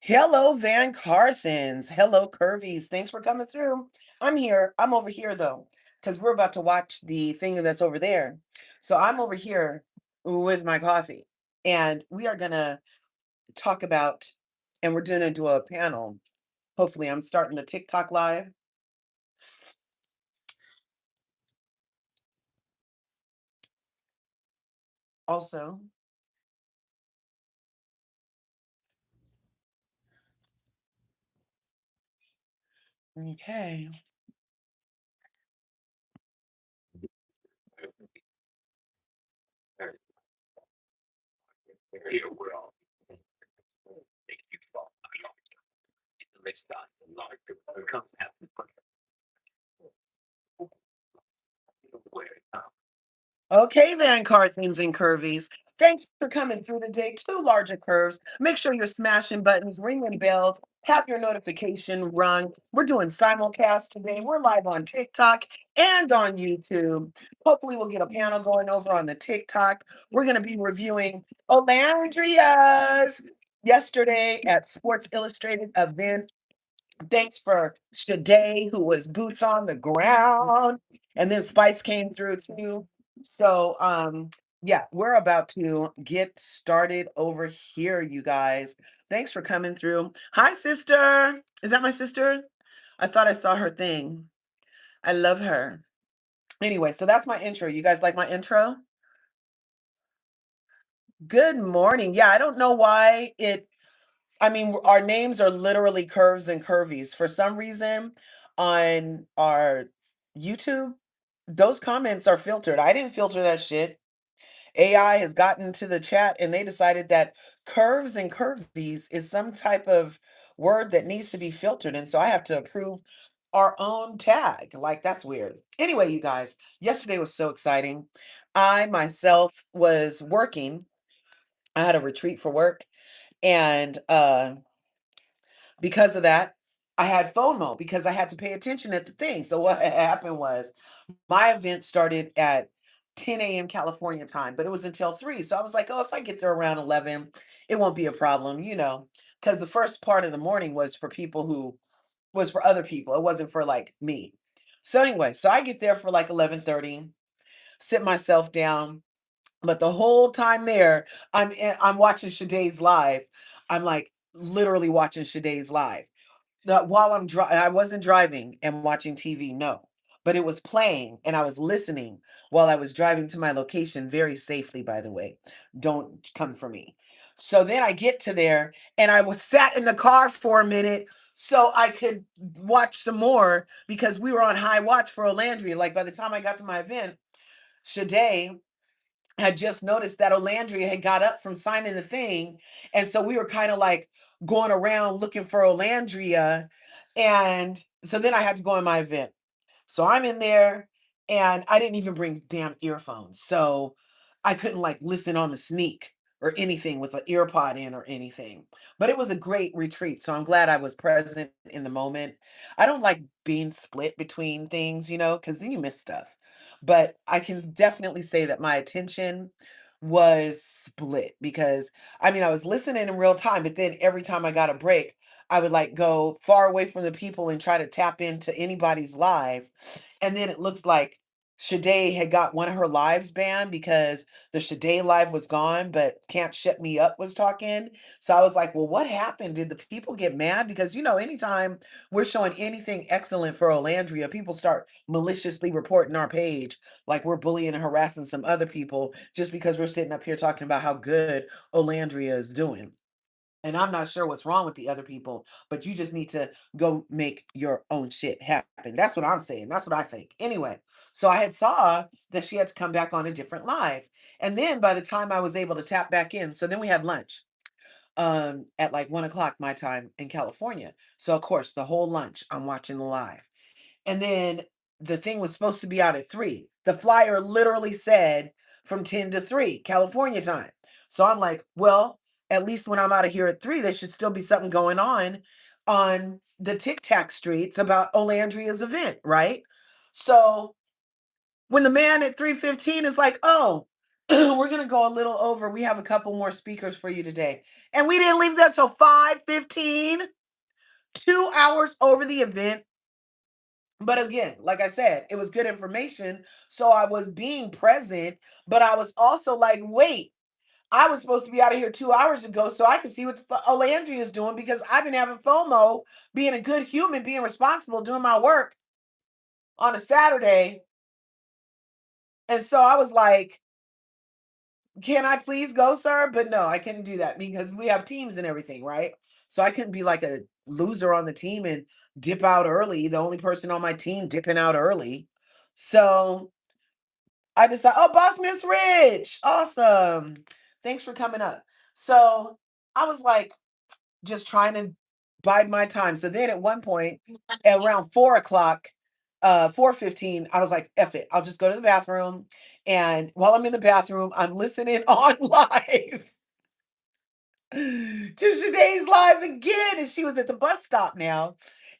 Hello, Van Carthens. Hello, Curvies. Thanks for coming through. I'm here. I'm over here though, because we're about to watch the thing that's over there. So I'm over here with my coffee, and we are gonna talk about, and we're gonna do a panel. Hopefully, I'm starting the TikTok live. Also, okay. Okay, Van Carthens and Curvies. Thanks for coming through today. Two larger curves. Make sure you're smashing buttons, ringing bells, have your notification rung. We're doing simulcast today. We're live on TikTok and on YouTube. Hopefully, we'll get a panel going over on the TikTok. We're going to be reviewing Olandria's yesterday at Sports Illustrated event. Thanks for Sade, who was boots on the ground, and then Spice came through too. So, yeah, we're about to get started over here, you guys. Thanks for coming through. Hi, sister. Is that my sister? I thought I saw her thing. I love her. Anyway, so that's my intro. You guys like my intro? Good morning. Yeah, I don't know why I mean, our names are literally curves and curvies. For some reason, on our YouTube, those comments are filtered. I didn't filter that shit. AI has gotten to the chat and they decided that curves and curvies is some type of word that needs to be filtered. And so I have to approve our own tag. Like, that's weird. Anyway, you guys, yesterday was so exciting. I myself was working, I had a retreat for work. And because of that, I had FOMO because I had to pay attention at the thing. So what happened was my event started at 10 a.m. California time, but it was until 3. So I was like, oh, if I get there around 11, it won't be a problem, because the first part of the morning was for people who was for other people. It wasn't for like me. So anyway, so I get there for like 11:30, sit myself down, but the whole time there, I'm watching Sade's live. I'm like literally watching Sade's live. While I wasn't driving and watching TV, no, but it was playing and I was listening while I was driving to my location very safely, by the way. Don't come for me. So then I get to there and I was sat in the car for a minute so I could watch some more because we were on high watch for Olandria. Like by the time I got to my event, Sade had just noticed that Olandria had got up from signing the thing. And so we were kind of like going around looking for Olandria. And so then I had to go in my event. So I'm in there and I didn't even bring damn earphones. So I couldn't like listen on the sneak or anything with an ear pod in or anything. But it was a great retreat. So I'm glad I was present in the moment. I don't like being split between things, because then you miss stuff. But I can definitely say that my attention was split because I mean I was listening in real time, but then every time I got a break, I would like go far away from the people and try to tap into anybody's live. And then it looked like Sade had got one of her lives banned because the Sade live was gone, but Can't Shut Me Up was talking. So I was like, well, what happened? Did the people get mad? Because, anytime we're showing anything excellent for Olandria, people start maliciously reporting our page like we're bullying and harassing some other people just because we're sitting up here talking about how good Olandria is doing. And I'm not sure what's wrong with the other people, but you just need to go make your own shit happen. That's what I'm saying. That's what I think. Anyway, so I had saw that she had to come back on a different live. And then by the time I was able to tap back in, so then we had lunch at like 1 o'clock my time in California. So of course the whole lunch I'm watching the live. And then the thing was supposed to be out at 3. The flyer literally said from 10 to 3 California time. So I'm like, well, at least when I'm out of here at 3, there should still be something going on the Tic Tac streets about Olandria's event, right? So when the man at 3:15 is like, oh, We're gonna go a little over. We have a couple more speakers for you today. And we didn't leave there till 5:15, 2 hours over the event. But again, like I said, it was good information. So I was being present, but I was also like, wait, I was supposed to be out of here 2 hours ago so I could see what the Olandria is doing because I've been having FOMO, being a good human, being responsible, doing my work on a Saturday. And so I was like, can I please go, sir? But no, I couldn't do that because we have teams and everything, right? So I couldn't be like a loser on the team and dip out early, the only person on my team dipping out early. So I decided, oh, Boss Miss Rich, awesome. Thanks for coming up. So I was like, just trying to bide my time. So then at one point, at around 4 o'clock, 4:15, I was like, F it. I'll just go to the bathroom. And while I'm in the bathroom, I'm listening on live to Shaday's live again. And she was at the bus stop now.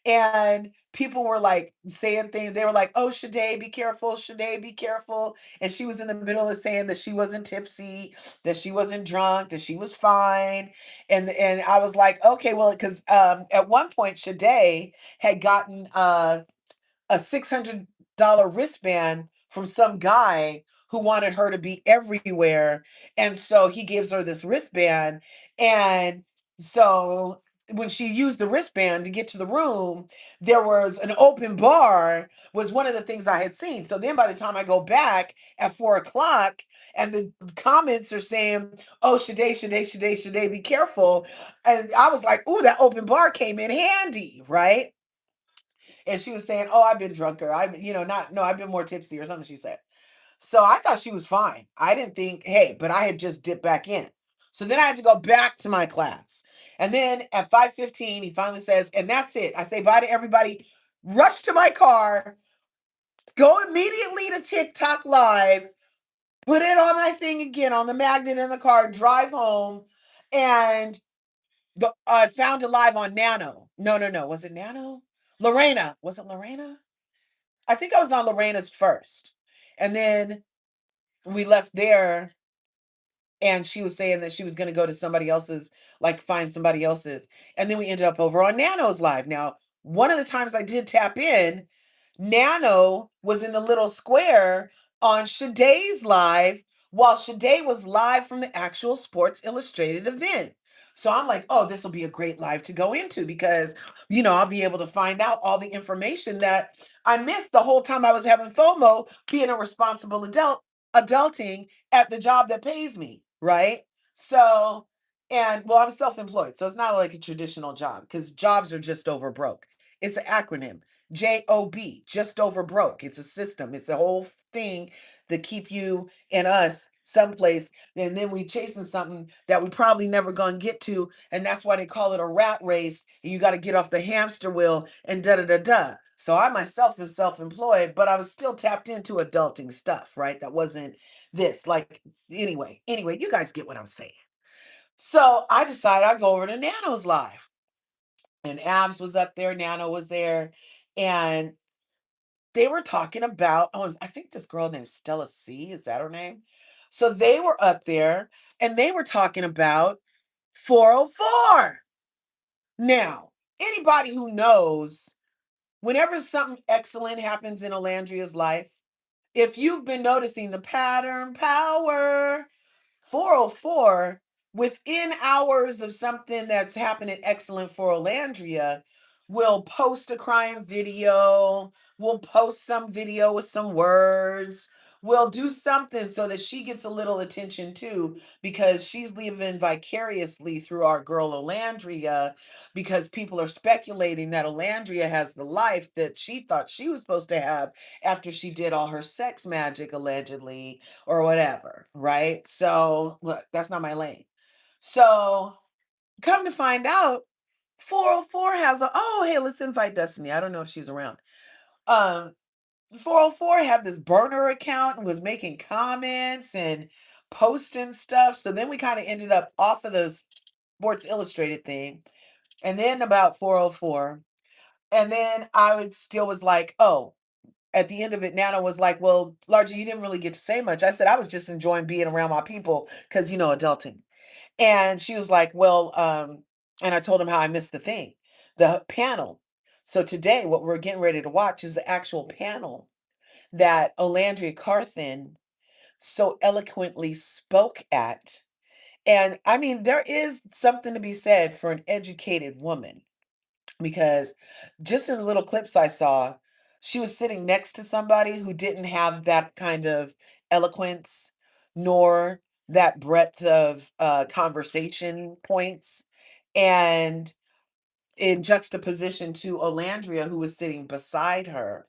And people were like saying things. They were like, oh, Shaday, be careful. Shaday, be careful. And she was in the middle of saying that she wasn't tipsy, that she wasn't drunk, that she was fine. And I was like, okay, well, because at one point, Shaday had gotten a $600 wristband from some guy who wanted her to be everywhere. And so he gives her this wristband. And so when she used the wristband to get to the room, there was an open bar, was one of the things I had seen. So then by the time I go back at 4 o'clock and the comments are saying, oh, Shaday, Shaday, Shaday, Shaday, be careful. And I was like, ooh, that open bar came in handy, right? And she was saying, "Oh, I've been drunker. I've, not no, I've been more tipsy or something." She said. So I thought she was fine. I didn't think, hey, but I had just dipped back in. So then I had to go back to my class. And then at 5:15, he finally says, "And that's it." I say bye to everybody. Rush to my car. Go immediately to TikTok Live. Put it on my thing again on the magnet in the car. Drive home, and I found it live on Nano. No, no, no. Was it Nano? Lorena. Was it Lorena? I think I was on Lorena's first. And then we left there and she was saying that she was going to go to somebody else's, like find somebody else's. And then we ended up over on Nano's live. Now, one of the times I did tap in, Nano was in the little square on Shaday's live while Shaday was live from the actual Sports Illustrated event. So I'm like, oh, this will be a great live to go into because, I'll be able to find out all the information that I missed the whole time I was having FOMO being a responsible adulting at the job that pays me, right? So, and well, I'm self-employed, so it's not like a traditional job because jobs are just over broke. It's an acronym. JOB, just over broke. It's a system. It's a whole thing that keep you and us someplace. And then we chasing something that we probably never gonna get to. And that's why they call it a rat race. And you got to get off the hamster wheel and da da da da. So I myself am self-employed, but I was still tapped into adulting stuff, right? That wasn't this. Like, anyway, you guys get what I'm saying. So I decided I'd go over to Nano's live. And Abs was up there, Nano was there, and they were talking about, oh, I think this girl named Stella C, is that her name? So they were up there and they were talking about 404. Now, anybody who knows, whenever something excellent happens in Olandria's life, if you've been noticing the pattern power, 404, within hours of something that's happening excellent for Olandria, will post a crying video, will post some video with some words, will do something so that she gets a little attention too, because she's living vicariously through our girl Olandria, because people are speculating that Olandria has the life that she thought she was supposed to have after she did all her sex magic allegedly or whatever, right? So, look, that's not my lane. So, come to find out, 404 has oh, hey, let's invite Destiny. I don't know if she's around. Um, 404 had this burner account and was making comments and posting stuff. So then we kind of ended up off of the Sports Illustrated thing. And then about 404. And then I still was like, oh, at the end of it, Nana was like, "Well, Larger, you didn't really get to say much." I said, "I was just enjoying being around my people because, adulting." And she was like, "Well," and I told him how I missed the thing, the panel. So today, what we're getting ready to watch is the actual panel that Olandria Carthen so eloquently spoke at. And I mean, there is something to be said for an educated woman because just in the little clips I saw, she was sitting next to somebody who didn't have that kind of eloquence nor that breadth of conversation points. And in juxtaposition to Olandria, who was sitting beside her,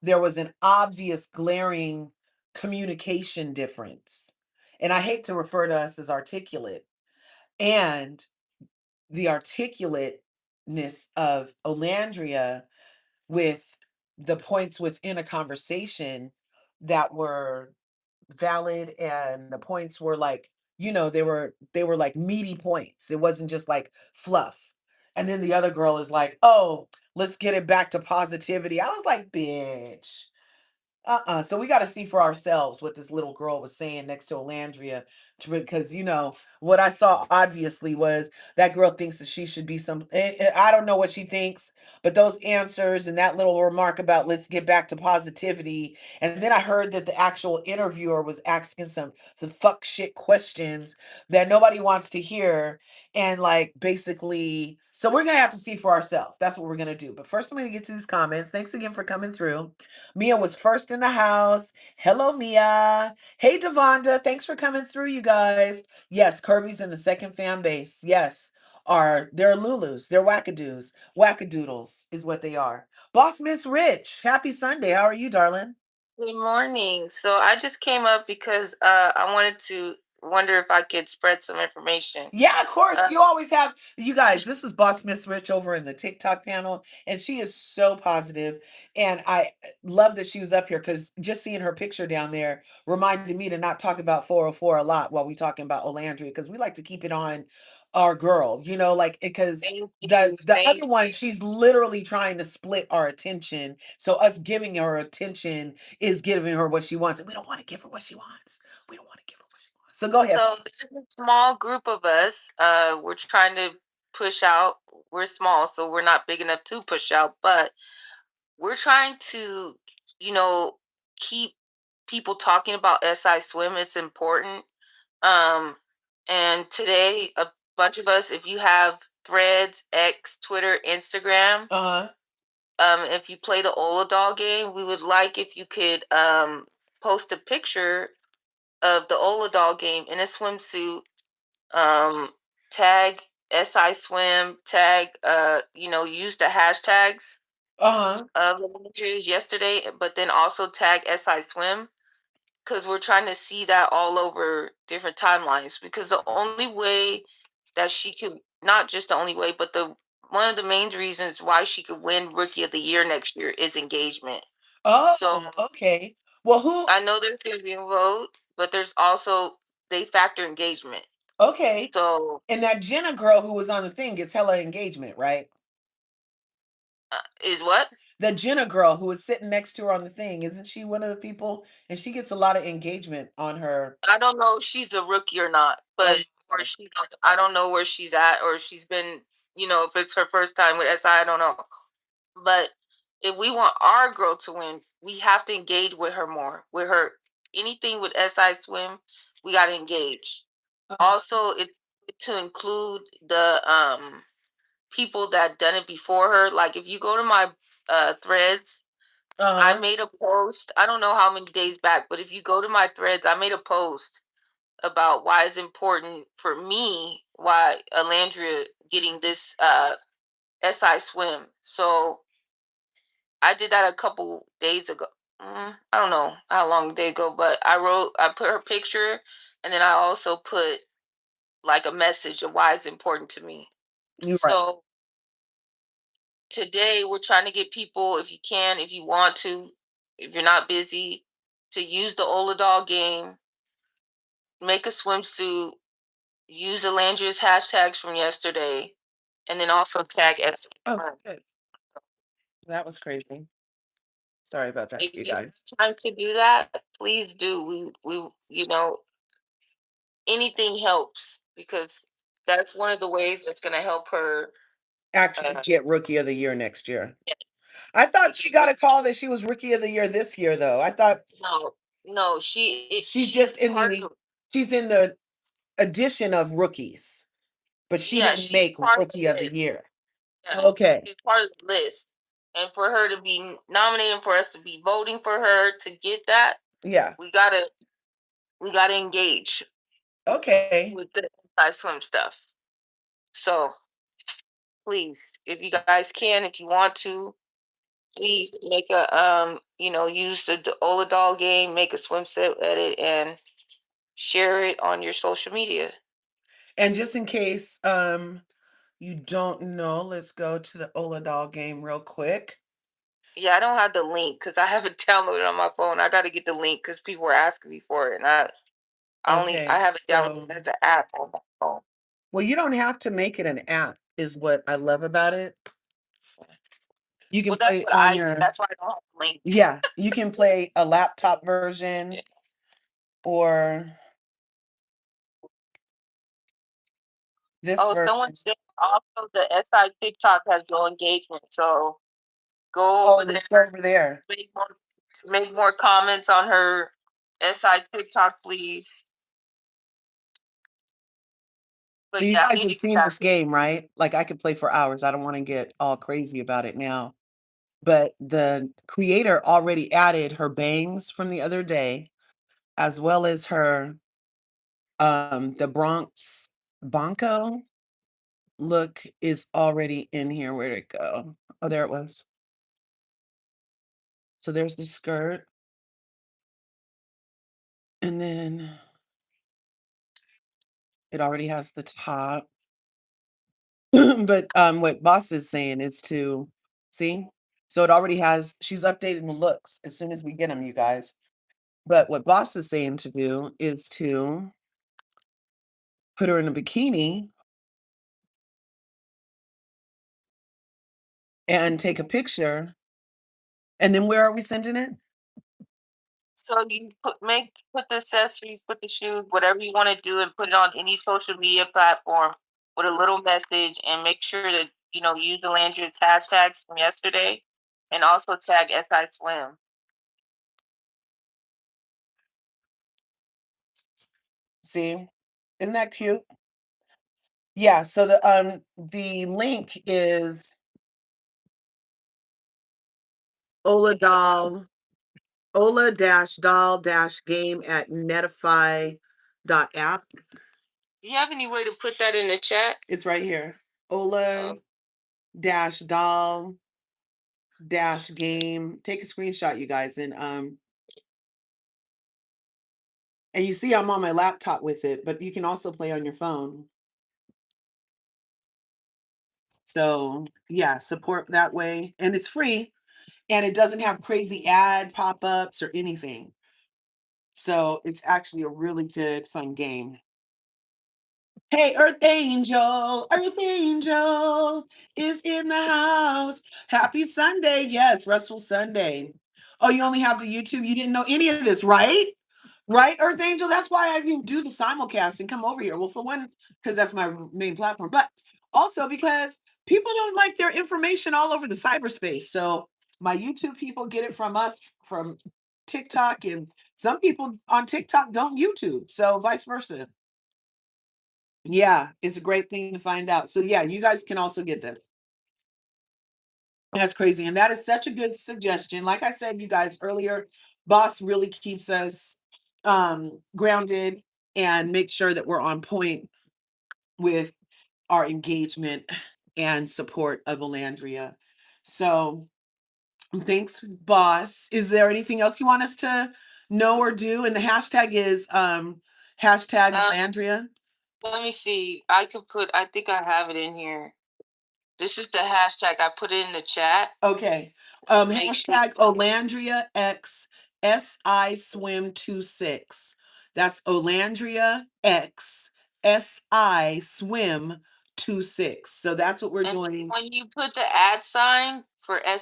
there was an obvious glaring communication difference. And I hate to refer to us as articulate, and the articulateness of Olandria with the points within a conversation that were valid, and the points were like, they were like meaty points. It wasn't just like fluff. And then the other girl is like, "Oh, let's get it back to positivity." I was like, "Bitch." So we got to see for ourselves what this little girl was saying next to Olandria, because what I saw obviously was that girl thinks that she should be some. I don't know what she thinks, but those answers and that little remark about let's get back to positivity, and then I heard that the actual interviewer was asking some fuck shit questions that nobody wants to hear, and like basically. So we're gonna have to see for ourselves. That's what we're gonna do. But first, I'm gonna get to these comments. Thanks again for coming through. Mia was first in the house. Hello, Mia. Hey, Devonda. Thanks for coming through, you guys. Yes, Curvies in the second fan base. Yes, they're Lulus. They're wackadoos. Wackadoodles is what they are. Boss Miss Rich. Happy Sunday. How are you, darling? Good morning. So I just came up because I wanted to wonder if I could spread some information. Yeah, of course. Uh, You always have, you guys. This is Boss Miss Rich over in the TikTok panel, and she is so positive. And I love that she was up here because just seeing her picture down there reminded me to not talk about 404 a lot while we talking about Olandria, because we like to keep it on our girl, like because thank the you. the Thank other one, she's literally trying to split our attention. So us giving her attention is giving her what she wants, and we don't want to give her what she wants. We don't want to give her what she wants. So go ahead. So this is a small group of us. We're trying to push out. We're small, so we're not big enough to push out, but we're trying to, you know, keep people talking about SI swim. It's important. Um, and today, a bunch of us, if you have Threads, X, Twitter, Instagram, Uh-huh. if you play the Ola game, we would like if you could post a picture of the Ola game in a swimsuit, um, tag SI swim, tag use the hashtags Uh-huh. of the images yesterday, but then also tag SI swim because we're trying to see that all over different timelines, because the only way that she could, not just the only way, but the one of the main reasons why she could win Rookie of the Year next year is engagement. So Oh, okay. Well, who I know there's going to be a vote, but there's also, they factor engagement. okay. So And that Jenna girl who was on the thing gets hella engagement, right? is what? The Jenna girl who was sitting next to her on the thing, isn't she one of the people? And she gets a lot of engagement on her. I don't know if she's a rookie or not, Oh, but or she, I don't know where she's at, or she's been, if it's her first time with SI, I don't know. But if we want our girl to win, we have to engage with her more. With her, anything with SI swim, we got to engage. uh-huh. Also, it's to include the people that done it before her. Like if you go to my threads, I Uh-huh. made a post. I don't know how many days back, but if you go to my threads, I made a post about why it's important for me, why Alandria getting this SI swim. So I did that a couple days ago. I don't know how long a day ago, but I put her picture, and then I also put like a message of why it's important to me. You're right. So today we're trying to get people, if you can, if you want to, if you're not busy, to use the Ola game, make a swimsuit, use Alandria's hashtags from yesterday, and then also tag S. Oh, good. That was crazy. Sorry about that, If you you guys. have time to do that, please do. We anything helps because that's one of the ways that's going to help her. Actually Uh, get Rookie of the Year next year. I thought she got a call that she was Rookie of the Year this year, though. I thought no, no, she's she's just in part the of. she's in the edition of rookies, but she Yeah, didn't she's make part of Rookie the of the list. Year. Yeah, Okay. she's part of the list. And for her to be nominated, for us to be voting for her to get that, Yeah. we gotta engage Okay. with the anti-swim stuff. So please, if you guys can, if you want to, please make a use the Oladol game, make a swimsuit edit, and share it on your social media. And just in case you don't know, let's go to the Oladol game real quick. Yeah, I don't have the link because I haven't downloaded it on my phone. I got to get the link because people were asking me for it, and I Okay, have it so downloaded as an app on my phone. well, you don't have to make it an app, is what I love about it. You can Well, that's play what on I did. your That's why I don't have the link. yeah, you can play a laptop version Yeah. or this Oh, someone version. said also the SI TikTok has low engagement, so go Oh, over there, let's go over there. make more comments on her SI TikTok, please. So But you yeah, I guys need have to get seen that. this game, right? Like I could play for hours. I don't want to get all crazy about it now. But the creator already added her bangs from the other day, as well as her the Bronx Bonko look is already in here. Where'd it go? Oh, there it was. So there's the skirt. And then it already has the top. But what Boss is saying is to see. So it already has, she's updating the looks as soon as we get them, you guys. But what Boss is saying to do is to put her in a bikini and take a picture. And then where are we sending it? So you put the accessories, put the shoes, whatever you want to do, and put it on any social media platform with a little message, and make sure to use the Landry's hashtags from yesterday, and also tag SI Swim. See? Isn't that cute? Yeah, so the link is Oladol Ola-doll-game at netify.app. Do you have any way to put that in the chat? It's right here. Um, Ola-doll-game. Take a screenshot, you guys, and you see I'm on my laptop with it, but you can also play on your phone. So yeah, support that way. And it's free and it doesn't have crazy ad pop-ups or anything. So it's actually a really good, fun game. Hey, Earth Angel is in the house. Happy Sunday. Yes, restful Sunday. Oh, you only have the YouTube. You didn't know any of this, right? Right, Earth Angel? That's why I even do the simulcast and come over here. Well, for one, because that's my main platform, but also because people don't like their information all over the cyberspace. So my YouTube people get it from us, from TikTok, and some people on TikTok don't YouTube. So vice versa. Yeah, it's a great thing to find out. So yeah, you guys can also get them. That's crazy. And that is such a good suggestion. Like I said, you guys earlier, Boss really keeps us grounded and makes sure that we're on point with our engagement and support of Olandria. So thanks, Boss. Is there anything else you want us to know or do? And the hashtag is hashtag Olandria. let me see. I think I have it in here. This is the hashtag. I put it in the chat. Okay. Make sure. Hashtag Olandria X SI Swim 26. That's Olandria X SI Swim 26. So that's what we're And doing. when you put the ad sign, for and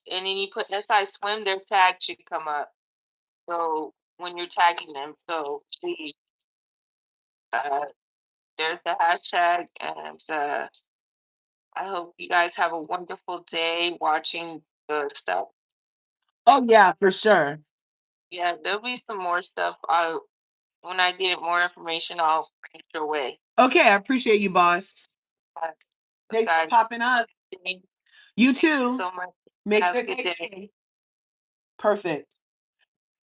then you put SI swim, their tag should come up. So when you're tagging them, so please, uh, there's the hashtag, and I hope you guys have a wonderful day watching the stuff. Oh yeah, for sure. Yeah, there'll be some more stuff. When I get more information, I'll bring it your way. Okay, I appreciate you, boss. Uh, Thanks for guys, popping up. thank You you too. so much. Make Have it a a good great day. day. Perfect.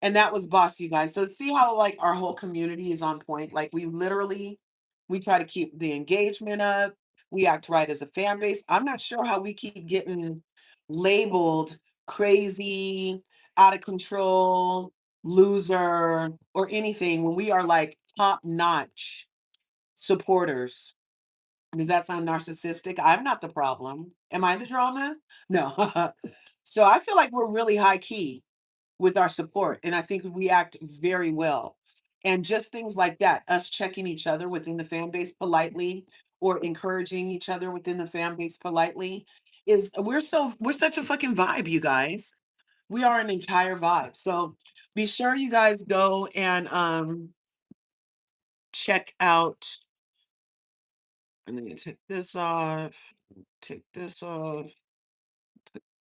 And that was boss, you guys. So see how like our whole community is on point. Like we try to keep the engagement up. We act right as a fan base. I'm not sure how we keep getting labeled crazy, out of control, loser, or anything when we are like top notch supporters. Does that sound narcissistic? I'm not the problem. Am I the drama? No. So I feel like we're really high key with our support, and I think we act very well. And just things like that, us checking each other within the fan base politely or encouraging each other within the fan base politely is we're such a fucking vibe, you guys. We are an entire vibe. So be sure you guys go and check out, and then you take this off, take this off,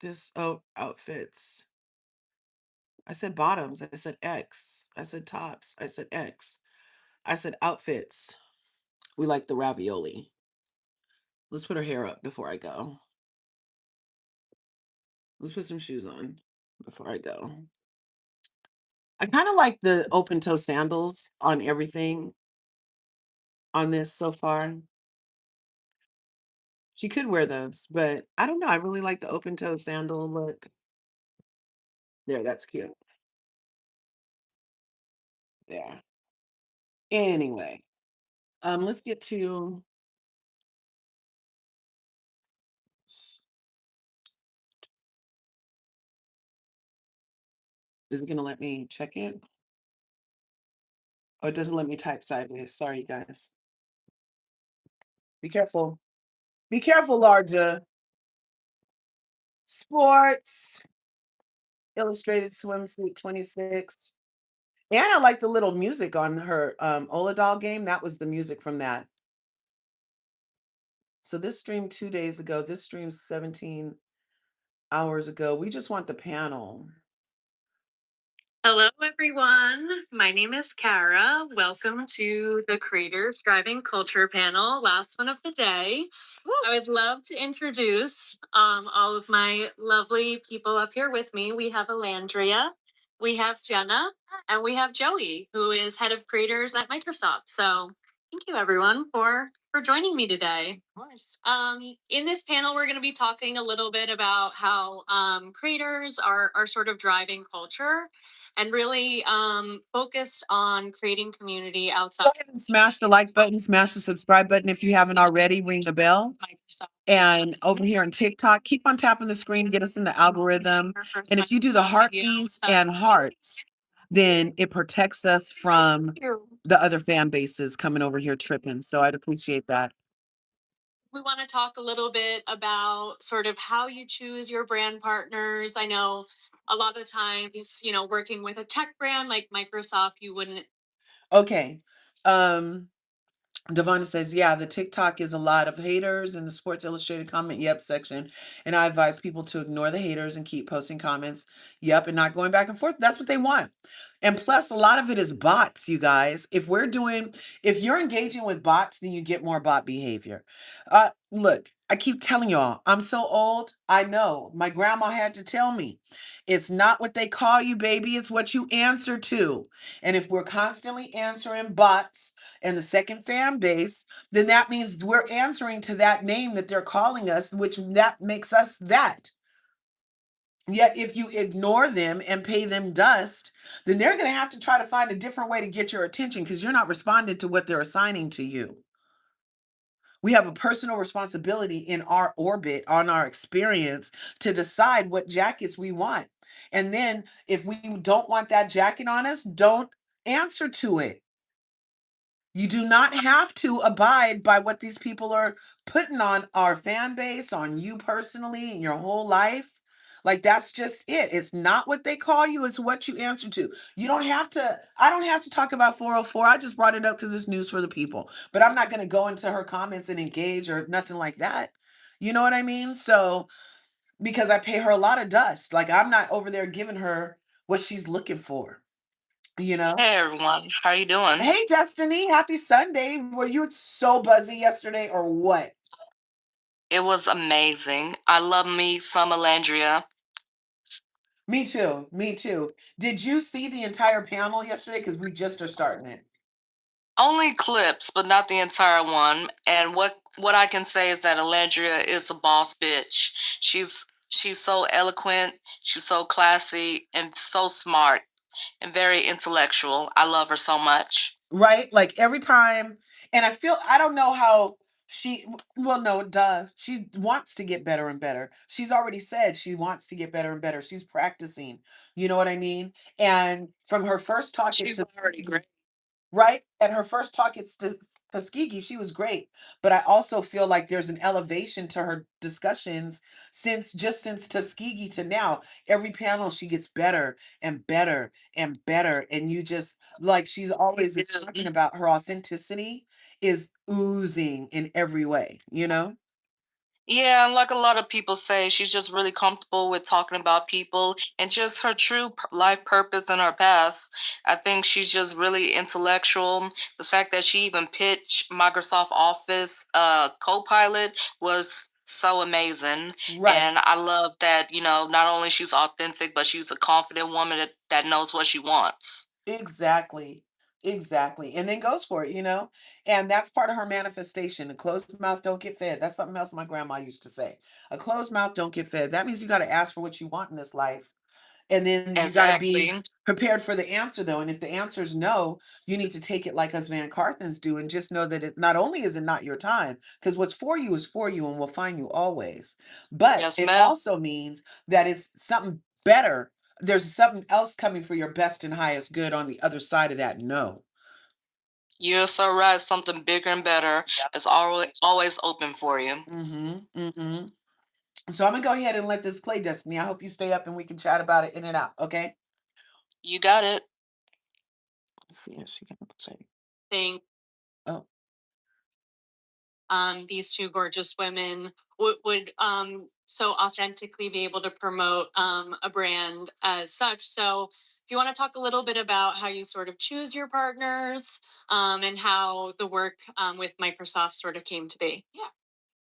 this outfits. I said bottoms, I said X, I said tops, I said X, I said outfits. We like the ravioli. Let's put her hair up before I go. Let's put some shoes on before I go. I kind of like the open toe sandals on everything on this so far. She could wear those, but I don't know. I really like the open toe sandal look. There, that's cute. There. Anyway, let's get to. Is it gonna let me check it? Oh, it doesn't let me type sideways. Sorry, guys. Be careful. Be careful, Larja. Sports, illustrated swimsuit 26. And I like the little music on her Oladol game. That was the music from that. So this streamed 2 days ago. This streamed 17 hours ago. We just want the panel. Hello, everyone. My name is Kara. Welcome to the Creators Driving Culture panel, last one of the day. I would love to introduce all of my lovely people up here with me. We have Alandria, we have Jenna, and we have Joey, who is head of creators at Microsoft. So thank you, everyone, for joining me today. Of course. In this panel, we're going to be talking a little bit about how creators are sort of driving culture and really focused on creating community outside. Go ahead and smash the like button, smash the subscribe button if you haven't already, ring the bell. Microsoft. And over here on TikTok, keep on tapping the screen, get us in the algorithm. And if you do the heart keys and hearts, then it protects us from the other fan bases coming over here tripping. So I'd appreciate that. We want to talk a little bit about sort of how you choose your brand partners. I know a lot of times, working with a tech brand like Microsoft, you wouldn't. Okay. Devon says, yeah, the TikTok is a lot of haters in the Sports Illustrated comment yep section. And I advise people to ignore the haters and keep posting comments. Yep. And not going back and forth. That's what they want. And plus, a lot of it is bots, you guys. If you're engaging with bots, then you get more bot behavior. Look, I keep telling y'all, I'm so old. I know my grandma had to tell me it's not what they call you, baby. It's what you answer to. And if we're constantly answering bots and the second fan base, then that means we're answering to that name that they're calling us, which that makes us that. Yet if you ignore them and pay them dust, then they're going to have to try to find a different way to get your attention because you're not responding to what they're assigning to you. We have a personal responsibility in our orbit, on our experience, to decide what jackets we want. And then if we don't want that jacket on us, don't answer to it. You do not have to abide by what these people are putting on our fan base, on you personally, in your whole life. Like, that's just it. It's not what they call you, it's what you answer to. You don't have to, I don't have to talk about 404. I just brought it up because it's news for the people. But I'm not going to go into her comments and engage or nothing like that. You know what I mean? So, because I pay her a lot of dust. Like, I'm not over there giving her what she's looking for, you know? Hey everyone, how you doing? Hey, Destiny, happy Sunday. Were you so buzzy yesterday or what? It was amazing. I love me some Alandria. Me too. Me too. Did you see the entire panel yesterday? Because we just are starting it. Only clips, but not the entire one. And what I can say is that Alandria is a boss bitch. She's so eloquent, she's so classy, and so smart, and very intellectual. I love her so much. Right? Like every time, and I don't know how well, no, duh. She wants to get better and better. She's already said she wants to get better and better. She's practicing. You know what I mean? And from her first talk, She's already great. right? At her first talk at Tuskegee, she was great. But I also feel like there's an elevation to her discussions since Tuskegee to now. Every panel she gets better and better and better. And you just like she's always is talking about her authenticity is oozing in every way, you know? Yeah, and like a lot of people say, she's just really comfortable with talking about people and just her true life purpose and her path. I think she's just really intellectual. The fact that she even pitched Microsoft Office Copilot was so amazing. Right. And I love that, not only she's authentic, but she's a confident woman that knows what she wants. Exactly. Exactly. And then goes for it, you know? And that's part of her manifestation. A closed mouth don't get fed. That's something else my grandma used to say. A closed mouth don't get fed. That means you got to ask for what you want in this life. And then you got to be Exactly. prepared for the answer, though. And if the answer is no, you need to take it like us Van Carthens do and just know that it not only is it not your time, because what's for you is for you and will find you always. But Yes, it ma'am. also means that it's something better. There's something else coming for your best and highest good on the other side of that no. You're so right. Something bigger and better is always open for you. Mm-hmm. Mm-hmm. So I'm gonna go ahead and let this play, Destiny. I hope you stay up and we can chat about it in and out. Okay. You got it. Let's see if she can say. Think Oh. these two gorgeous women would so authentically be able to promote a brand as such. So if you want to talk a little bit about how you sort of choose your partners and how the work with Microsoft sort of came to be. Yeah.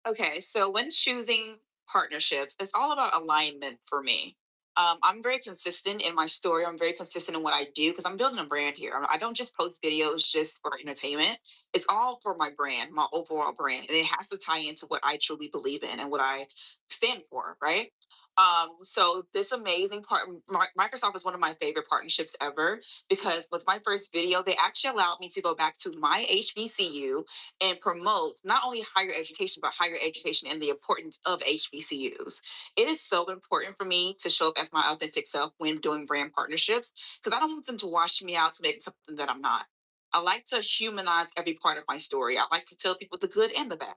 Okay, so when choosing partnerships, it's all about alignment for me. I'm very consistent in my story. I'm very consistent in what I do because I'm building a brand here. I don't just post videos just for entertainment. It's all for my brand, my overall brand, and it has to tie into what I truly believe in and what I stand for, right? So this amazing Microsoft is one of my favorite partnerships ever because with my first video, they actually allowed me to go back to my HBCU and promote not only higher education, but higher education and the importance of HBCUs. It is so important for me to show up as my authentic self when doing brand partnerships because I don't want them to wash me out to make something that I'm not. I like to humanize every part of my story. I like to tell people the good and the bad.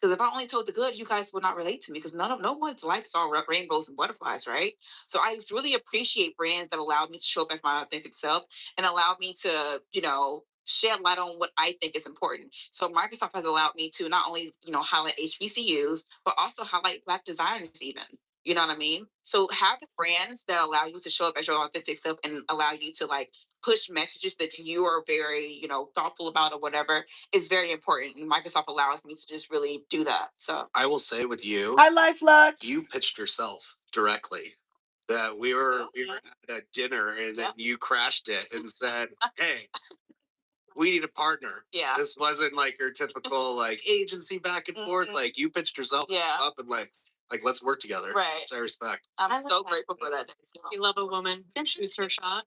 Because if I only told the good, you guys would not relate to me. Because no one's life is all rainbows and butterflies, right? So I really appreciate brands that allow me to show up as my authentic self and allow me to, shed light on what I think is important. So Microsoft has allowed me to not only, highlight HBCUs, but also highlight Black designers even. You know what I mean? So have the brands that allow you to show up as your authentic self and allow you to like push messages that you are very, thoughtful about or whatever is very important. And Microsoft allows me to just really do that. So I will say with you, Hi, Lifelux. you pitched yourself directly. That we were at a dinner and then you crashed it and said, "Hey, we need a partner." Yeah. This wasn't like your typical like agency back and forth. Mhm. Like you pitched yourself Yeah. up and like let's work together. Right. Which I respect. I'm I love so that. grateful for that. You love a woman and shoots her shot.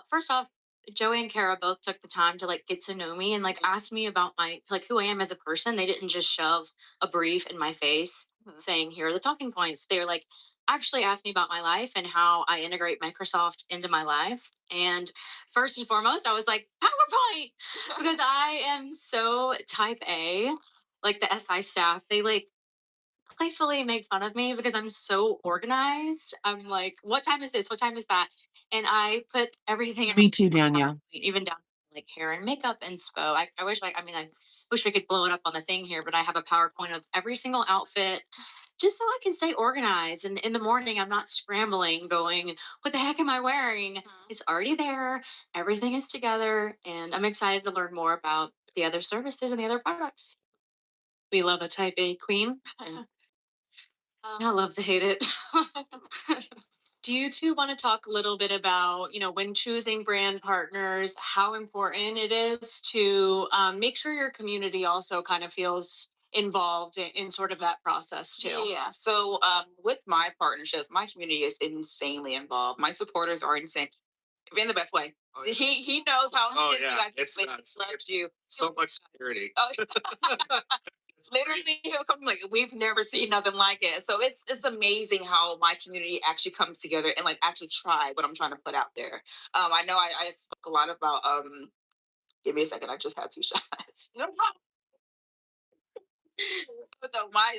First off, Joey and Kara both took the time to like get to know me and like ask me about my like who I am as a person. They didn't just shove a brief in my face saying here are the talking points. They were like actually asked me about my life and how I integrate Microsoft into my life. And first and foremost, I was like PowerPoint because I am so type A. Like the SI staff, they like playfully make fun of me because I'm so organized. I'm like, what time is this? What time is that? And I put everything in Me too, Danielle. even down like hair and makeup and spo. I wish I wish we could blow it up on the thing here, but I have a PowerPoint of every single outfit just so I can stay organized. And in the morning, I'm not scrambling, going, what the heck am I wearing? It's already there. Everything is together. And I'm excited to learn more about the other services and the other products. We love a type A queen. I love to hate it. Do you two want to talk a little bit about, when choosing brand partners, how important it is to make sure your community also kind of feels involved in sort of that process too? Yeah. So with my partnerships, my community is insanely involved. My supporters are insane in the best way. Oh, yeah. He knows how Oh, you yeah. guys It's nuts. loves you. So much security. Oh, literally he'll come like we've never seen nothing like it. So it's amazing how my community actually comes together and like actually try what I'm trying to put out there. I know I spoke a lot about give me a second, I just had two shots. No problem. So my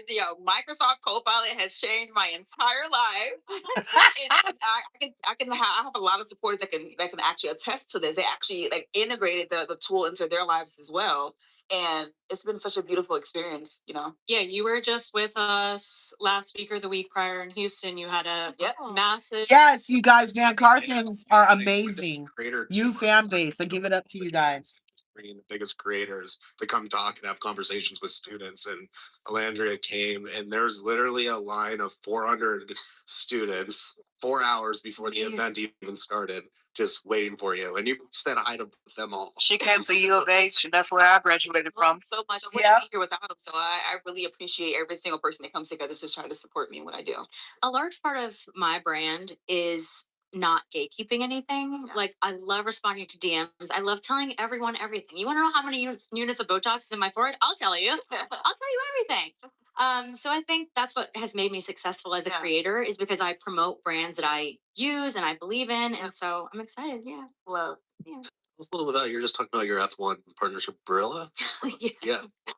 Microsoft Copilot has changed my entire life. And I have a lot of supporters that can actually attest to this. They actually like integrated the tool into their lives as well. And it's been such a beautiful experience, you know. Yeah, you were just with us last week or the week prior in Houston. You had a massive. Yes, you guys, Van Carthens are With this amazing. creator You tour, fan base. I give it up to you guys. bringing the biggest creators to come talk and have conversations with students. And Alandria came, and there's literally a line of 400 students 4 hours before the event even started, just waiting for you. And you said hi to them all. She came to U of H, and that's where I graduated from. So much. I wouldn't be here without them. So I really appreciate every single person that comes together to try to support me in what I do. A large part of my brand is not gatekeeping anything. Yeah. Like I love responding to DMs. I love telling everyone everything. You want to know how many units of Botox is in my forehead? I'll tell you. I'll tell you everything. So I think that's what has made me successful as a creator is because I promote brands that I use and I believe in. And so I'm excited. Yeah. Love. Yeah. Tell us a little bit about you're just talking about your F1 partnership, Barilla. Yes. Yeah.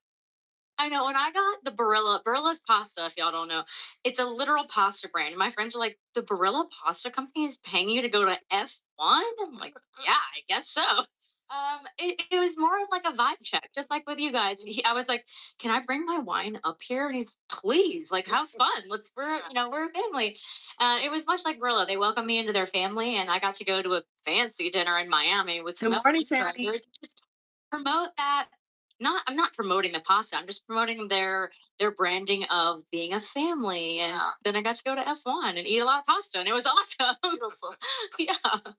I know when I got the Barilla's pasta, if y'all don't know, it's a literal pasta brand. My friends are like, the Barilla pasta company is paying you to go to F1? I'm like, yeah, I guess so. It was more of like a vibe check, just like with you guys. I was like, can I bring my wine up here? And he's, please, like, have fun. We're a family. It was much like Barilla. They welcomed me into their family, and I got to go to a fancy dinner in Miami with some Good morning, F1 Sandy. drivers. Just promote that. I'm not promoting the pasta. I'm just promoting their branding of being a family. And then I got to go to F1 and eat a lot of pasta, and it was awesome. Beautiful. Yeah.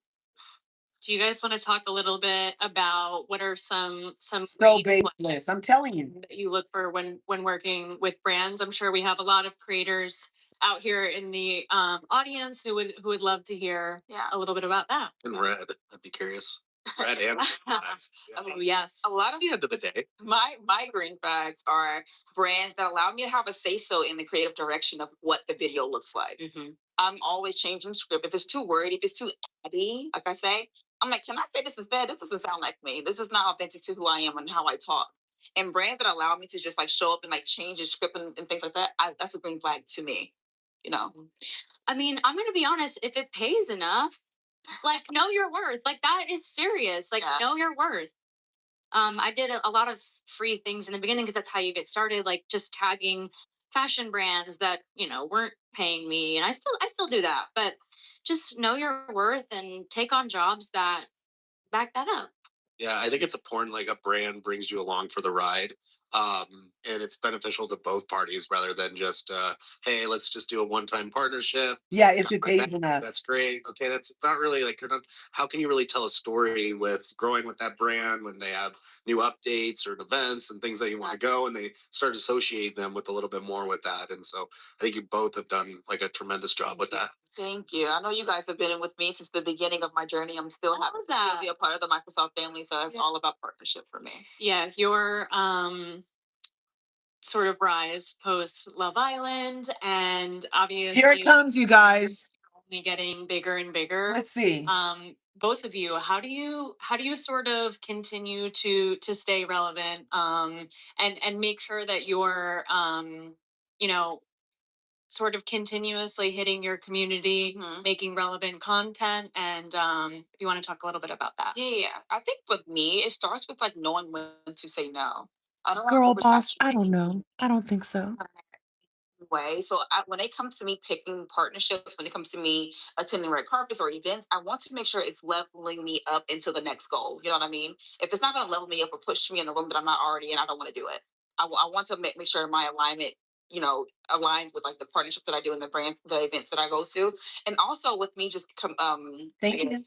Do you guys want to talk a little bit about what are some So green baseless. I'm telling you. that you look for when working with brands? I'm sure we have a lot of creators out here in the audience who would love to hear a little bit about that. And red. I'd be curious. Red and flags. Oh yes. A lot That's of the end of the day. my green flags are brands that allow me to have a say so in the creative direction of what the video looks like. Mm-hmm. I'm always changing script. If it's too wordy, if it's too addy, like I say, I'm like, can I say this instead? This doesn't sound like me. This is not authentic to who I am and how I talk. And brands that allow me to just like show up and like change the script and things like that, that's a green flag to me. You know. I mean, I'm gonna be honest. If it pays enough, like know your worth. Like that is serious. Like know your worth. I did a lot of free things in the beginning because that's how you get started. Like just tagging fashion brands that weren't paying me, and I still do that. But just know your worth and take on jobs that back that up. Yeah, I think it's important. Like a brand brings you along for the ride, and it's beneficial to both parties rather than just, hey, let's just do a one-time partnership. Yeah, if it Got my pays back, enough. that's great. Okay, that's not really like you're not. How can you really tell a story with growing with that brand when they have new updates or events and things that you want to go, and they start associating them with a little bit more with that. And so I think you both have done like a tremendous job with that. Thank you. I know you guys have been with me since the beginning of my journey. I'm still happy to still be a part of the Microsoft family. So it's all about partnership for me. Yeah, your sort of rise post Love Island, and obviously Here it comes, you guys. only getting bigger and bigger. Let's see. Both of you, how do you sort of continue to stay relevant and make sure that you're you know, sort of continuously hitting your community, making relevant content. And if you want to talk a little bit about that. Yeah. I think for me, it starts with like knowing when to say no. I don't want to Girl boss, I oversaturate don't know. I don't think so. way. So when it comes to me picking partnerships, when it comes to me attending red carpets or events, I want to make sure it's leveling me up into the next goal. You know what I mean? If it's not going to level me up or push me in a room that I'm not already in, I don't want to do it. I want to make sure my alignment, aligns with like the partnerships that I do in the brands, the events that I go to, and also with me just Thank you.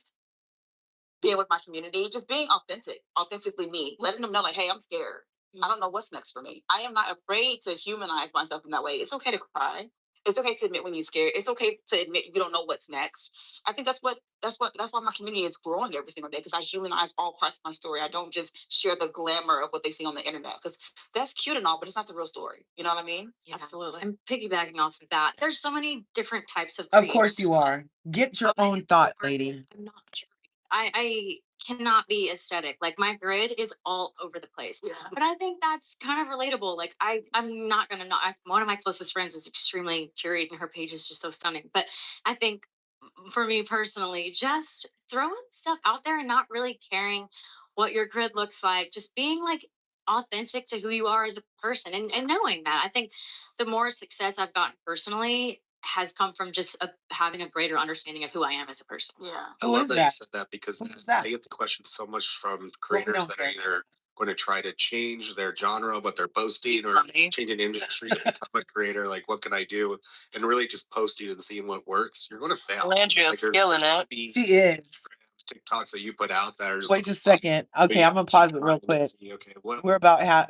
being with my community, just being authentically me, letting them know like, hey, I'm scared. I don't know what's next for me. I am not afraid to humanize myself in that way. It's okay to cry. It's okay to admit when you're scared. It's okay to admit you don't know what's next. I think that's why my community is growing every single day, because I humanize all parts of my story. I don't just share the glamour of what they see on the internet, because that's cute and all, but it's not the real story. You know what I mean? Yeah. Absolutely. I'm piggybacking off of that. There's so many different types of Of course you creators. are. Get your own thought, lady. I'm not sure. I cannot be aesthetic. Like my grid is all over the place. Yeah. But I think that's kind of relatable. Like I'm not gonna not. One of my closest friends is extremely curated, and her page is just so stunning. But I think for me personally, just throwing stuff out there and not really caring what your grid looks like, just being like authentic to who you are as a person, and knowing that. I think the more success I've gotten personally has come from just having a greater understanding of who I am as a person. Yeah. I Who love is that you that? said that, because Who is that? I get the question so much from Well, we creators don't that are care. either going to try to change their genre, but they're posting, or Funny. change an industry to become a creator. Like, what can I do? And really just posting and seeing what works. You're going to fail. Landria's killing gonna it. be She is. TikToks that you put out that are just Wait just a second. Okay, I'm gonna pause it real quick. okay, what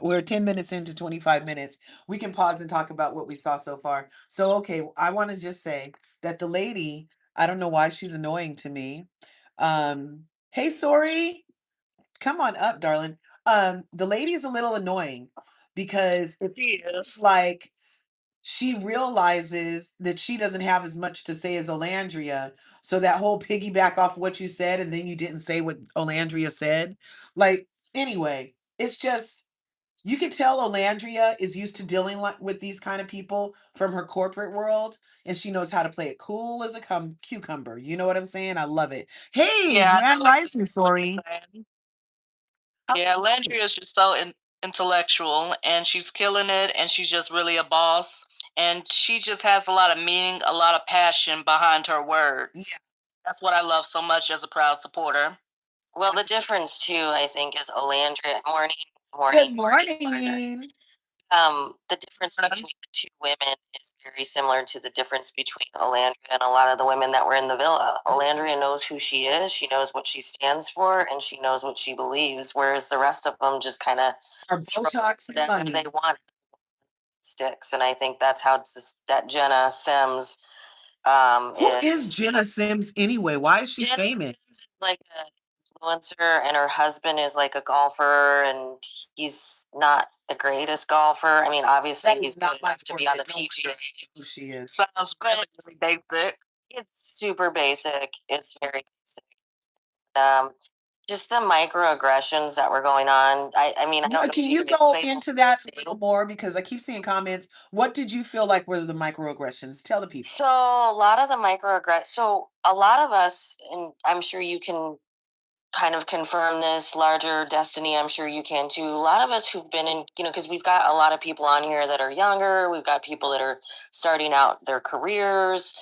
We're 10 minutes into 25 minutes. We can pause and talk about what we saw so far. So okay, I want to just say that the lady, I don't know why she's annoying to me. Hey, sorry. Come on up, darling. The lady is a little annoying because it's Yes. like she realizes that she doesn't have as much to say as Olandria. So that whole piggyback off what you said, and then you didn't say what Olandria said. Like, anyway, it's just you can tell Olandria is used to dealing with these kind of people from her corporate world, and she knows how to play it cool as a cucumber. You know what I'm saying? I love it. Hey, Yeah, I Grand know Rising, exactly what sorry. you're saying. Yeah, Landria is just so intellectual, and she's killing it, and she's just really a boss, and she just has a lot of meaning, a lot of passion behind her words. That's what I love so much as a proud supporter. Well, the difference too, I think, is Olandria. Good Morning. morning. The difference between the two women is very similar to the difference between Olandria and a lot of the women that were in the villa. Olandria knows who she is, she knows what she stands for, and she knows what she believes, whereas the rest of them just kind of Our Botox and whatever money. they want sticks. And I think that's how that Jenna Sims Who is Jenna Sims anyway? Why is she Jenna famous? Sims is like a influencer, and her husband is like a golfer, and he's not the greatest golfer. I mean, obviously That he's is not good my enough to be on the forte. No one PGA. knows who she is. Sounds really, really basic. It's super basic. It's very basic. Um, just the microaggressions that were going on. I mean, I don't know. Can you go into that a little more, because I keep seeing comments. What did you feel like were the microaggressions? Tell the people. So a lot of the microaggressions. So a lot of us, and I'm sure you can kind of confirm this, larger Destiny, I'm sure you can too. A lot of us who've been in, because we've got a lot of people on here that are younger, we've got people that are starting out their careers,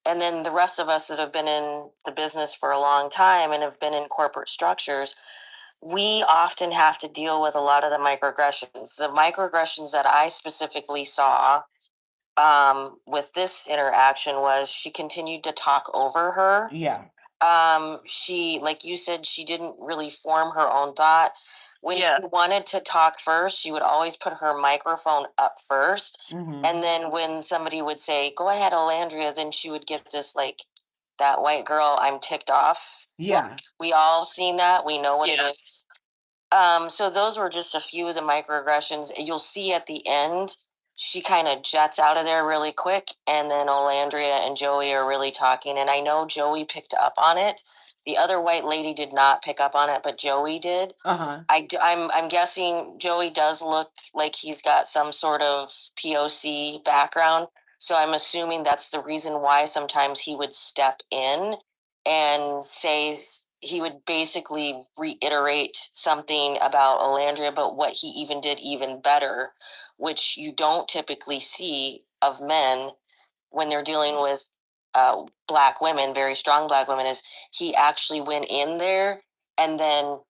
and then the rest of us that have been in the business for a long time and have been in corporate structures. We often have to deal with a lot of the microaggressions. The microaggressions that I specifically saw with this interaction was she continued to talk over her. Yeah. She, like you said, she didn't really form her own thought. When she wanted to talk first, she would always put her microphone up 1st. And then when somebody would say, go ahead, Olandria, then she would get this like, that white girl, I'm ticked off. Yeah. We all seen that. We know what it is. So those were just a few of the microaggressions. You'll see at the end, she kind of jets out of there really quick, and then Olandria and Joey are really talking. And I know Joey picked up on it The other white lady did not pick up on it, but Joey did. Uh-huh. I'm guessing Joey does look like he's got some sort of POC background. So I'm assuming that's the reason why sometimes he would step in and say he would basically reiterate something about Olandria, but what he even did even better, which you don't typically see of men when they're dealing with black women, very strong black women, is he actually went in there and then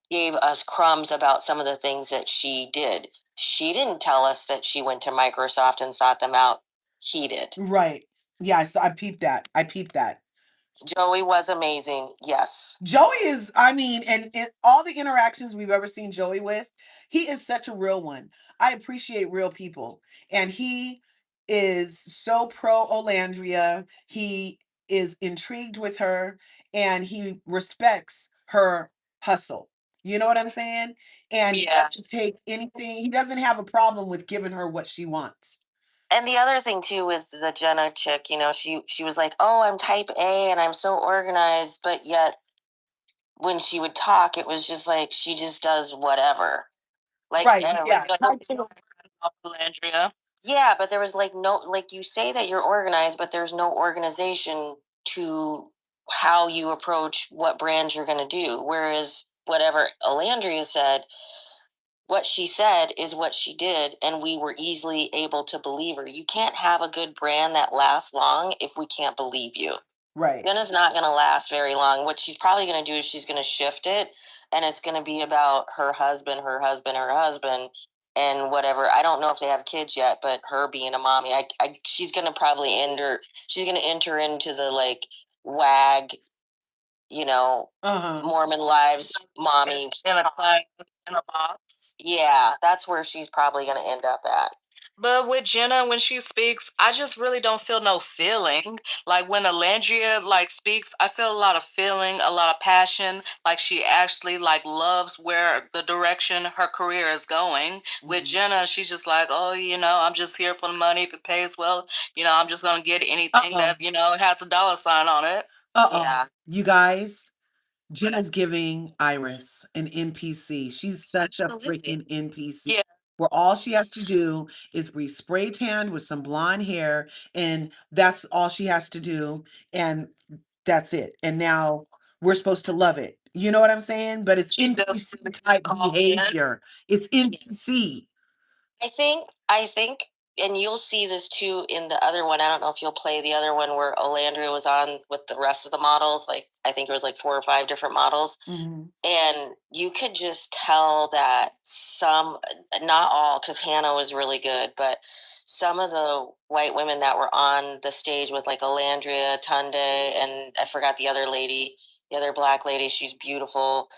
gave us crumbs about some of the things that she did. She didn't tell us that she went to Microsoft and sought them out. He did. Right. Yes, I peeped that. I peeped that. Joey was amazing. Yes. Joey is, I mean, and all the interactions we've ever seen Joey with, he is such a real one. I appreciate real people. And he is so pro Olandria. He is intrigued with her and he respects her hustle. You know what I'm saying? And he Yeah. doesn't take anything, he doesn't have a problem with giving her what she wants. And the other thing too with the Jenna chick, you know, she was like, "Oh, I'm type A and I'm so organized," but yet when she would talk, it was just like she just does whatever. Like, Right. and Yeah. Landria. yeah, but there was like no, like you say that you're organized, but there's no organization to how you approach what brand you're going to do. Whereas whatever Alandria said, what she said is what she did, and we were easily able to believe her. You can't have a good brand that lasts long if we can't believe you. Right. Jenna's not going to last very long. What she's probably going to do is she's going to shift it, and it's going to be about her husband, her husband, her husband, and whatever. I don't know if they have kids yet, but her being a mommy, she's going to probably enter. She's going to enter into the like WAG, you know, Mormon Lives mommy In a class, in a box. Yeah, that's where she's probably going to end up at. But with Jenna, when she speaks, I just really don't feel no feeling. Like when Alandria like speaks, I feel a lot of feeling, a lot of passion. Like she actually like loves where the direction her career is going. With Jenna, she's just like, oh, you know, I'm just here for the money. If it pays well, you know, I'm just gonna get anything that you know has a dollar sign on it. Yeah. You guys, Jenna's giving Iris an NPC. She's such a freaking NPC. Yeah. Where all she has to do is be spray tanned with some blonde hair, and that's all she has to do, and that's it. And now we're supposed to love it. You know what I'm saying? But it's She does NPC really type call in. behavior. It's NPC. I think, and you'll see this too in the other one. I don't know if you'll play the other one where Olandria was on with the rest of the models. Like, I think it was like 4 or 5 different models. And you could just tell that some, not all, because Hannah was really good, but some of the white women that were on the stage with like Olandria, Tunde, and I forgot the other lady, the other black lady, she's beautiful.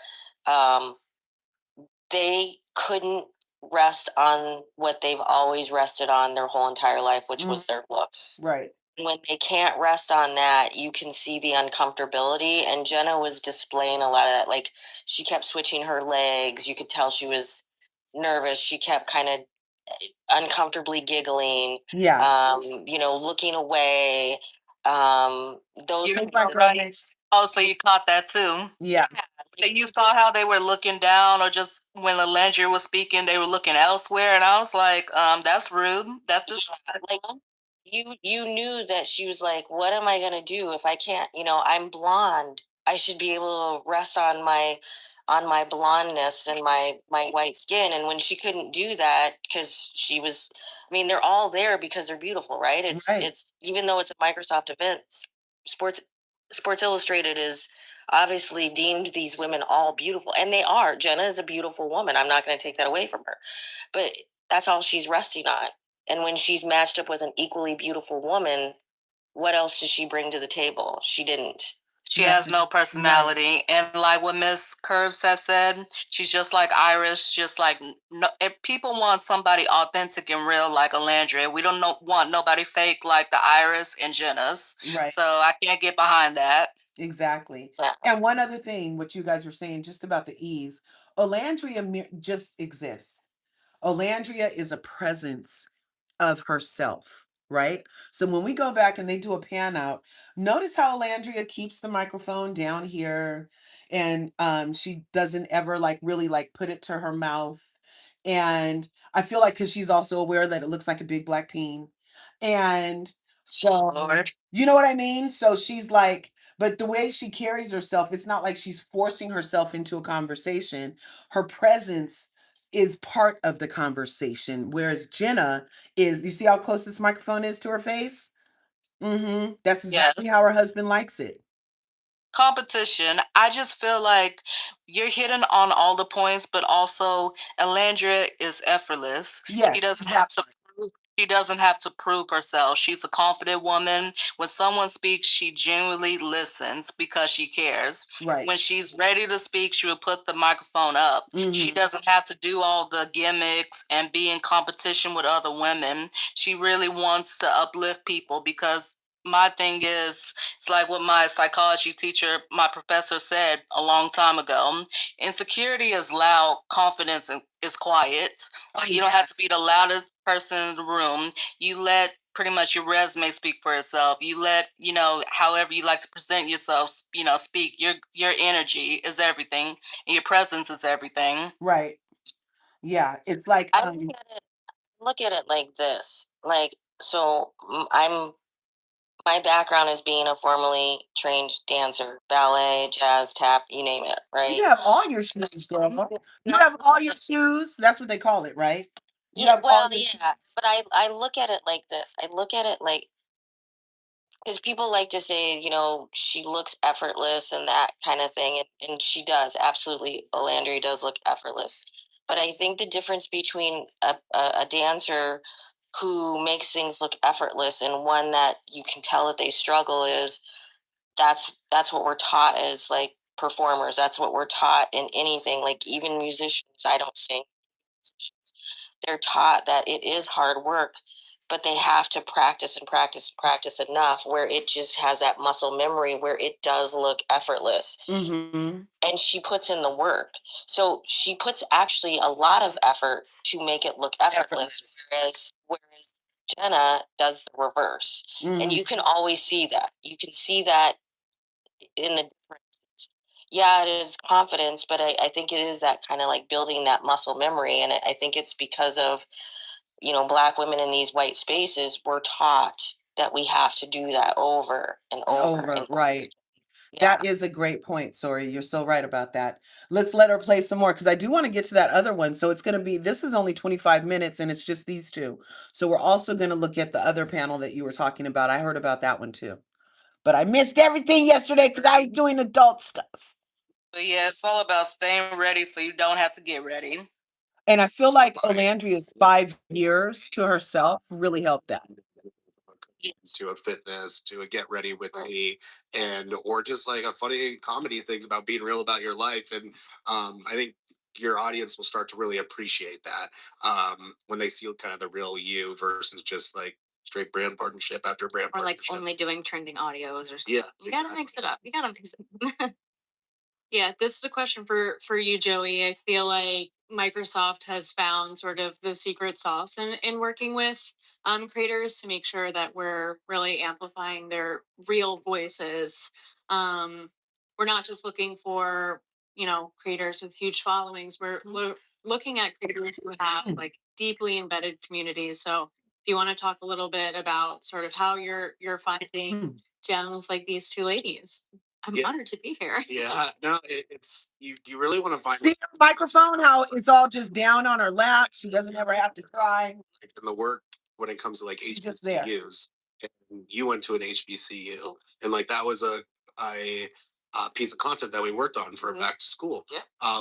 They couldn't rest on what they've always rested on their whole entire life, which was their looks. Right. When they can't rest on that, you can see the uncomfortability. And Jenna was displaying a lot of that. Like, she kept switching her legs. You could tell she was nervous. She kept kind of uncomfortably giggling. Yeah. You know, looking away. Those You right. Oh, so you caught that too? Yeah. So you saw how they were looking down, or just when Alandria was speaking, they were looking elsewhere, and I was like, that's rude. That's just like you knew that she was like, what am I gonna do if I can't, you know, I'm blonde. I should be able to rest on my blondness and my white skin. And when she couldn't do that because she was, I mean, they're all there because they're beautiful, right? It's even though it's a Microsoft event, Sports Illustrated is obviously deemed these women all beautiful, and they are. Jenna is a beautiful woman. I'm not going to take that away from her, but that's all she's resting on. And when she's matched up with an equally beautiful woman, what else does she bring to the table? She didn't. she has no personality. And like what Miss Curves has said, she's just like Iris, just like no, if people want somebody authentic and real like Alandria, we don't want nobody fake like the Iris and Jenna's. Right. So I can't get behind that. Exactly. Yeah. And one other thing, what you guys were saying just about the ease, Olandria just exists. Olandria is a presence of herself, right? So when we go back and they do a pan out, notice how Landria keeps the microphone down here, and she doesn't ever like really like put it to her mouth. And I feel like because she's also aware that it looks like a big black peen. And so Lord. you know what I mean? So she's like, but the way she carries herself, it's not like she's forcing herself into a conversation. Her presence is part of the conversation. Whereas Jenna is, you see how close this microphone is to her face? That's Yes. exactly how her husband likes it. Competition. I just feel like you're hitting on all the points, but also Elandria is effortless. Yes, She doesn't have to prove, she doesn't have to prove herself. She's a confident woman. When someone speaks, she genuinely listens because she cares. right. When she's ready to speak, she will put the microphone up. She doesn't have to do all the gimmicks and be in competition with other women. She really wants to uplift people because my thing is, it's like what my psychology teacher, my professor said a long time ago. Insecurity is loud, confidence is quiet. You don't have to be the loudest person in the room. You let pretty much your resume speak for itself. You let, however you like to present yourself, speak. Your energy is everything, and your presence is everything. Right. Yeah. It's like I look at it like this. Like, so my background is being a formally trained dancer, ballet, jazz, tap, you name it, right? you have all your shoes, girl. You have all your shoes. That's what they call it, right? You Yeah, have all well, your yeah, shoes. but I look at it like this. I look at it like, because people like to say, she looks effortless and that kind of thing, and she does absolutely. Olandria does look effortless, but I think the difference between a dancer who makes things look effortless and one that you can tell that they struggle is that's what we're taught as like performers. That's what we're taught in anything. Like even musicians, I don't sing. They're taught that it is hard work, but they have to practice and practice and practice enough where it just has that muscle memory where it does look effortless. And she puts in the work. So she puts actually a lot of effort to make it look effortless. Whereas Jenna does the reverse. And you can always see that. You can see that in the differences. Yeah, it is confidence, but I think it is that kind of like building that muscle memory. And I think it's because of, Black women in these white spaces were taught that we have to do that over and over and over. Right. Yeah. That is a great point, Sori. You're so right about that. Let's let her play some more because I do want to get to that other one. So it's going to be, this is only 25 minutes and it's just these two. So we're also going to look at the other panel that you were talking about. I heard about that one too. But I missed everything yesterday because I was doing adult stuff. But yeah, it's all about staying ready so you don't have to get ready. And I feel like Olandria's 5 years to herself really helped that. To a fitness, to a get ready with me, or just like a funny comedy things about being real about your life. And I think your audience will start to really appreciate that when they see kind of the real you versus just like straight brand partnership after brand Or like partnership. only doing trending audios or something. Yeah, You gotta mix it up. You gotta mix it. Yeah, this is a question for you, Joey. I feel like Microsoft has found sort of the secret sauce in working with creators to make sure that we're really amplifying their real voices. We're not just looking for creators with huge followings. We're looking at creators who have like deeply embedded communities. So if you want to talk a little bit about sort of how you're finding gems like these two ladies. I'm honored to be here. Yeah, no, it's you really want to find See the microphone, how it's all just down on her lap. She doesn't ever have to cry. in the work when it comes to like She's just there. HBCUs. And you went to an HBCU, and like that was a piece of content that we worked on for back to school.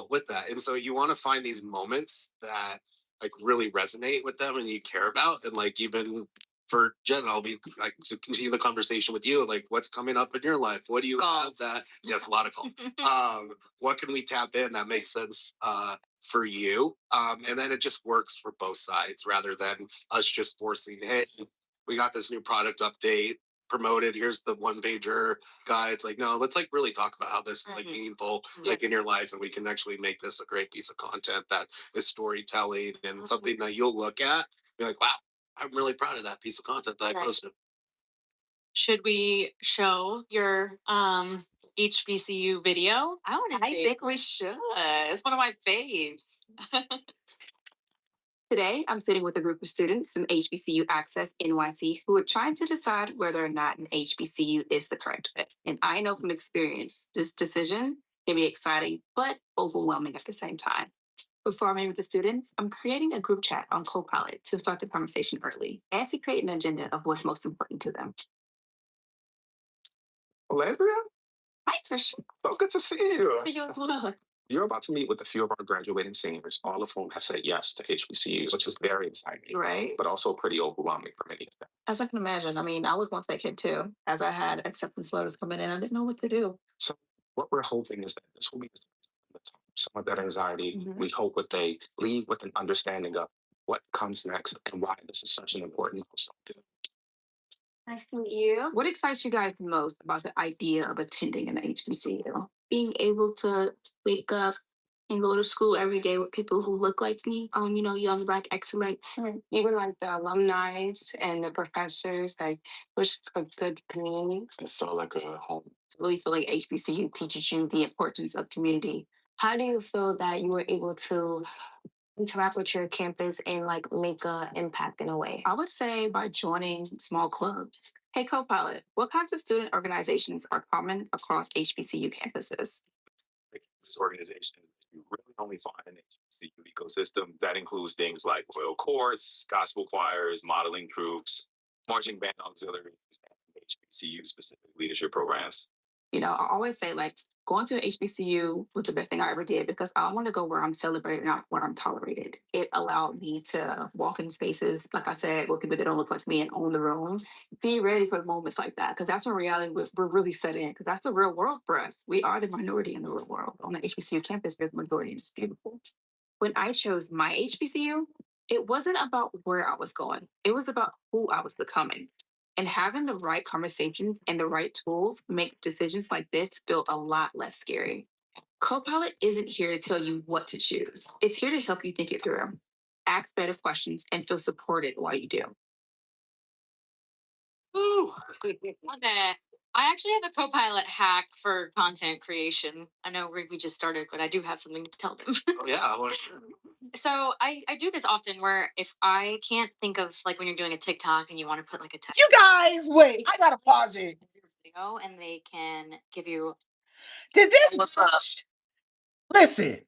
With that, and so you want to find these moments that like really resonate with them and you care about, and like even for Jen, I'll be like to continue the conversation with you. Like, what's coming up in your life? What do you have that? Yes, a lot of golf. What can we tap in that makes sense for you? And then it just works for both sides rather than us just forcing, hey, we got this new product update promoted. Here's the one pager guy. It's like, no, let's like really talk about how this is like meaningful, like in your life, and we can actually make this a great piece of content that is storytelling and something that you'll look at, be like, wow, I'm really proud of that piece of content that I posted. Should we show your HBCU video? I think we should. It's one of my faves. Today, I'm sitting with a group of students from HBCU Access NYC who are trying to decide whether or not an HBCU is the correct fit. And I know from experience, this decision can be exciting, but overwhelming at the same time. Before I meet with the students, I'm creating a group chat on Copilot to start the conversation early and to create an agenda of what's most important to them. Olandria? Hi, Trisha. So good to see you. You as well. You're about to meet with a few of our graduating seniors, all of whom have said yes to HBCUs, which is very exciting, Right? but also pretty overwhelming for many of them. As I can imagine, I mean, I was once that kid too. As I had acceptance letters coming in, I didn't know what to do. So what we're hoping is that this will be some of that anxiety. Mhm. We hope that they leave with an understanding of what comes next and why this is such an important milestone. Nice to meet you. What excites you guys most about the idea of attending an HBCU? Being able to wake up and go to school every day with people who look like me, young Black excellence. Even like the alumni and the professors, like, which is a good community. It felt like a home. I really feel like HBCU teaches you the importance of community. How do you feel that you were able to interact with your campus and like make an impact in a way? I would say by joining small clubs. Hey, Copilot, what kinds of student organizations are common across HBCU campuses? This organization, you really only find an HBCU ecosystem that includes things like royal courts, gospel choirs, modeling groups, marching band auxiliaries, and HBCU specific leadership programs. I always say like going to an HBCU was the best thing I ever did because I want to go where I'm celebrated, not where I'm tolerated. It allowed me to walk in spaces, like I said, with people that don't look like me and own the room. Be ready for moments like that because that's when reality we're really set in because that's the real world for us. We are the minority in the real world. On the HBCU campus, we're the majority and it's beautiful. When I chose my HBCU, it wasn't about where I was going. It was about who I was becoming. And having the right conversations and the right tools make decisions like this feel a lot less scary. Copilot isn't here to tell you what to choose. It's here to help you think it through. Ask better questions and feel supported while you do. Woo! Love it. I actually have a Copilot hack for content creation. I know we just started, but I do have something to tell them. Oh, yeah. I wanna- So I do this often where if I can't think of like when you're doing a TikTok and you want to put like a text You guys, wait, I gotta pause it. video and they can give you Did this What's up? listen?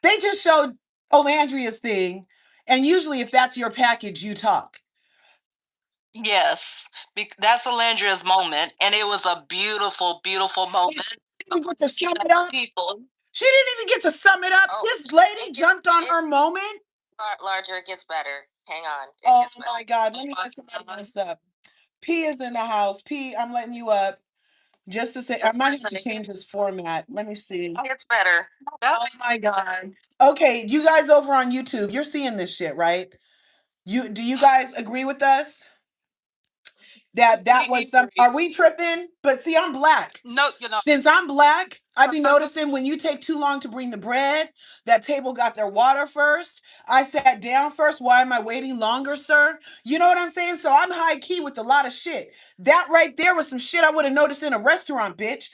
They just showed Olandria's thing, and usually if that's your package, you talk. Yes, that's Alandria's moment, and it was a beautiful, beautiful moment. Didn't get to sum it up. People. She didn't even get to sum it up. Oh, This lady it jumped on gets- her moment. Larger, it gets better. Hang on. It Oh gets better. my God! Let me let somebody else up. P is in the house. P, I'm letting you up. Just to say, I Just might have listen, to it change gets- this format. Let me see. It gets better. Oh my God. Okay, you guys over on YouTube, you're seeing this shit, right? Do you guys agree with us? That was some. Are we tripping? But see, I'm Black. No, you're not. Since I'm Black, I be noticing when you take too long to bring the bread, that table got their water first. I sat down first. Why am I waiting longer, sir? You know what I'm saying? So I'm high key with a lot of shit. That right there was some shit I would have noticed in a restaurant, bitch.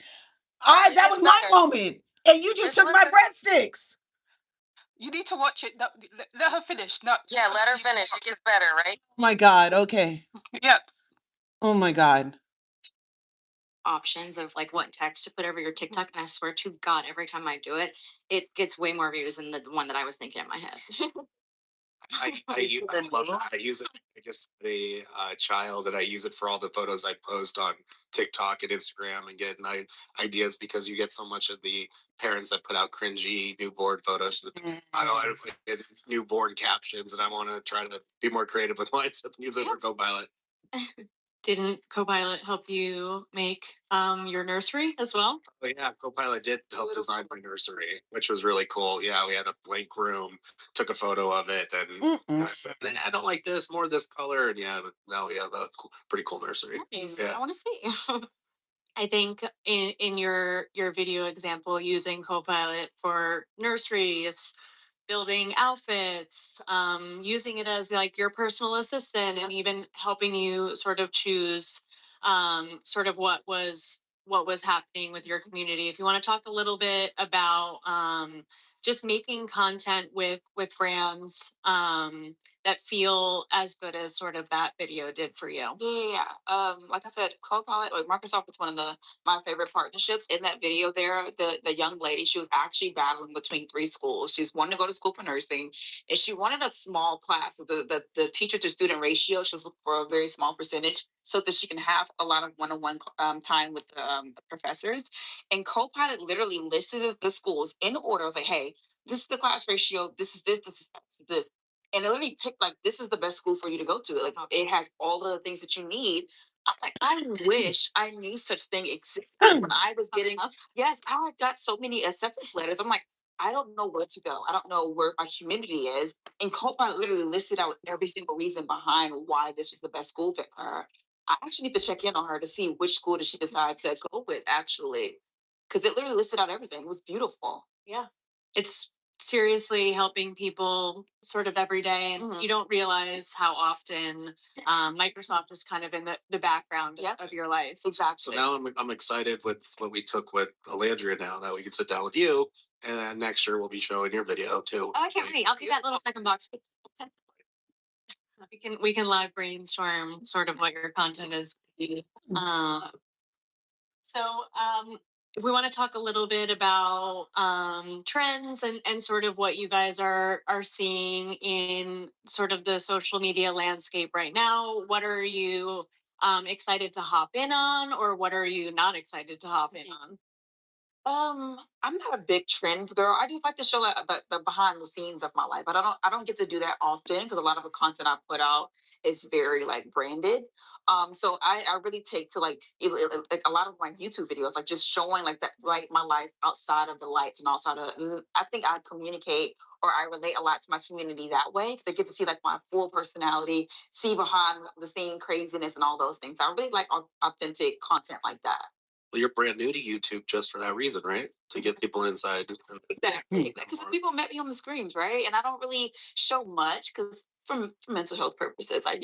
That was my moment. And you just took my breadsticks. You need to watch it. Let her finish. No. Yeah, let her finish. It gets better, right? Oh my God. Okay. Yeah. Oh my God. options of like what text to put over your TikTok. And I swear to God, every time I do it, it gets way more views than the one that I was thinking in my head. I use it. I guess a child, and I use it for all the photos I post on TikTok and Instagram, and get ideas because you get so much of the parents that put out cringy newborn photos. I don't put newborn captions, and I want to try to be more creative with mine. So use it for Copilot. Didn't Copilot help you make your nursery as well? But yeah, Copilot did help design my nursery, which was really cool. Yeah, we had a blank room, took a photo of it, and I said, nah, I don't like this, more this color. And yeah, but now we have a pretty cool nursery. Nice. Yeah. I want to see. I think in your video example, using Copilot for nurseries, building outfits, using it as like your personal assistant, and even helping you sort of choose sort of what was happening with your community. If you want to talk a little bit about just making content with brands that feel as good as sort of that video did for you. Yeah. Like I said, Copilot, like Microsoft is one of my favorite partnerships. In that video there, the young lady, she was actually battling between three schools. She's wanting to go to school for nursing, and she wanted a small class. So the teacher to student ratio, she was looking for a very small percentage so that she can have a lot of one-on-one time with the professors. And Copilot literally listed the schools in order. I was like, hey, this is the class ratio. This is this. And it literally picked like, this is the best school for you to go to. Like, it has all of the things that you need. I'm like, I wish I knew such thing existed when I was getting. Yes, I got so many acceptance letters. I'm like, I don't know where to go. I don't know where my community is. And Copilot literally listed out every single reason behind why this was the best school for her. I actually need to check in on her to see which school did she decide to go with, actually, because it literally listed out everything. It was beautiful. Yeah. It's seriously helping people sort of every day, and you don't realize how often Microsoft is kind of in the background of your life. Exactly. So now I'm excited with what we took with Alandria now that we can sit down with you, and then next year we'll be showing your video too. Oh, I can't wait. I'll do that little second box. We can live brainstorm sort of what your content is. So if we want to talk a little bit about trends and sort of what you guys are seeing in sort of the social media landscape right now, what are you excited to hop in on, or what are you not excited to hop in on? I'm not a big trends girl. I just like to show like the behind the scenes of my life. But I don't get to do that often because a lot of the content I put out is very like branded. So I really take to like like a lot of my YouTube videos, like just showing like that like my life outside of the lights and outside of. And I think I communicate or I relate a lot to my community that way because they get to see like my full personality, see behind the scene craziness and all those things. I really like authentic content like that. Well, you're brand new to YouTube just for that reason, right? To get people inside. Exactly. Because people met me on the screens, right? And I don't really show much because for mental health purposes, I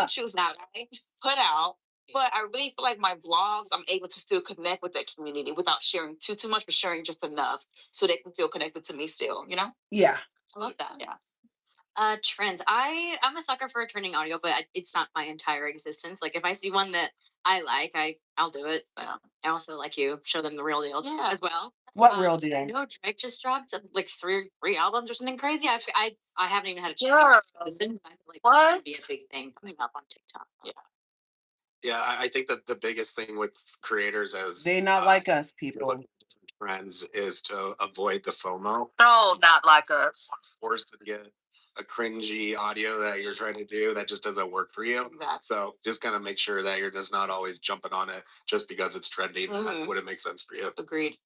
choose not to put out. But I really feel like my vlogs, I'm able to still connect with that community without sharing too much, but sharing just enough so they can feel connected to me still, you know? Yeah. I love that. Yeah. Trends. I'm a sucker for a trending audio, but it's not my entire existence. Like if I see one that I like, I'll do it. But I also like you show them the real deal as well. What real I deal? know Drake just dropped like three albums or something crazy. I haven't even had a chance to listen. But I feel like that's gonna be a big thing coming up on TikTok. Yeah. Yeah, I think that the biggest thing with creators as They not like us, you're people. looking at different trends is to avoid the FOMO. No, not like us. Forced to get a cringy audio that you're trying to do that just doesn't work for you. Exactly. So just kind of make sure that you're just not always jumping on it just because it's trendy. That wouldn't make sense for you. Agreed.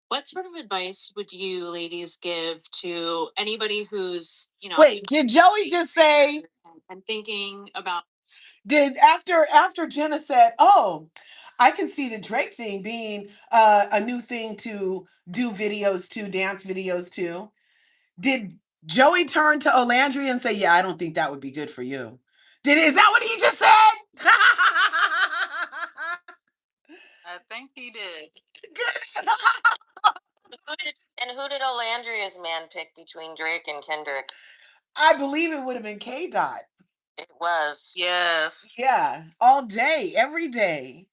What sort of advice would you ladies give to anybody who's, Wait, did Joey just say and thinking about after Jenna said, "Oh, I can see the Drake thing being a new thing to do videos to, dance videos to." Did Joey turn to Olandria and say, "Yeah, I don't think that would be good for you"? Is that what he just said? I think he did. Good. And who did Olandria's man pick between Drake and Kendrick? I believe it would have been K Dot. It was. Yes. Yeah, all day, every day.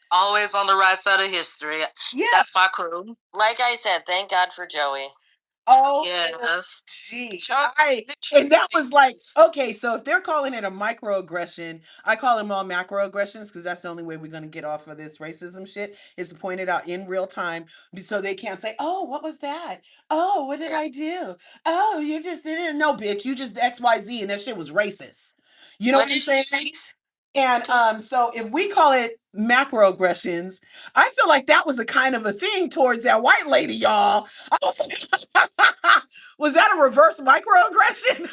Always on the right side of history. Yeah. That's my crew. Like I said, thank God for Joey. Oh, Yes. gee. Chuck- And that was like, okay, so if they're calling it a microaggression, I call them all macroaggressions because that's the only way we're going to get off of this racism shit is to point it out in real time so they can't say, "Oh, what was that? Oh, what did I do? Oh, you just didn't know, bitch. You just XYZ and that shit was racist." You know what I'm saying? And so if we call it macroaggressions, I feel like that was a kind of a thing towards that white lady, y'all. I was like, was that a reverse microaggression?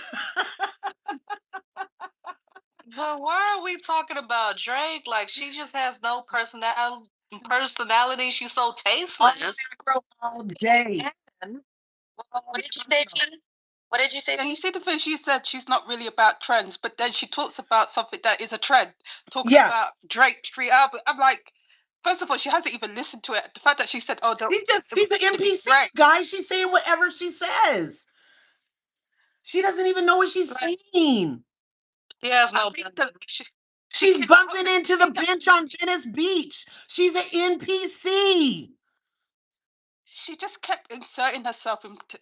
But why are we talking about Drake? Like she just has no personality. She's so tasteless. Macro all day. What did you say, T? What did you say? And you see the thing she said, she's not really about trends, but then she talks about something that is a trend, talking Yeah. about Drake free album. I'm like, first of all, she hasn't even listened to it. The fact that she said, "Oh, don't," She's an NPC, guys. She's saying whatever she says. She doesn't even know what she's saying. She has no. She's bumping into the bench on Venice Beach. She's an NPC. She just kept inserting herself into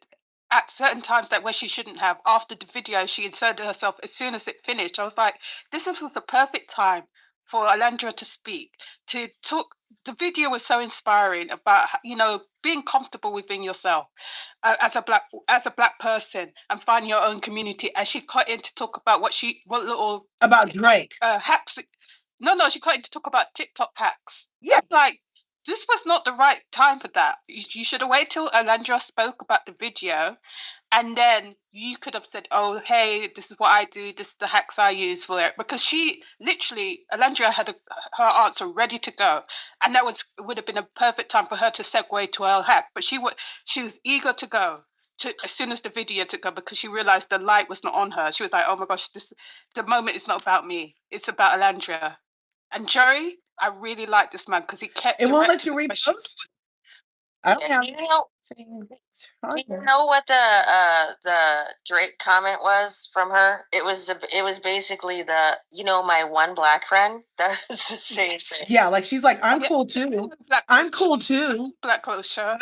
at certain times that where she shouldn't have. After the video, she inserted herself as soon as it finished. I was like, this was the perfect time for Alandra to speak, to talk. The video was so inspiring about, you know, being comfortable within yourself as a black person and finding your own community. And she cut in to talk about what little about Drake hacks. No, she cut in to talk about TikTok hacks. Yeah. Like, this was not the right time for that. You should have waited till Alandra spoke about the video, and then you could have said, "Oh, hey, this is what I do. This is the hacks I use for it." Because she literally, Alandra had her answer ready to go, and that would have been a perfect time for her to segue to her hack. But she was eager to go as soon as the video took her because she realized the light was not on her. She was like, "Oh my gosh, the moment is not about me. It's about Alandra." And Joey, I really like this man because he kept. It won't let you repost. I don't have. Do you know what the Drake comment was from her? It was basically my one black friend. That's the same thing. Yeah, like she's like, I'm cool too. I'm cool too. Black clothes show.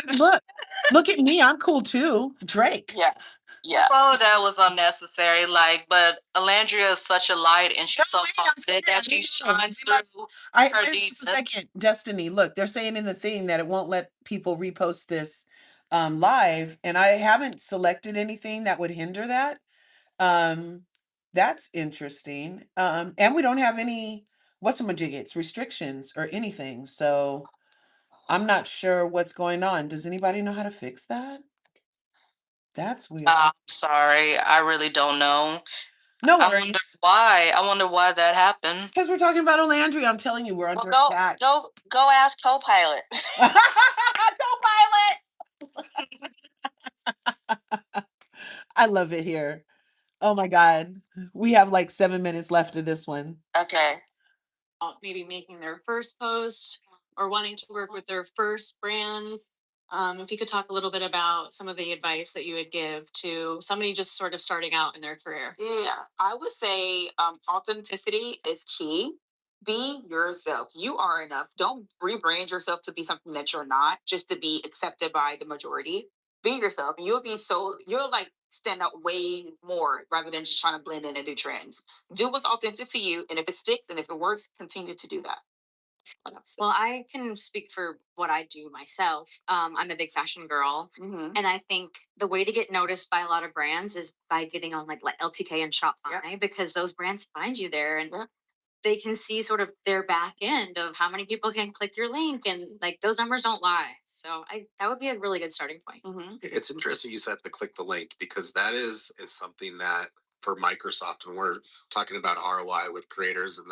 Look at me. I'm cool too. Drake. Yeah. Yeah. All of that was unnecessary. Like, but Alandria is such a light, and she's so confident that she shines through her Wait just a second, Destiny. Look, they're saying in the thing that it won't let people repost this live, and I haven't selected anything that would hinder that. That's interesting. And we don't have any what's-a-majiggets restrictions or anything, so I'm not sure what's going on. Does anybody know how to fix that? That's weird. I'm sorry, I really don't know. No I wonder worries. why. I wonder why that happened. Because we're talking about Olandria. I'm telling you, we're under attack. Go ask Copilot. Copilot. I love it here. Oh my God. We have like 7 minutes left of this one. Okay. Maybe making their first post or wanting to work with their first brands. If you could talk a little bit about some of the advice that you would give to somebody just sort of starting out in their career. Yeah, I would say authenticity is key. Be yourself. You are enough. Don't rebrand yourself to be something that you're not, just to be accepted by the majority. Be yourself. You'll like stand out way more rather than just trying to blend in and do trends. Do what's authentic to you, and if it sticks and if it works, continue to do that. Well, I can speak for what I do myself. I'm a big fashion girl, and I think the way to get noticed by a lot of brands is by getting on like LTK and Shopify because those brands find you there and they can see sort of their back end of how many people can click your link, and like those numbers don't lie. So that would be a really good starting point. It's interesting you said the click the link because that is something that for Microsoft when we're talking about ROI with creators and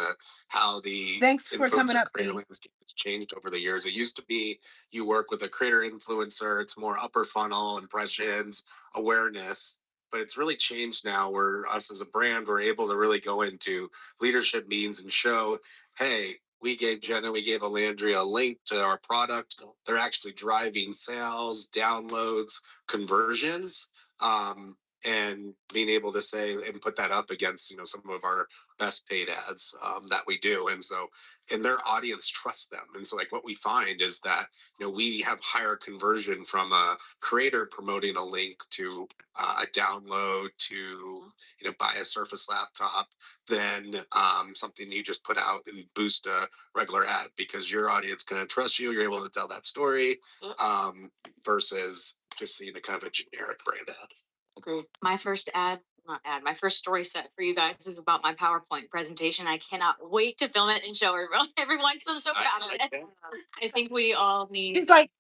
how the Thanks for coming up. creator landscape has changed over the years. It used to be you work with a creator influencer, it's more upper funnel impressions, awareness. But it's really changed now where us as a brand, we're able to really go into leadership meetings and show, hey, we gave Jenna, we gave Alandria a link to our product. They're actually driving sales, downloads, conversions, and being able to say and put that up against some of our best paid ads that we do, and their audience trusts them. And so like what we find is that we have higher conversion from a creator promoting a link to a download to buy a Surface laptop than something you just put out and boost a regular ad because your audience can trust you. You're able to tell that story versus just seeing a kind of a generic brand ad. Agreed. My first my first story set for you guys is about my PowerPoint presentation. I cannot wait to film it and show everyone because I'm so proud of it. I think we all need. He's like,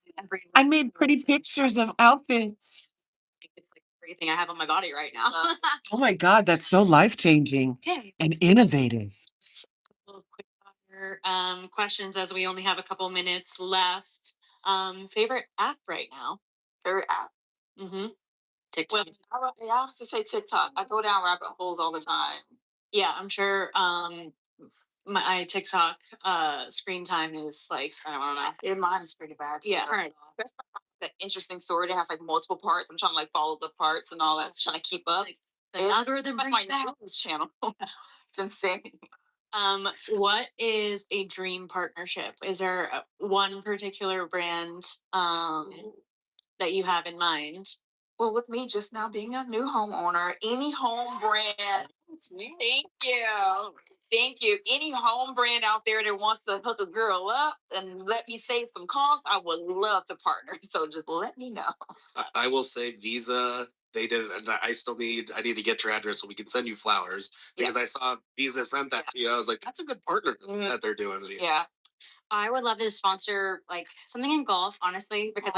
I made pretty pictures of outfits. It's like everything I have on my body right now. Oh my God, that's so life-changing and innovative. Quick fire, questions as we only have a couple minutes left. Favorite app right now? Favorite app? TikTok. Well, I have to say TikTok. I go down rabbit holes all the time. Yeah, I'm sure my TikTok screen time is like, I don't know. Yeah, mine is pretty bad too. Yeah. Turn it off. That's the interesting story that has like multiple parts. I'm trying to like follow the parts and all that, trying to keep up. Like, the algorithm like brings my back. news channel. It's insane. What is a dream partnership? Is there one particular brand that you have in mind? Well, with me just now being a new homeowner, any home brand. Thank you. Thank you. Any home brand out there that wants to hook a girl up and let me save some costs, I would love to partner. So just let me know. I will say Visa. They did it. I need to get your address so we can send you flowers because I saw Visa sent that to you. I was like, that's a good partner that they're doing. Yeah. I would love to sponsor like something in golf, honestly, because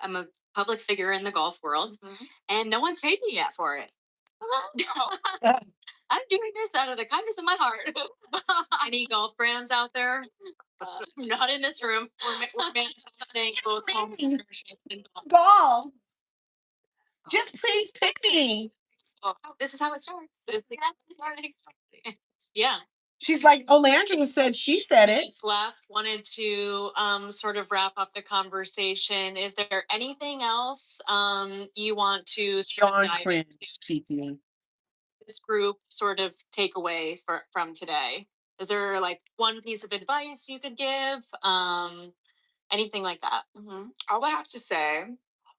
I'm a public figure in the golf world, and no one's paid me yet for it. I'm doing this out of the kindness of my heart. Any golf brands out there? Not in this room. We're manifesting both home partnerships and Golf. Just please pick me. Oh, this is how it starts. Yeah. She's like, Olandria said she said it. Minutes left. Wanted to sort of wrap up the conversation. Is there anything else you want to John cringe, Cheeky. This group sort of take away from today? Is there like one piece of advice you could give? Anything like that? I would have to say,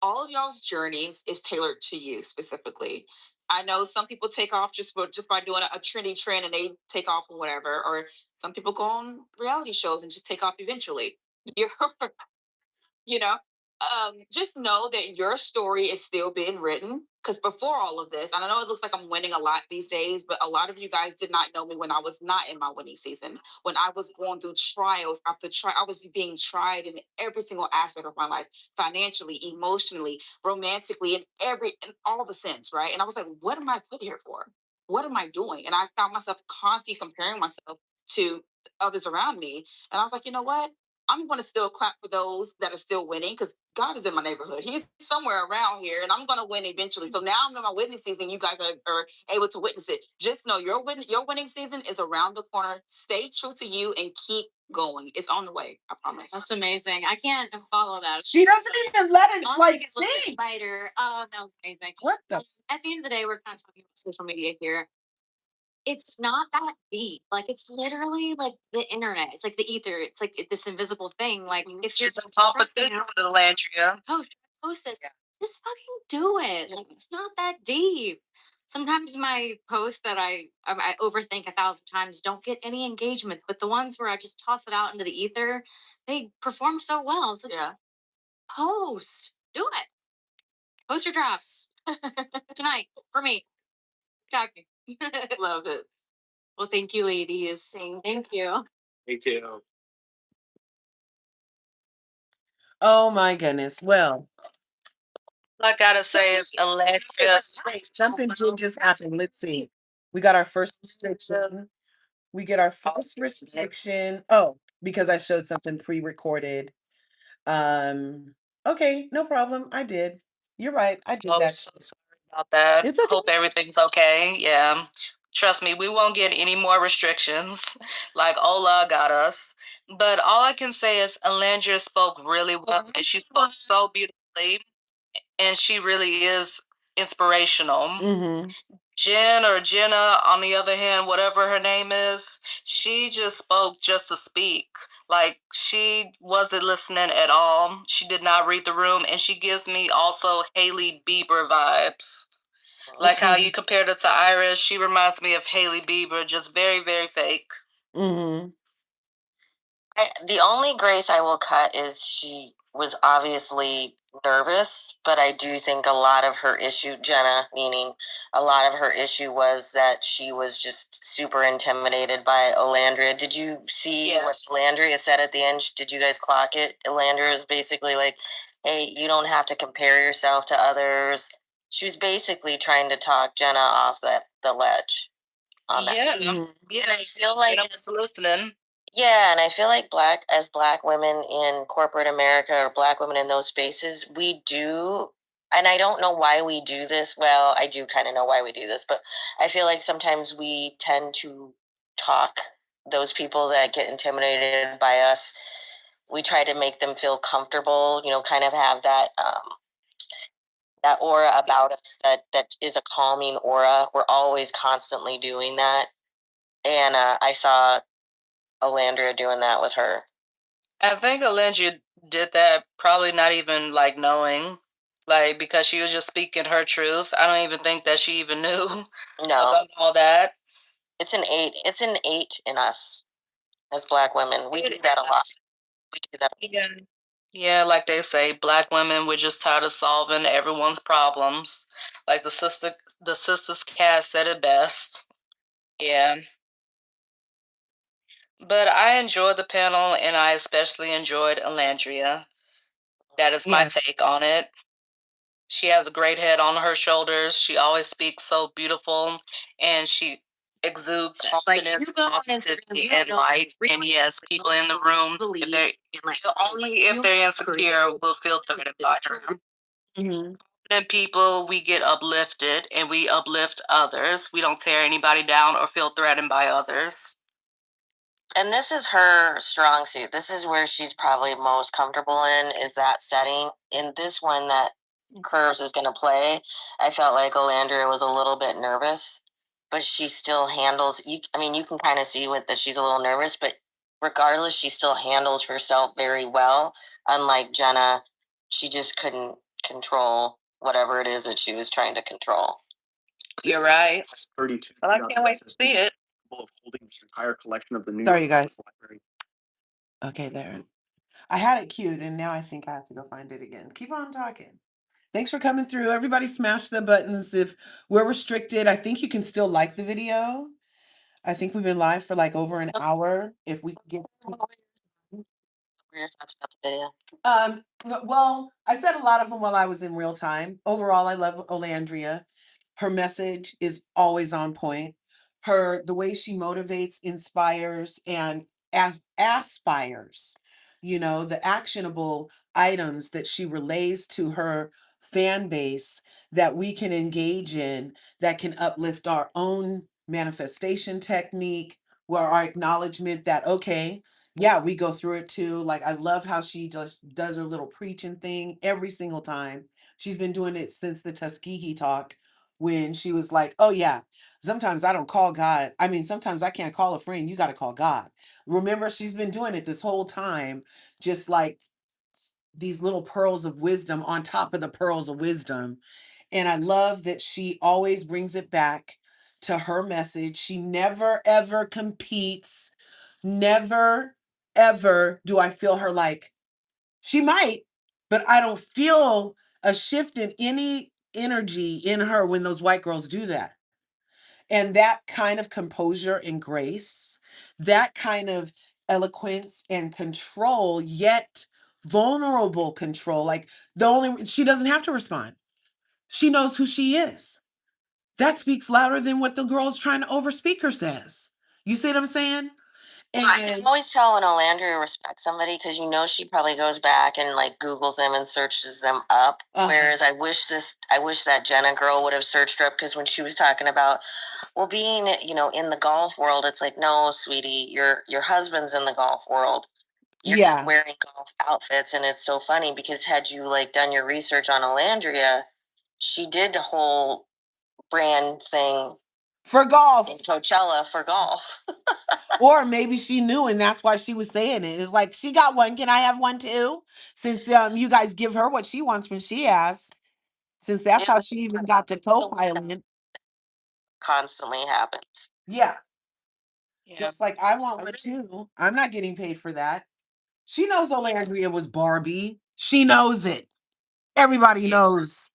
all of y'all's journeys is tailored to you specifically. I know some people take off just by doing a trendy trend and they take off and whatever, or some people go on reality shows and just take off eventually. You're, you know, just know that your story is still being written. Because before all of this, and I know it looks like I'm winning a lot these days, but a lot of you guys did not know me when I was not in my winning season. When I was going through trials after trial, I was being tried in every single aspect of my life, financially, emotionally, romantically, in all the sense, right? And I was like, what am I put here for? What am I doing? And I found myself constantly comparing myself to others around me. And I was like, you know what? I'm going to still clap for those that are still winning because God is in my neighborhood. He's somewhere around here and I'm going to win eventually. So now I'm in my winning season. You guys are able to witness it. Just know your winning season is around the corner. Stay true to you and keep going. It's on the way. I promise. That's amazing. I can't follow that. She doesn't even let it like sing. Lighter. Oh, that was amazing. What the? At the end of the day, we're kind of talking about social media here. It's not that deep. Like it's literally like the internet. It's like the ether. It's like this invisible thing. Like if you're Just competition with LRGA. post this, just fucking do it. Like it's not that deep. Sometimes my posts that I overthink 1,000 times don't get any engagement, but the ones where I just toss it out into the ether, they perform so well. So just post, do it. Post your drafts tonight for me. Tag me. Love it. Well, thank you, ladies. Thank you. Thank you. Oh my goodness. Well, I gotta say is Alexis. something did just happen. Let's see. We got our first restriction. We get our first restriction. Oh, because I showed something pre-recorded. Okay, no problem. I did. You're right. I did that. So sorry about that. It's okay. Hope everything's okay. Yeah. Trust me, we won't get any more restrictions like Ola got us. But all I can say is Alandria spoke really well and she spoke so beautifully and she really is inspirational. Mm-hmm. Jen or Jenna, on the other hand, whatever her name is, she just spoke just to speak. Like, she wasn't listening at all. She did not read the room. And she gives me also Hailey Bieber vibes. Like how you compared her to Iris, she reminds me of Hailey Bieber, just very, very fake. Mm-hmm. The only grace I will cut is she was obviously nervous, but I do think a lot of her issue, Jenna, meaning a lot of her issue was that she was just super intimidated by Olandria. Did you see what Olandria said at the end? Did you guys clock it? Olandria is basically like, hey, you don't have to compare yourself to others. She was basically trying to talk Jenna off the ledge. On that. Yeah. Mm-hmm. Yeah, I feel like Jenna was listening. Yeah, and I feel like black women in corporate America or black women in those spaces, we do and I don't know why we do this. Well, I do kind of know why we do this, but I feel like sometimes we tend to talk those people that get intimidated by us. We try to make them feel comfortable, kind of have that aura about us that is a calming aura. We're always constantly doing that. And I saw Olandria doing that with her. I think Olandria did that probably not even like knowing, like because she was just speaking her truth. I don't even think that she even knew about all that. It's an 8. It's an 8 in us as Black women. We do that a lot. We do that. Yeah. Yeah, like they say, Black women, we're just tired of solving everyone's problems. Like the sisters Cass said it best. Yeah. But I enjoyed the panel, and I especially enjoyed Alandria. That is my take on it. She has a great head on her shoulders. She always speaks so beautiful, and she exudes confidence, positivity, and light. And yes, people in the room, only if they're insecure, will feel threatened by her. Confident people, we get uplifted, and we uplift others. We don't tear anybody down or feel threatened by others. And this is her strong suit. This is where she's probably most comfortable in, is that setting. In this one that Curves is going to play, I felt like Olandria was a little bit nervous, but she still handles, you can kind of see that she's a little nervous, but regardless, she still handles herself very well. Unlike Jenna, she just couldn't control whatever it is that she was trying to control. You're right. 32. Well, I can't wait to see it. Of holding the entire collection of the new. Sorry, you guys. Okay, there. I had it queued, and now I think I have to go find it again. Keep on talking. Thanks for coming through. Everybody smash the buttons. If we're restricted, I think you can still like the video. I think we've been live for like over an hour. If we get well, I said a lot of them while I was in real time. Overall, I love Olandria. Her message is always on point. The way she motivates, inspires, and aspires, the actionable items that she relays to her fan base that we can engage in, that can uplift our own manifestation technique, where our acknowledgement that, okay, yeah, we go through it too. Like, I love how she just does her little preaching thing every single time. She's been doing it since the Tuskegee talk, when she was like, oh yeah, sometimes I don't call God. I mean, sometimes I can't call a friend. You got to call God. Remember, she's been doing it this whole time, just like these little pearls of wisdom on top of the pearls of wisdom. And I love that she always brings it back to her message. She never, ever competes. Never, ever do I feel her like, she might, but I don't feel a shift in any energy in her when those white girls do that. And that kind of composure and grace, that kind of eloquence and control, yet vulnerable control. Like, she doesn't have to respond. She knows who she is. That speaks louder than what the girl's trying to overspeak her says. You see what I'm saying? And I can always tell when Olandria respects somebody, because she probably goes back and like Googles them and searches them up. Whereas I wish that Jenna girl would have searched her up, because when she was talking about, well, being in the golf world, it's like, no, sweetie, your husband's in the golf world. You're just wearing golf outfits, and it's so funny because had you like done your research on Olandria, she did the whole brand thing for golf in Coachella for golf. Or maybe she knew, and that's why she was saying it. It's like, she got one. Can I have one too? Since you guys give her what she wants when she asks. Since that's how she even got to Copilot. Constantly happens. Yeah. So it's like, I want one too. I'm not getting paid for that. She knows Olandria was Barbie. She knows it. Everybody knows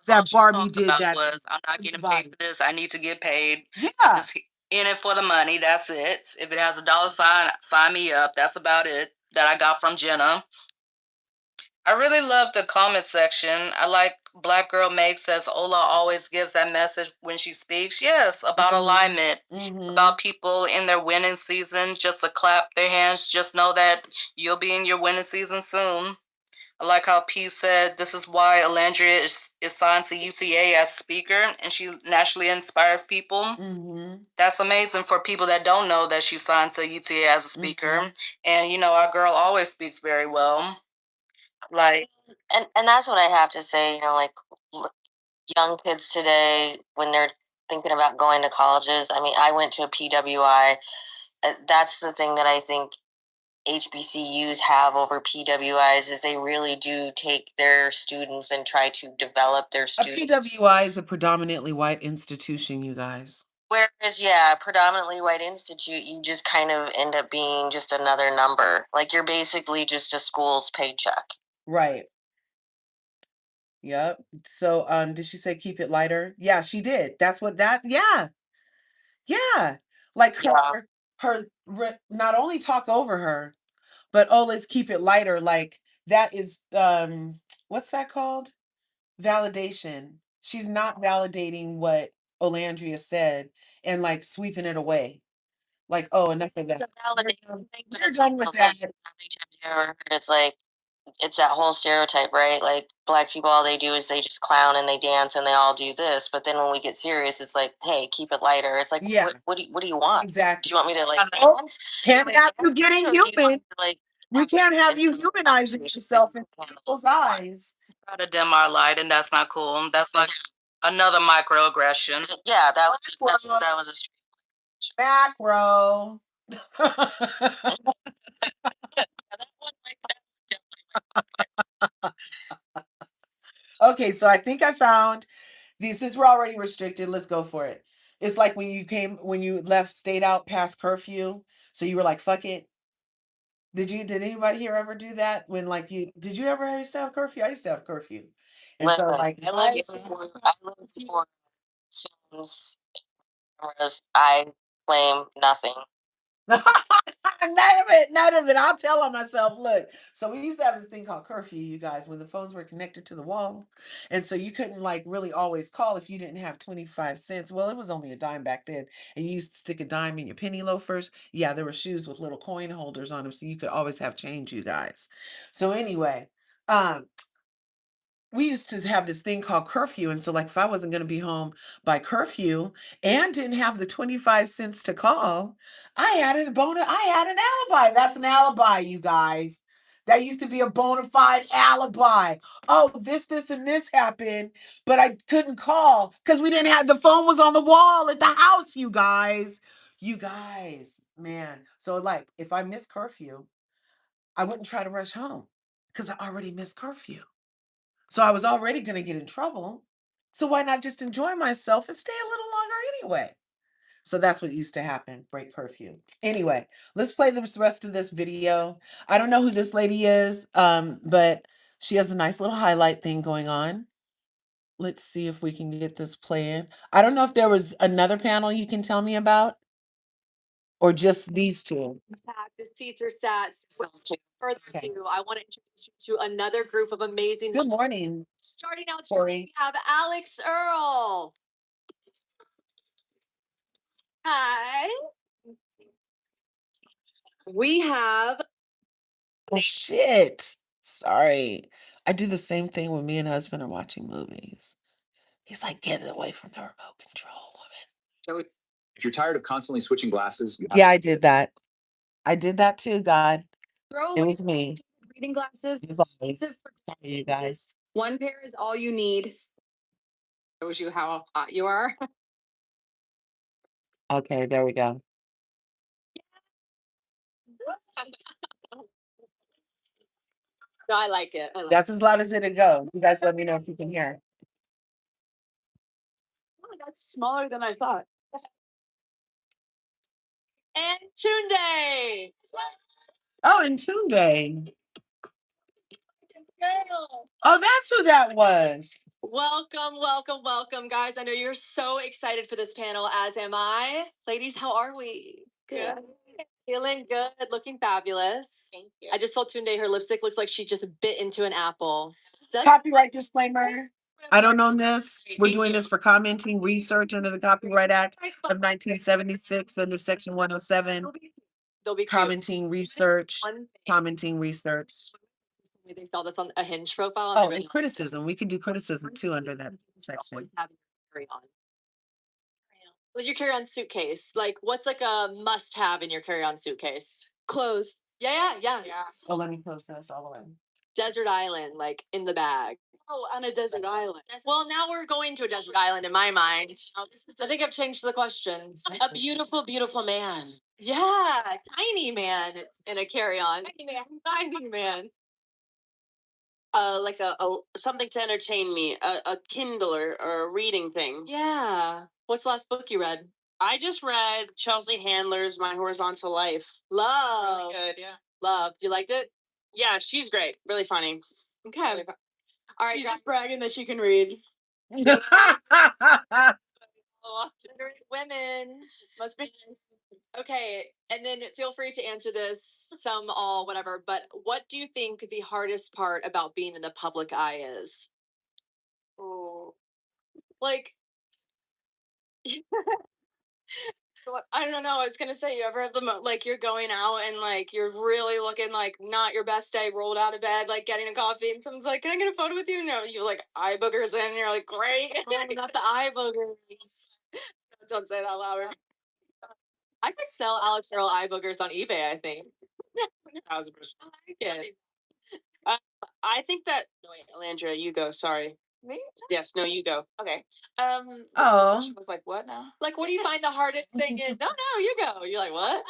that Barbie did that. I'm not getting paid for this. I need to get paid. Yeah. I'm just in it for the money. That's it. If it has a dollar sign, sign me up. That's about it that I got from Jenna. I really love the comment section. I like Black Girl Meg says Ola always gives that message when she speaks. Yes, about alignment, about people in their winning season, just to clap their hands. Just know that you'll be in your winning season soon. I like how P said this is why Alandria is signed to UCA as speaker and she naturally inspires people. Mm-hmm. That's amazing for people that don't know that she's signed to UTA as a speaker. Mm-hmm. And, you know, our girl always speaks very well. Like, and that's what I have to say, you know, like young kids today, when they're thinking about going to colleges, I mean, I went to a PWI. That's the thing that I think HBCUs have over PWIs is they really do take their students and try to develop their A students. PWI is a predominantly white institution, you guys. Whereas, yeah, predominantly white institute, you just kind of end up being just another number. Like you're basically just a school's paycheck. Right. Yep. So, did she say keep it lighter? Yeah, she did. That's what that, yeah. Yeah. Like not only talk over her, but oh, let's keep it lighter. Like that is, what's that called? Validation. She's not validating what Olandria said and like sweeping it away. Like, oh, enough of that. It's a validation thing, but We're it's done with also that. because how many times you ever heard it's like it's that whole stereotype, right? Like black people, all they do is they just clown and they dance and they all do this. But then when we get serious, it's like, hey, keep it lighter. It's like, Yeah. what do you want? Exactly. Do you want me to like Oh, dance? can't have you getting Or do you want human. me to, like, We can't have you into the humanizing conversation? yourself in people's eyes. try to dim our light, and that's not cool. That's like another microaggression. Yeah, that was a Macro. Okay, so I think I found these. Since we're already restricted, let's go for it. It's like when you left, stayed out past curfew. So you were like, fuck it. Did anybody here ever do that? When like did you ever used to have curfew? I used to have curfew. And so like I lived for phones, cameras. I claim nothing. None of it. I'll tell on myself. Look, so we used to have this thing called curfew, you guys, when the phones were connected to the wall. And so you couldn't like really always call if you didn't have 25 cents. Well, it was only a dime back then. And you used to stick a dime in your penny loafers. Yeah, there were shoes with little coin holders on them. So you could always have change, you guys. So anyway, um, we used to have this thing called curfew. And so like if I wasn't going to be home by curfew and didn't have the 25 cents to call, I had I had an alibi. That's an alibi, you guys. That used to be a bona fide alibi. Oh, this, and this happened, but I couldn't call because we didn't have the phone was on the wall at the house, you guys. You guys, man. So like if I missed curfew, I wouldn't try to rush home because I already missed curfew. So I was already going to get in trouble. So why not just enjoy myself and stay a little longer anyway? So that's what used to happen, break curfew. Anyway, let's play the rest of this video. I don't know who this lady is, but she has a nice little highlight thing going on. Let's see if we can get this playing. I don't know if there was another panel you can tell me about or just these two. The seats are set. Further ado, I want to introduce you to another group of amazing. Good morning. Starting out today, Corey. we have Alex Earl. Hi. We have Oh, shit. Sorry. I do the same thing when me and husband are watching movies. He's like, get it away from the remote control, woman. If you're tired of constantly switching glasses, Yeah, I did that. I did that too, God. throw It away was me. reading glasses. As always. Sorry, you guys. One pair is all you need. Shows you how hot you are. Okay, there we go. No, I like it. That's as loud as it'll go. You guys let me know if you can hear. Oh, that's smaller than I thought. And Tunde. Oh, and Tunde. Oh, that's who that was. Welcome, guys. I know you're so excited for this panel, as am I. Ladies, how are we? Good. Feeling good, looking fabulous. Thank you. I just told Tunde her lipstick looks like she just bit into an apple. Copyright disclaimer. I don't own this. We're doing this for commenting research under the Copyright Act of 1976 under Section 107. They'll be Commenting research. Commenting research. They saw this on a Hinge profile. And Oh, they and really criticism. We could do criticism too under that section. always having carry on. Like your carry-on suitcase. Like, what's like a must-have in your carry-on suitcase? Clothes. Yeah. Oh, let me close this all the way. Desert island, like in the bag. Oh, on a desert island. Well, now we're going to a desert island in my mind. I think I've changed the question. A beautiful, beautiful man. Yeah, tiny man in a carry-on. Tiny man. Like a something to entertain me, a Kindle or a reading thing. Yeah. What's the last book you read? I just read Chelsea Handler's My Horizontal Life. Love. Really good, yeah. Love. You liked it? Yeah, she's great. Really funny. Okay. Really All right. She's just bragging that she can read. Women must be. Okay, and then feel free to answer this, some, all, whatever. But what do you think the hardest part about being in the public eye is? Oh, like I don't know. I was gonna say, you ever have like you're going out and like you're really looking like not your best day, rolled out of bed, like getting a coffee, and someone's like, "Can I get a photo with you?" No, you like eye boogers in, and you're like, "Great." Oh, not the eye boogers. Don't say that louder. I could sell Alex Earl eye boogers on eBay, I think. 1,000%. I like it. I think that. No, wait, Alandria, you go. Sorry. Me? Yes, no, you go. Okay. Oh. She was like, what now? Like, what do you find the hardest thing is? No, you go. You're like, what?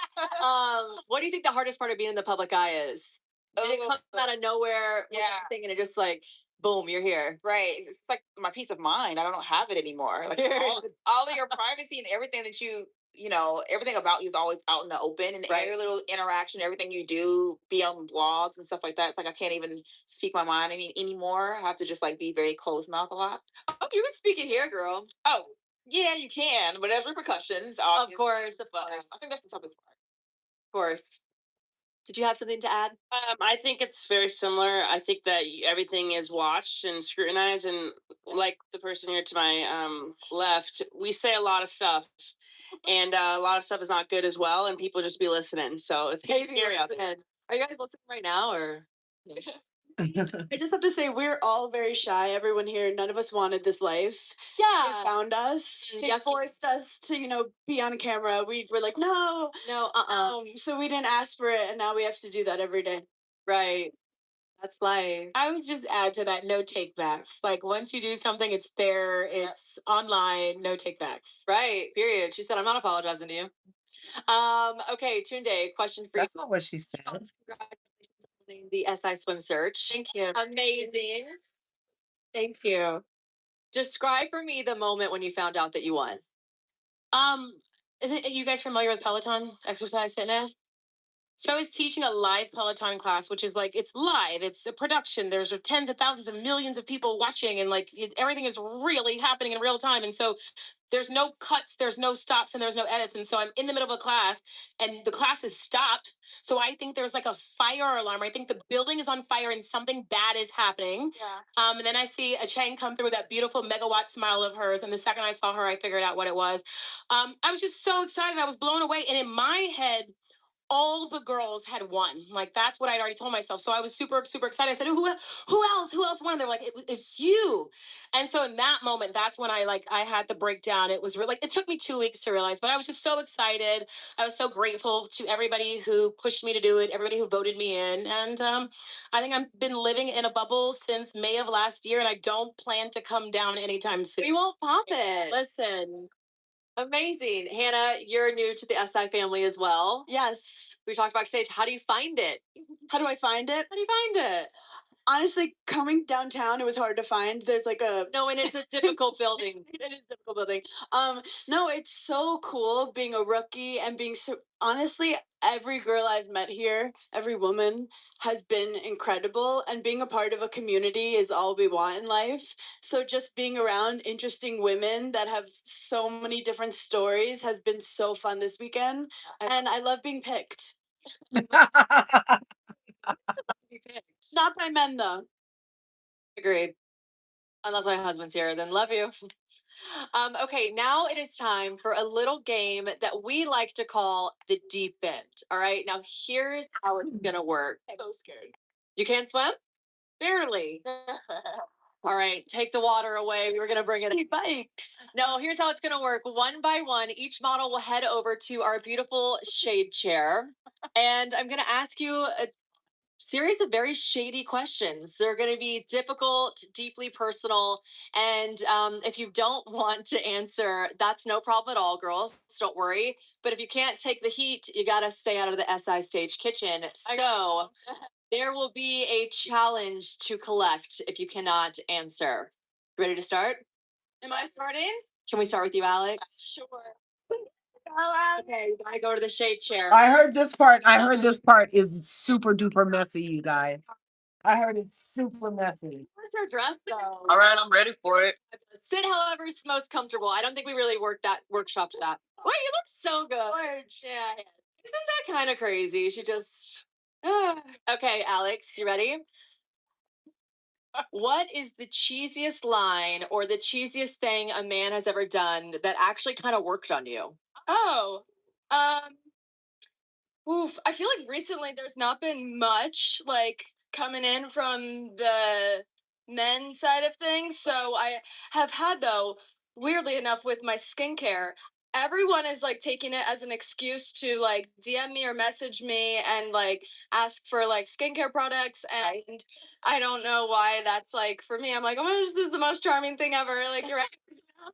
What do you think the hardest part of being in the public eye is? Did it come out of nowhere? Yeah. Thing and it just like, boom, you're here. Right. It's like my peace of mind. I don't have it anymore. Like all of your privacy and everything that everything about you is always out in the open, and Right. every little interaction, everything you do, be on blogs and stuff like that. It's like I can't even speak my mind anymore. I have to just like be very closed mouth a lot. Oh, you can speak it here, girl. Oh, yeah, you can, but there's repercussions. Of course. I think that's the toughest part. Of course. Did you have something to add? I think it's very similar. I think that everything is watched and scrutinized, and like the person here to my left, we say a lot of stuff, and a lot of stuff is not good as well, and people just be listening. So it's kind of scary out there. Are you guys listening right now, or? I just have to say we're all very shy. Everyone here, none of us wanted this life. Yeah. They found us. They forced us to, be on camera. We were like, no. So we didn't ask for it, and now we have to do that every day. Right. That's life. I would just add to that, no take backs. Like once you do something, it's there, it's online, no take backs. Right. Period. She said, I'm not apologizing to you. Okay, Tunde, question for That's not what she said. Congratulations on winning the SI Swim Search. Thank you. Amazing. Thank you. Describe for me the moment when you found out that you won. Isn't you guys familiar with Peloton exercise fitness? So I was teaching a live Peloton class, which is like, it's live, it's a production. There's tens of thousands of millions of people watching, and like everything is really happening in real time. And so there's no cuts, there's no stops, and there's no edits. And so I'm in the middle of a class and the class is stopped. So I think there's like a fire alarm. I think the building is on fire and something bad is happening. Yeah. And then I see a Chang come through with that beautiful megawatt smile of hers. And the second I saw her, I figured out what it was. I was just so excited. I was blown away. And in my head, all the girls had won. Like that's what I'd already told myself. So I was super, super excited. I said, who else? Who else won? And they're like, it's you. And so in that moment, that's when I had the breakdown. It was really, it took me 2 weeks to realize, but I was just so excited. I was so grateful to everybody who pushed me to do it, everybody who voted me in. And I think I've been living in a bubble since May of last year, and I don't plan to come down anytime soon. We won't pop it. Listen. Amazing. Hannah, you're new to the SI family as well. Yes. We talked backstage. How do you find it? How do I find it? How do you find it? Honestly, coming downtown, it was hard to find. There's like a No, and it's a difficult building. It is a difficult building. No, it's so cool being a rookie and being so honestly, every girl I've met here, every woman has been incredible, and being a part of a community is all we want in life. So just being around interesting women that have so many different stories has been so fun this weekend. And I love being picked. Not by men though. Agreed. Unless my husband's here, then love you. Okay, now it is time for a little game that we like to call the deep end. All right, now here's how it's gonna work. I'm so scared. You can't swim? Barely. All right, take the water away. We were gonna bring it in. Bikes. No, here's how it's gonna work. One by one, each model will head over to our beautiful shade chair. And I'm gonna ask you a series of very shady questions. They're gonna be difficult, deeply personal. And if you don't want to answer, that's no problem at all, girls. Don't worry. But if you can't take the heat, you gotta stay out of the SI stage kitchen. So there will be a challenge to collect if you cannot answer. Ready to start? Am I starting? Can we start with you, Alex? Sure. Okay, you gotta go to the shade chair. I heard this part. I heard this part is super duper messy, you guys. I heard it's super messy. What's her dress though? All right, I'm ready for it. Sit however is most comfortable. I don't think we really workshopped that. Wait, you look so good. Yeah. Isn't that kind of crazy? She just. Okay, Alex, you ready? What is the cheesiest line or the cheesiest thing a man has ever done that actually kind of worked on you? Oh, oof. I feel like recently there's not been much like coming in from the men side of things. So I have had though, weirdly enough, with my skincare. Everyone is like taking it as an excuse to like DM me or message me and like ask for like skincare products. And I don't know why that's like for me. I'm like, oh my gosh, this is the most charming thing ever. Like you're right.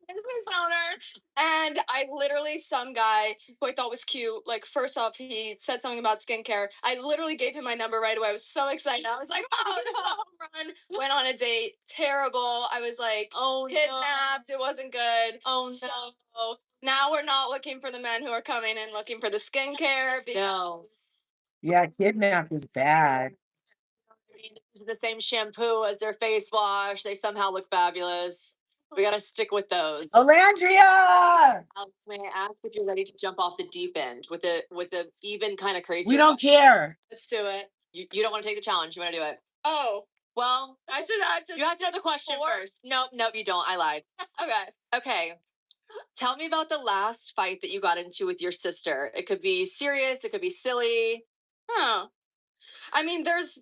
Business owner. And I literally, some guy who I thought was cute, like, first off, he said something about skincare. I literally gave him my number right away. I was so excited. I was like, oh, this is a home run. Went on a date. Terrible. I was like, oh, kidnapped. No. It wasn't good. Oh, so, no. Now we're not looking for the men who are coming in looking for the skincare. Because no. Yeah, kidnap is bad. Use the same shampoo as their face wash. They somehow look fabulous. We gotta stick with those. OLANDRIA! Alex, may I ask if you're ready to jump off the deep end with a even kind of crazy? We don't care. let's do it. You don't want to take the challenge. You want to do it. Oh, Well, I have to. you have to know the question first. No, you don't. I lied. Okay. Okay. Tell me about the last fight that you got into with your sister. It could be serious. It could be silly. Huh. I mean, there's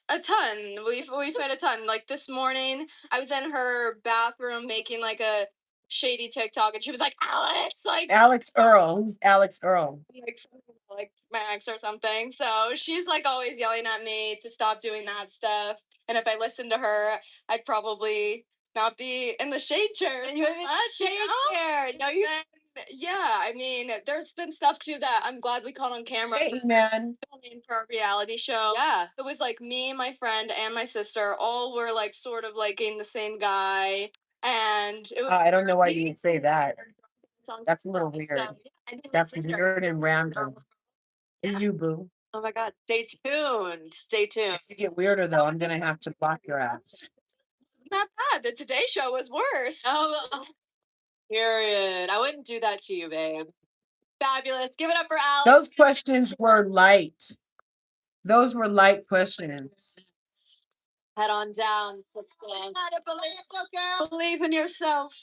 a ton. We've had a ton. Like this morning, I was in her bathroom making like a shady TikTok, and she was like, "Alex, like Alex Earl. Who's Alex Earl? like my ex or something." So she's like always yelling at me to stop doing that stuff. And if I listened to her, I'd probably not be in the shade chair. And you have a shade chair. No, you. Yeah, I mean, there's been stuff too that I'm glad we caught on camera. Hey, man. Filming for our reality show. Yeah. It was like me, my friend, and my sister all were like sort of liking the same guy. And it was I don't know why you would say that. on That's a little camera, weird. so, yeah, That's weird and random. Hey, you, boo. Oh my God. Stay tuned. Stay tuned. If you get weirder, though, I'm going to have to block your ass. It's not bad. The Today Show was worse. Oh, period. I wouldn't do that to you, babe. Fabulous. Give it up for Alex. Those questions were light. Those were light questions. Head on down, sister. Believe in yourself.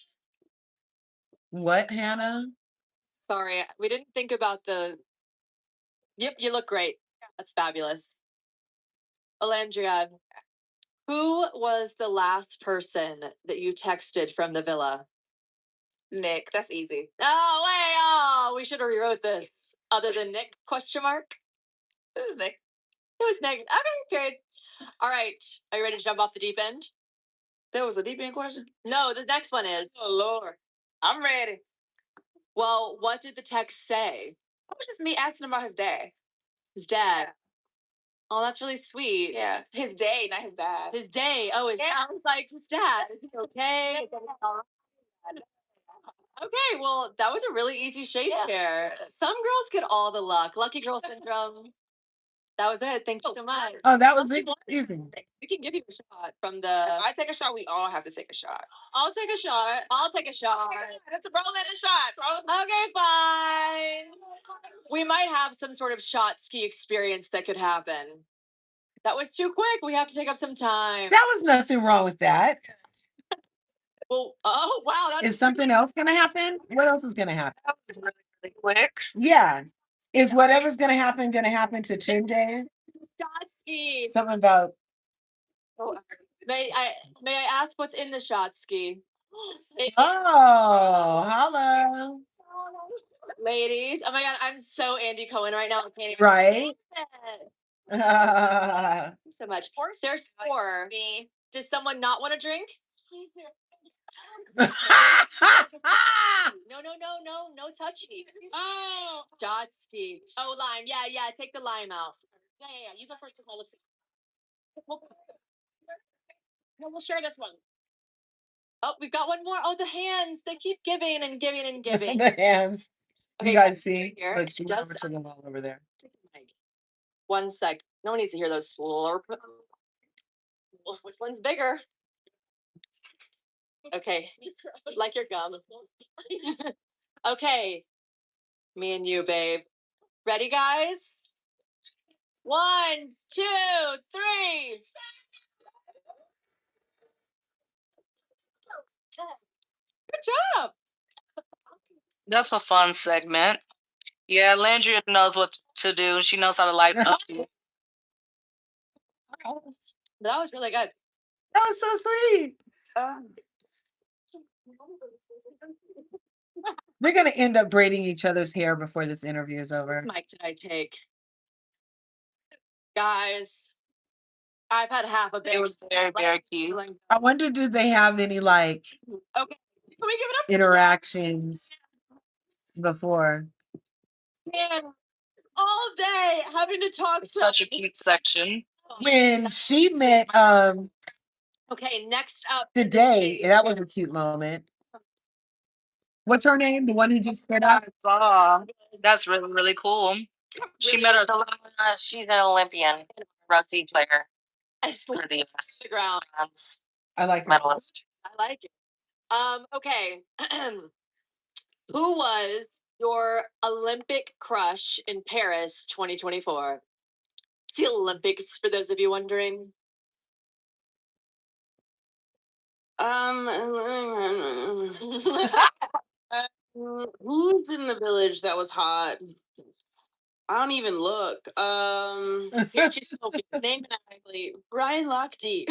What, Hannah? Sorry, we didn't think about the. Yep, you look great. That's fabulous. Olandria, who was the last person that you texted from the villa? Nick, that's easy. Oh, wait, oh, we should have rewrote this. Other than Nick, question mark? It was Nick. It was Nick. Okay, period. All right, are you ready to jump off the deep end? That was a deep end question? No, the next one is. Oh, Lord. I'm ready. Well, what did the text say? It was just me asking about his dad. His dad. Oh, that's really sweet. Yeah, his day, not his dad. His day. Oh, his Yeah. I was like, his dad. Is he okay? Is everything all right? Okay, well, that was a really easy shade chair. Some girls get all the luck. Lucky girl syndrome. That was it. Thank you so much. Oh, that was easy. We can give you a shot from the. If I take a shot, we all have to take a shot. I'll take a shot. I'll take a shot. That's a rolling the shots. Okay, fine. We might have some sort of shot ski experience that could happen. That was too quick. We have to take up some time. That was nothing wrong with that. Well, oh wow, that's Is something else going to happen? What else is going to happen? That was really, really quick. Yeah. Is whatever's going to happen to Tunde? shot ski. Something about Oh, may I ask what's in the shot ski? Oh, hello. Ladies. Oh my god, I'm so Andy Cohen right now. I can't even Right? Thank you so much. There's 4. Does someone not want to drink? No touchy. Oh, shot ski. Oh, lime. Yeah. Take the lime out. Yeah. You go first with my lipstick. We'll share this one. Oh, we've got one more. Oh, the hands. They keep giving and giving and giving. The hands. Okay, You guys see? here. Look, she went Just over to the wall over there. 1 sec. No one needs to hear those slurp. Which one's bigger? Okay, like your gum. Okay, me and you, babe. Ready, guys? 1, 2, 3. Good job. That's a fun segment. Yeah, Landria knows what to do. She knows how to light up. That was really good. That was so sweet. We're gonna end up braiding each other's hair before this interview is over. Which mic did I take? Guys, I've had half a big. It was very, very cute. I wonder, did they have any like Okay, can we give it up for interactions before? Jan? All day having to talk It's to such a cute section. When she met Okay, next up today, that was a cute moment. What's her name? The one who just stood up? That's really, really cool. She met her. She's an Olympian, rugby player for the the ground. I like her. medalist. I like it. Okay. Who was your Olympic crush in Paris 2024? It's the Olympics, for those of you wondering. Who's in the village that was hot? I don't even look. Here, she's smoking. Name and actually. Ryan Lochte.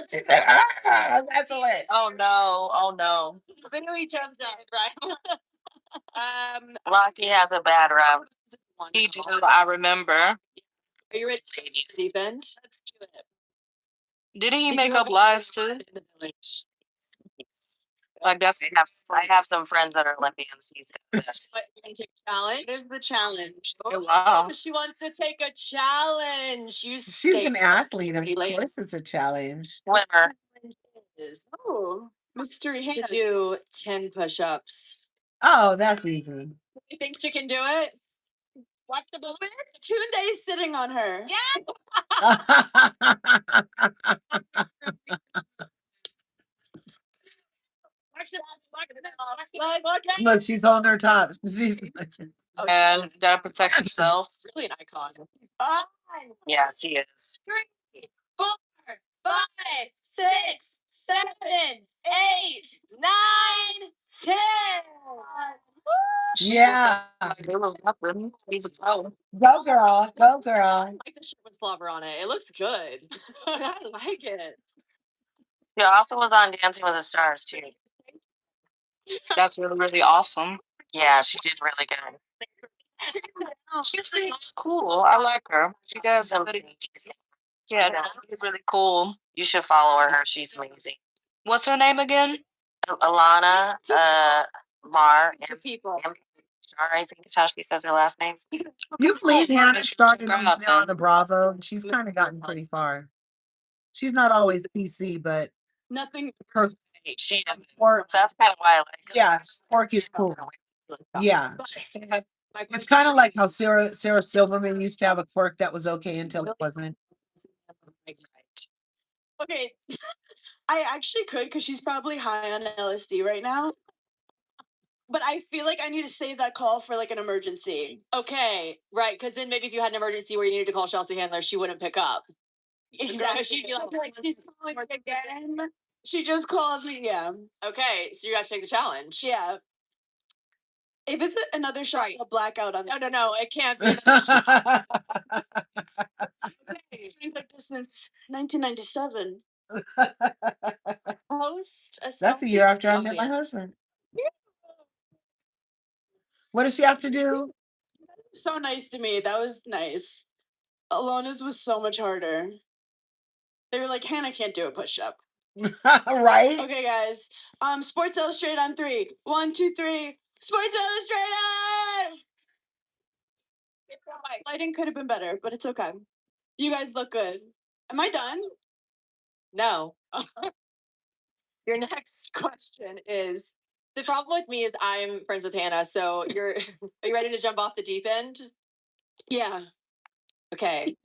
She said, that's a list. Oh no! Oh no! Literally jumped in, right? Lochte has a bad rap. He does. I remember. Are you ready to defend? Let's do it. Didn't he make up lies too? In the village. Like that's. I have some friends that are Olympians. He's got that. What, you gonna take a challenge? What is the challenge? Oh, Wow. she wants to take a challenge. She's an athlete. Of course, it's a challenge. Swimmer. Oh, mystery hand. To do 10 push-ups. Oh, that's easy. You think she can do it? Watch the movie. 2 days sitting on her. Yeah. Look, she's holding her top. She's And gotta protect yourself. Really an icon. Yeah, she is. 3, 4, 5, 6, 7, 8, 9, 10. yeah. It was nothing. He's a pro. Go girl. Go girl. I like the shirt with slobber on it. It looks good. I like it. She also was on Dancing with the Stars too. That's really, really awesome. Yeah, she did really good. She seems cool. I like her. She got something. Yeah, she's really cool. You should follow her. She's amazing. What's her name again? Alana Mar. To people. I think is how she says her last name. You believe Hannah started Check her on out, there on then. the Bravo? She's kind of gotten pretty far. She's not always PC, but Nothing. her She is. work, That's kind of why I like her. yeah, work is cool. Yeah. It's kind of like how Sarah Silverman used to have a quirk that was okay until it wasn't. Okay, I actually could because she's probably high on LSD right now. But I feel like I need to save that call for like an emergency. Okay, right. Because then maybe if you had an emergency where you needed to call Chelsea Handler, she wouldn't pick up. Exactly. She'd be like, she's calling again. She just called me. Yeah. Okay, so you got to take the challenge. Yeah. If it's another shot, Right. I'll black out on this. No, it can't be another shot. Okay. I've been like this since 1997. Post a That's the selfie year with after the I met my audience. husband. What does she have to do? So nice to me. That was nice. Alona's was so much harder. They were like, Hannah can't do a push-up. Right? Okay, guys. Sports Illustrated on 3. 1, 2, 3. Sports Illustrated! Lighting could have been better, but it's okay. You guys look good. Am I done? No. Your next question is, the problem with me is I'm friends with Hannah, so are you ready to jump off the deep end? Yeah. Okay.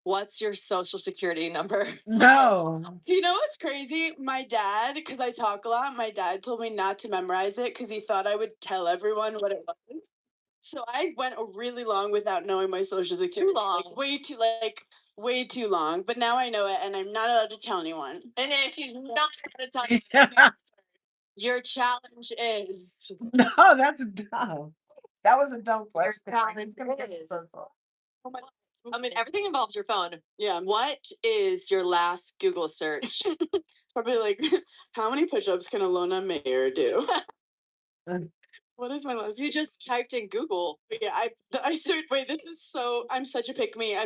What's your social security number? No. Do you know what's crazy? My dad, because I talk a lot, my dad told me not to memorize it because he thought I would tell everyone what it was. So I went really long without knowing my social security. Too long. Way too long. But now I know it and I'm not allowed to tell anyone. And if she's not going to tell you, your challenge is. No, that's dumb. That was a dumb question. challenge Who's gonna get is- this one? I mean, everything involves your phone. Yeah. What is your last Google search? Probably like, how many push-ups can Alona Mayer do? Uh. What is my last? You just typed in Google. Yeah, I searched. Wait, this is so. I'm such a pick me.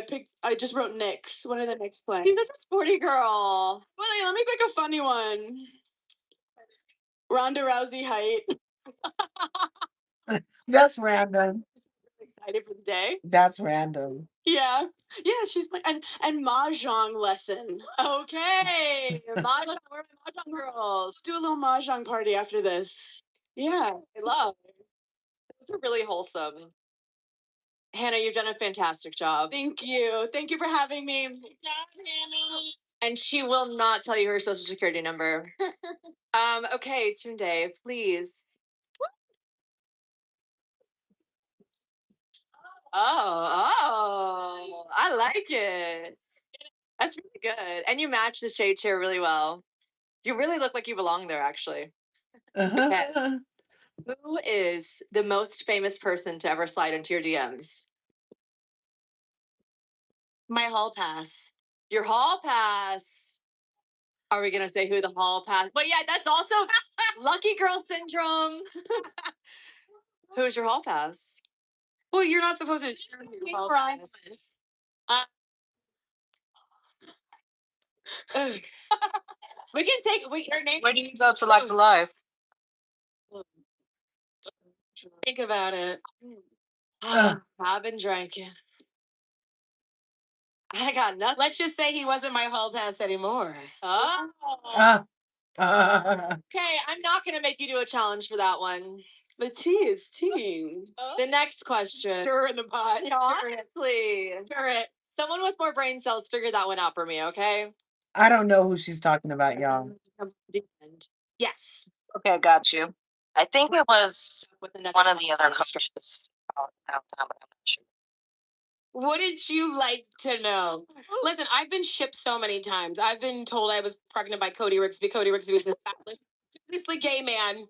I just wrote Knicks. What are the Knicks playing? She's such a sporty girl. Wait, let me pick a funny one. Ronda Rousey height. That's random. Excited for the day. That's random. Yeah, she's my and mahjong lesson. Okay, mahjong, we're mahjong girls. Let's do a little mahjong party after this. Yeah, I love. Those are really wholesome. Hannah, you've done a fantastic job. thank you for having me. And she will not tell you her social security number. Okay, Tunde, please. Oh, I like it. That's really good. And you match the shade chair really well. You really look like you belong there, actually. Uh-huh. Who is the most famous person to ever slide into your DMs? My hall pass. Your hall pass. Are we gonna say who the hall pass? But yeah, that's also lucky girl syndrome. Who's your hall pass? Well, you're not supposed to share your hall pass. We can take your name. Where do you go to like the life? Think about it. I've been drinking. I got nothing. Let's just say he wasn't my hall pass anymore. Oh. Uh, Okay, I'm not gonna make you do a challenge for that one. The tea is teeing. The next question. Stir in the pot. Honestly. Stir it. Someone with more brain cells, figure that one out for me, okay? I don't know who she's talking about, y'all. Yes. Okay, got you. I think it was With another one of the other challenge. coaches. I don't know, but I'm not sure. Wouldn't you like to know? Listen, I've been shipped so many times. I've been told I was pregnant by Cody Rigsby. Cody Rigsby was a fabulously gay man.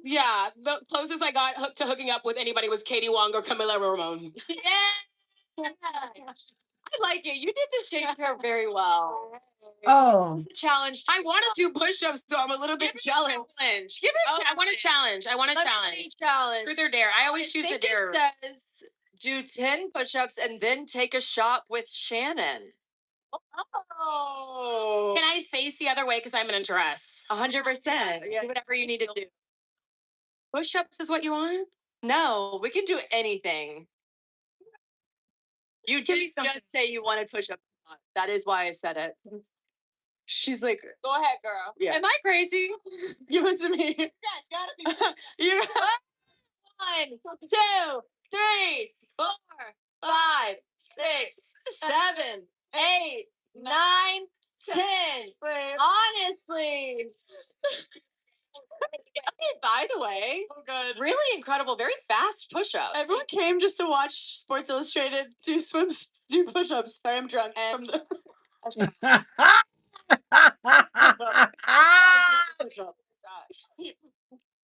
Yeah, the closest I got to hooking up with anybody was Katie Wong or Camila Ramon. Yeah. I like it. You did the shade chair very well. Oh. It's a challenge. I want to do push-ups, so I'm a little bit jealous. Challenge. Give it. I want a challenge. I want a Let me challenge. see challenge. Truth or dare. I always choose the dare. It says do 10 push-ups and then take a shot with Shannon. Oh. Can I face the other way because I'm in a dress? 100%. Yeah. Do whatever you need to do. Push-ups is what you want? No, we can do anything. You did just say you wanted push-ups. That is why I said it. She's like, Go ahead, girl. Yeah. Am I crazy? give it to me. Yeah, it's gotta be. You. 1, 2, 3, 4, 5, 6, 7, 8, 9, 10. Wait. Honestly. By the way, Oh, good. really incredible, very fast push-ups. Everyone came just to watch Sports Illustrated do push-ups. Sorry, I'm drunk. And- From the push-up.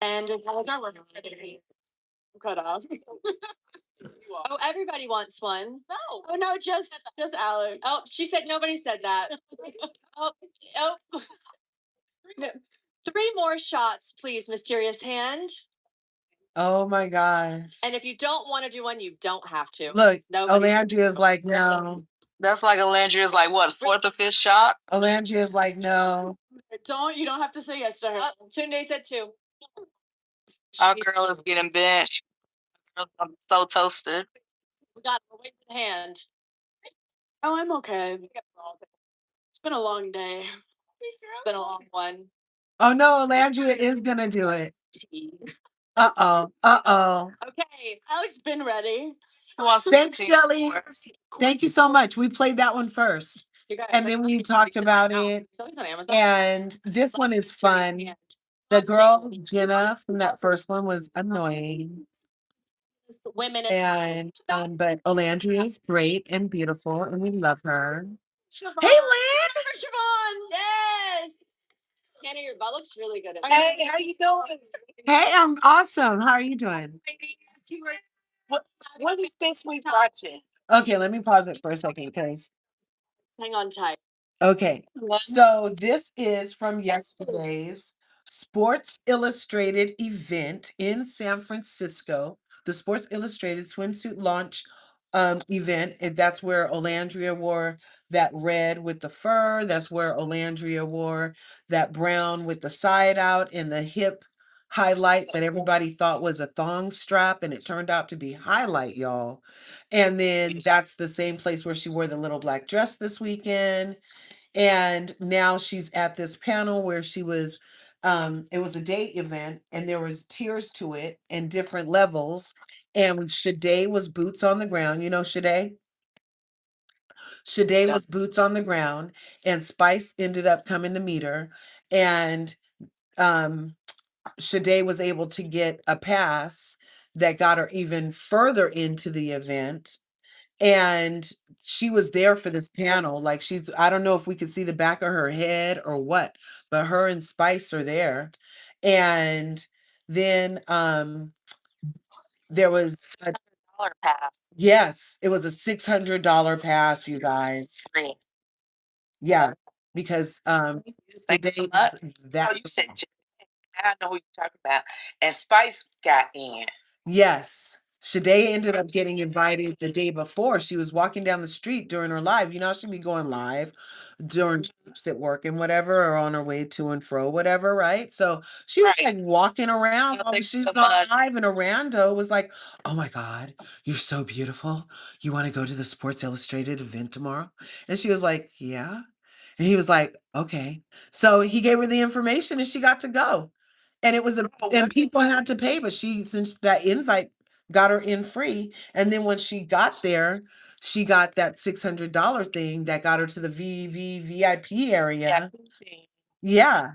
And how was our work? Cut off. Oh, everybody wants one. No. Oh no, just Alex. Oh, she said nobody said that. oh, oh. No. 3 more shots, please, mysterious hand. Oh my gosh. And if you don't want to do one, you don't have to. Look, Nobody- Olandria's like, no. That's like Alandria's like what, 4th or 5th shot? Olandria's like, no. You don't have to say yes to her. Tunde said 2. Our girl is getting benched. I'm so toasted. We got to wait for the hand. Oh, I'm okay. It's been a long day. It's been a long one. Oh no, Olandria is gonna do it. Uh-oh. Okay, Alex been ready. Who wants to Thanks, be Jelly. score? Thank you so much. We played that one first. You guys, And then we talked about it. So it's on Amazon. And this one is fun. The girl, Jenna, from that first one was annoying. Women And but Olandria is great and beautiful, and we love her. Hey, Lynn! Siobhan! Yes. Kenny, your butt looks really good. Hey, how you doing? Hey, I'm awesome. How are you doing? What is this we watching? Okay, let me pause it for a second because Hang on tight. okay. So this is from yesterday's Sports Illustrated event in San Francisco. The Sports Illustrated swimsuit launch event. And that's where Olandria wore that red with the fur. That's where Olandria wore that brown with the side out and the hip highlight that everybody thought was a thong strap, and it turned out to be highlight, y'all. And then that's the same place where she wore the little black dress this weekend. And now she's at this panel where she was it was a day event and there was tiers to it and different levels. And Sade was boots on the ground. You know Sade? Sade was boots on the ground, and Spice ended up coming to meet her. And Sade was able to get a pass that got her even further into the event. And she was there for this panel. Like I don't know if we could see the back of her head or what, but her and Spice are there. And then there was a $600 pass. yes, it was a $600 pass, you guys. Free. Yeah, because Thank you so today much. that Oh, you said I know who you're talking about. And Spice got in. yes. Sade ended up getting invited the day before. She was walking down the street during her live. You know, she'd be going live during trips at work and whatever, or on her way to and fro, whatever, right? So she was Right. like walking around Oh, while thank she you so was on much. live, and Orlando was like, "Oh my God, you're so beautiful. You want to go to the Sports Illustrated event tomorrow?" And she was like, "Yeah." And he was like, "Okay." So he gave her the information and she got to go. And it was and people had to pay, but since that invite got her in free. And then when she got there, she got that $600 thing that got her to the VIP area. Yeah.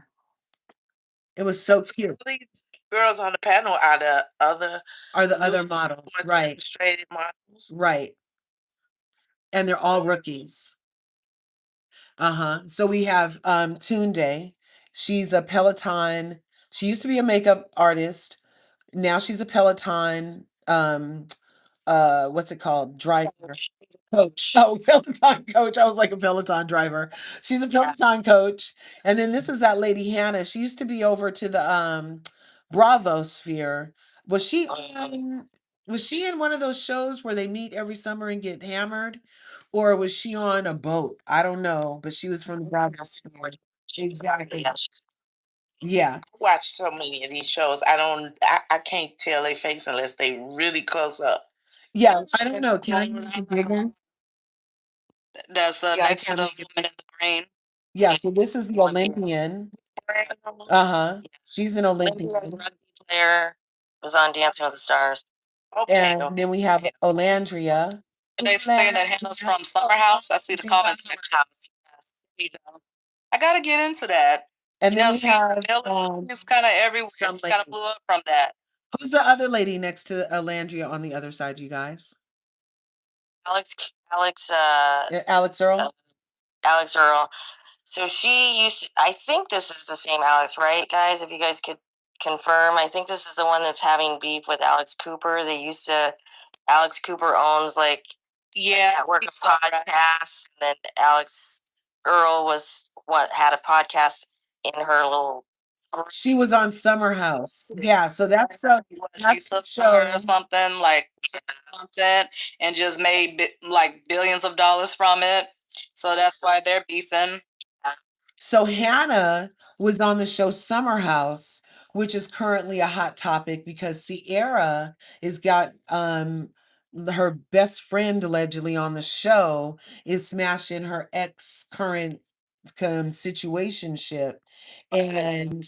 It was so cute. These girls on the panel are the other Models, right? illustrated models. Right. And they're all rookies. So we have Tunde. She's a Peloton. She used to be a makeup artist. Now she's a Peloton what's it called? Driver. Coach. Oh, Peloton coach. I was like a Peloton driver. She's a Peloton coach. And then this is that lady Hannah. She used to be over to the Bravo sphere. Was she in one of those shows where they meet every summer and get hammered? Or was she on a boat? I don't know, but she was from the Bravo sphere. Exactly. Yeah. I watch so many of these shows. I can't tell their face unless they really close up. Yeah, I don't know. Can I make it bigger? That's Yeah, I next to can't the make it woman in the brain. Yeah, so this is the Olympian. She's an Olympian. Rugby player was on Dancing with the Stars. And then we have Olandria. And they saying that Hannah's from Summer House. I see the comments section. You know, I gotta get into that. And then we have it's kind of everywhere. Kind of blew up from that. who's the other lady next to Olandria on the other side, you guys? Alex Alex Earl? Alex Earl. So she used I think this is the same Alex, right, guys? If you guys could confirm. I think this is the one that's having beef with Alex Cooper. Alex Cooper owns like network of podcasts, and then Alex Earl had a podcast in her little group. She was on Summer House. Yeah, so that's She took her or something like content and just made like billions of dollars from it. So that's why they're beefing. So Hannah was on the show Summer House, which is currently a hot topic because Sierra has got her best friend allegedly on the show is smashing her ex current situationship, and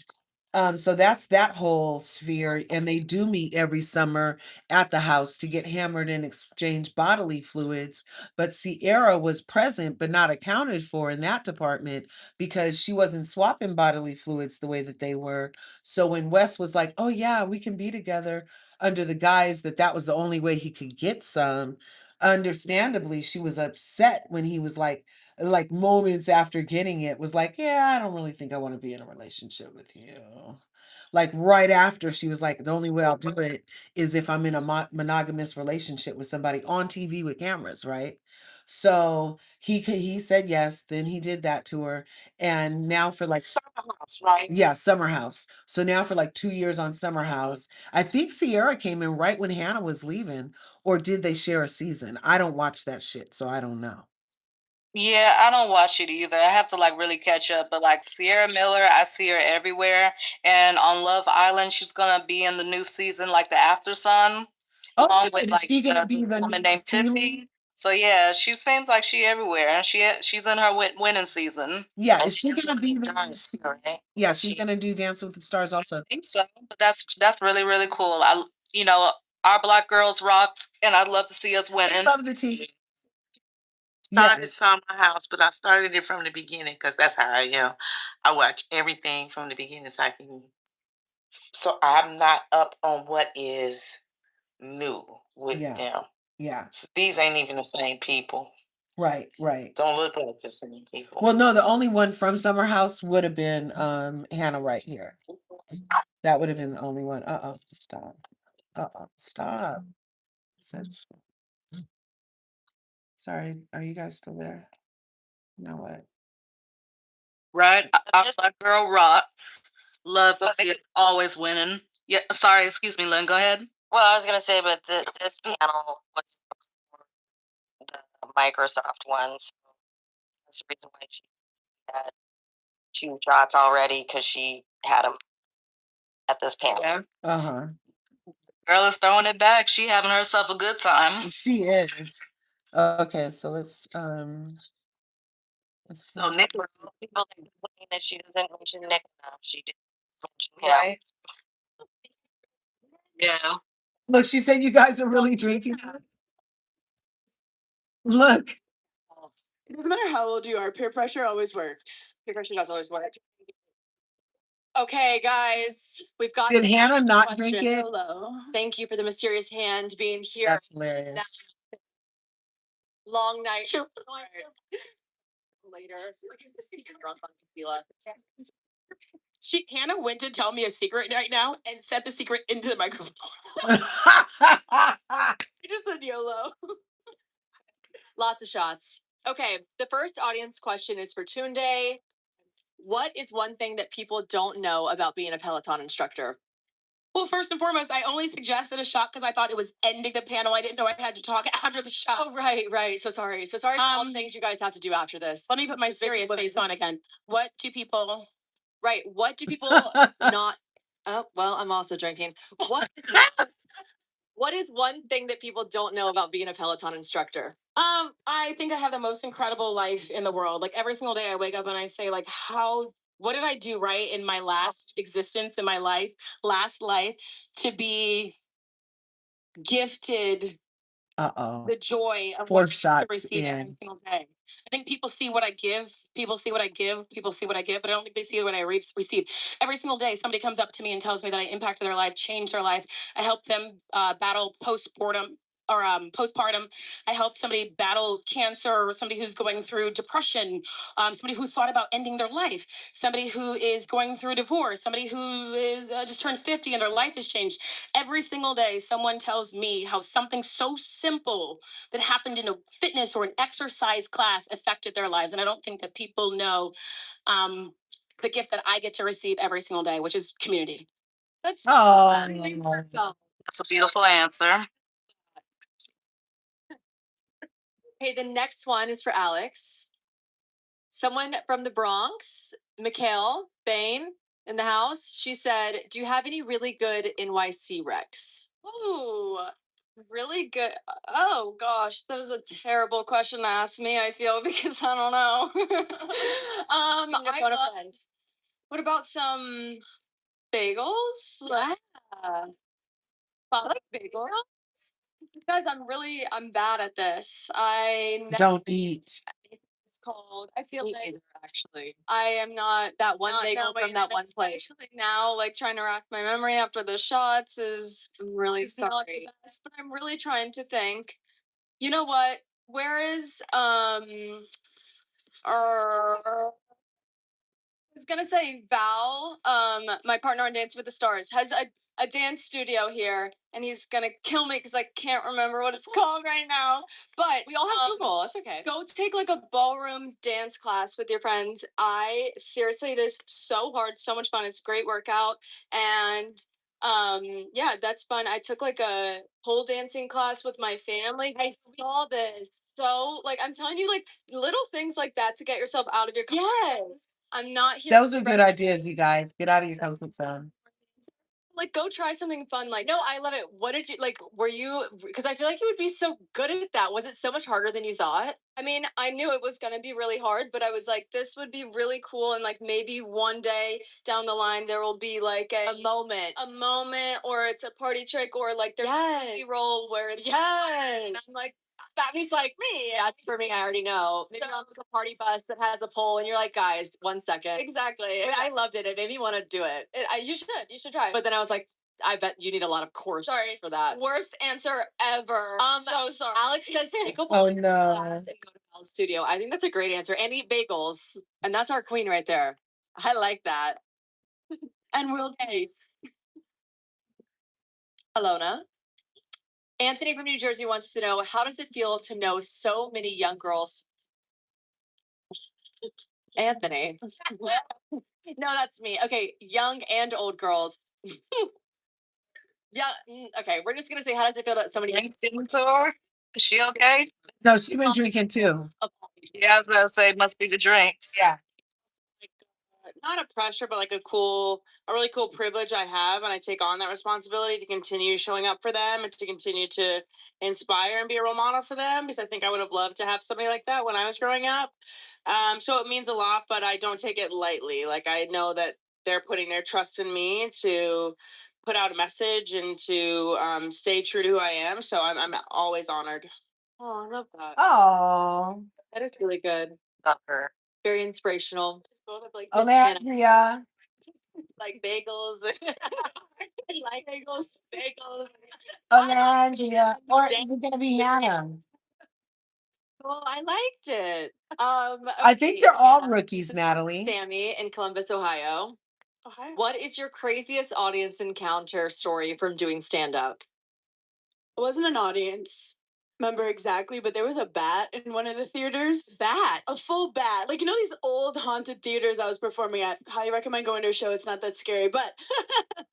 so that's that whole sphere, and they do meet every summer at the house to get hammered and exchange bodily fluids. But Sierra was present but not accounted for in that department because she wasn't swapping bodily fluids the way that they were. So when Wes was like, "Oh yeah, we can be together," under the guise that that was the only way he could get some, understandably, she was upset when he was like moments after getting it was like, "Yeah, I don't really think I want to be in a relationship with you." Like right after she was like, "The only way I'll do it is if I'm in a monogamous relationship with somebody on TV with cameras," right? So he said yes, then he did that to her, and now for like Summer House, right? Yeah, Summer House. So now for like 2 years on Summer House, I think Sierra came in right when Hannah was leaving, or did they share a season? I don't watch that shit, so I don't know. Yeah, I don't watch it either. I have to like really catch up. But like Sierra Miller, I see her everywhere. And on Love Island, she's gonna be in the new season, like the After Sun, along with Is like she gonna be the the woman new named Tiffy. So yeah, she seems like she everywhere, and she's in her winning season. Yeah, is she gonna be the right? Yeah, she's gonna do Dance with the Stars also. I think so, but that's really really cool. Our Black girls rocked, and I'd love to see us I winning. love the tea. Started Yes. Summer House, but I started it from the beginning because that's how I am. I watch everything from the beginning so I can. So I'm not up on what is new with Yeah. them. Yeah. So these ain't even the same people. Right, right. Don't look like the same people. Well, no, the only one from Summer House would have been Hannah right here. That would have been the only one. Stop. Stop. Sorry, are you guys still there? Now what? Right? Our Black girl rocks. Love to see it always winning. Yeah, sorry, excuse me, Lynn, go ahead. Well, I was gonna say, but this panel was the Microsoft one, so that's the reason why she had 2 shots already because she had them at this panel. Yeah. Uh-huh. Girl is throwing it back. She having herself a good time. She is. Okay, so let's So Nick, People that complain that she doesn't mention Nick enough. She did mention him. right. Yeah. Look, she said you guys are really drinking. Look. It doesn't matter how old you are, peer pressure always works. Peer pressure does always work. Okay, guys, we've got. Did Hannah not question. drink it? Hello. Thank you for the mysterious hand being here. That's hilarious. Long night. Later. Drunk on tequila. Hannah went to tell me a secret right now and said the secret into the microphone. I just said YOLO. Lots of shots. Okay, the first audience question is for Tunde. What is one thing that people don't know about being a Peloton instructor? Well, first and foremost, I only suggested a shot because I thought it was ending the panel. I didn't know I had to talk after the shot. Oh, right. So sorry. For all the things you guys have to do after this. Let me put my serious face on again. What do people not? Oh, well, I'm also drinking. What is one thing that people don't know about being a Peloton instructor? I think I have the most incredible life in the world. Like every single day I wake up and I say, like, what did I do right in my last existence, in my last life, to be gifted the joy of what I receive every single day. I think people see what I give, people see what I give, but I don't think they see what I receive. Every single day, somebody comes up to me and tells me that I impacted their life, changed their life. I help them battle postpartum or postpartum. I help somebody battle cancer, or somebody who's going through depression, somebody who thought about ending their life, somebody who is going through a divorce, somebody who is just turned 50 and their life has changed. Every single day, someone tells me how something so simple that happened in a fitness or an exercise class affected their lives. And I don't think that people know the gift that I get to receive every single day, which is community. That's so Oh, heartfelt. That's a beautiful answer. Okay, the next one is for Alex. Someone from the Bronx, Mikhail Bain, in the house. She said, "Do you have any really good NYC recs?" Ooh, really good. Oh gosh, that was a terrible question to ask me, I feel, because I don't know. What about some bagels? Yeah. I like bagels. Guys, I'm bad at this. I never don't eat. it's called. I feel Me like either, actually. I am not That one not bagel knowing, from that and one place. especially now, like trying to rack my memory after the shots I'm really is not the sorry. best. But I'm really trying to think. You know what? Where is I was gonna say Val, my partner on Dance with the Stars, has a dance studio here, and he's gonna kill me because I can't remember what it's called right now. But We all have Google. That's okay. go take like a ballroom dance class with your friends. I seriously, it is so hard, so much fun. It's a great workout, and yeah, that's fun. I took like a pole dancing class with my family. I saw this. So like I'm telling you, like little things like that to get yourself out of your comfort zone. Yes. I'm not here Those to are good recommend ideas, you guys. Get out of your comfort zone. like go try something fun like No, I love it. What did you like? Were you, because I feel like you would be so good at that. Was it so much harder than you thought? I mean, I knew it was gonna be really hard, but I was like, this would be really cool, and like maybe one day down the line there will be like A moment. or it's a party trick, or like there's Yes. a roll where it's Yes. and I'm like, that was like me. That's for me. I already know. Maybe So- on like a party bus that has a pole, and you're like, guys, 1 second. Exactly. I loved it. It made me want to do it. You should try. But then I was like, I bet you need a lot of course Sorry for that. worst answer ever. So sorry. Alex says take a Oh, class no. and go to Val's studio. I think that's a great answer. And eat bagels. And that's our queen right there. I like that. and world peace. Alona. Anthony from New Jersey wants to know, how does it feel to know so many young girls? Anthony. No, that's me. Okay, young and old girls. Yeah. Okay, we're just gonna say, how does it feel that so many? Drinks given to her? Is she okay? No, she's been drinking too. Yeah, I was gonna say must be the drinks. Yeah. Not a pressure, but like a really cool privilege I have, and I take on that responsibility to continue showing up for them and to continue to inspire and be a role model for them, because I think I would have loved to have somebody like that when I was growing up. So it means a lot, but I don't take it lightly. Like I know that they're putting their trust in me to put out a message and to stay true to who I am. So I'm always honored. Oh, I love that. Oh, That is really good. Love her. Very inspirational. Both have like OLANDRIA. like bagels. like bagels. OLANDRIA. Or is it gonna be Hannah? Oh, I liked it. I think okay, they're all Hannah, rookies, this is Natalie. Sammy in Columbus, Ohio. Okay. What is your craziest audience encounter story from doing stand up? It wasn't an audience member exactly, but there was a bat in one of the theaters. Bat. A full bat. Like, you know, these old haunted theaters I was performing at. Highly recommend going to a show. It's not that scary. But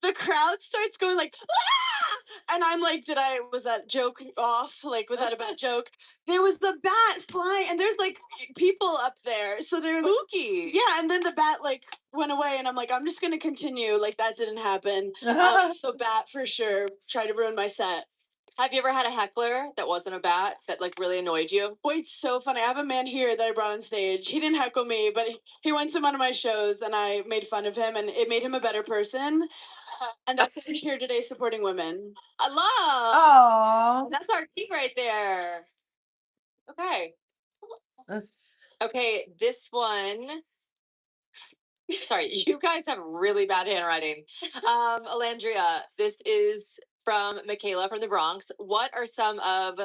the crowd starts going like, ah! And I'm like, was that joke off? Like, was that a bad joke? There was the bat flying, and there's like people up there. So they're like, Spooky. yeah, and then the bat like went away, and I'm like, I'm just gonna continue. Like, that didn't happen. So bat for sure. Try to ruin my set. Have you ever had a heckler that wasn't a bat that like really annoyed you? Boy, it's so funny. I have a man here that I brought on stage. He didn't heckle me, but he went to one of my shows, and I made fun of him, and it made him a better person. And that's why he's here today supporting women. I love. Oh. That's our key right there. Okay. Okay, this one. Sorry, you guys have really bad handwriting. Alandria, this is from Michaela from the Bronx. What are some of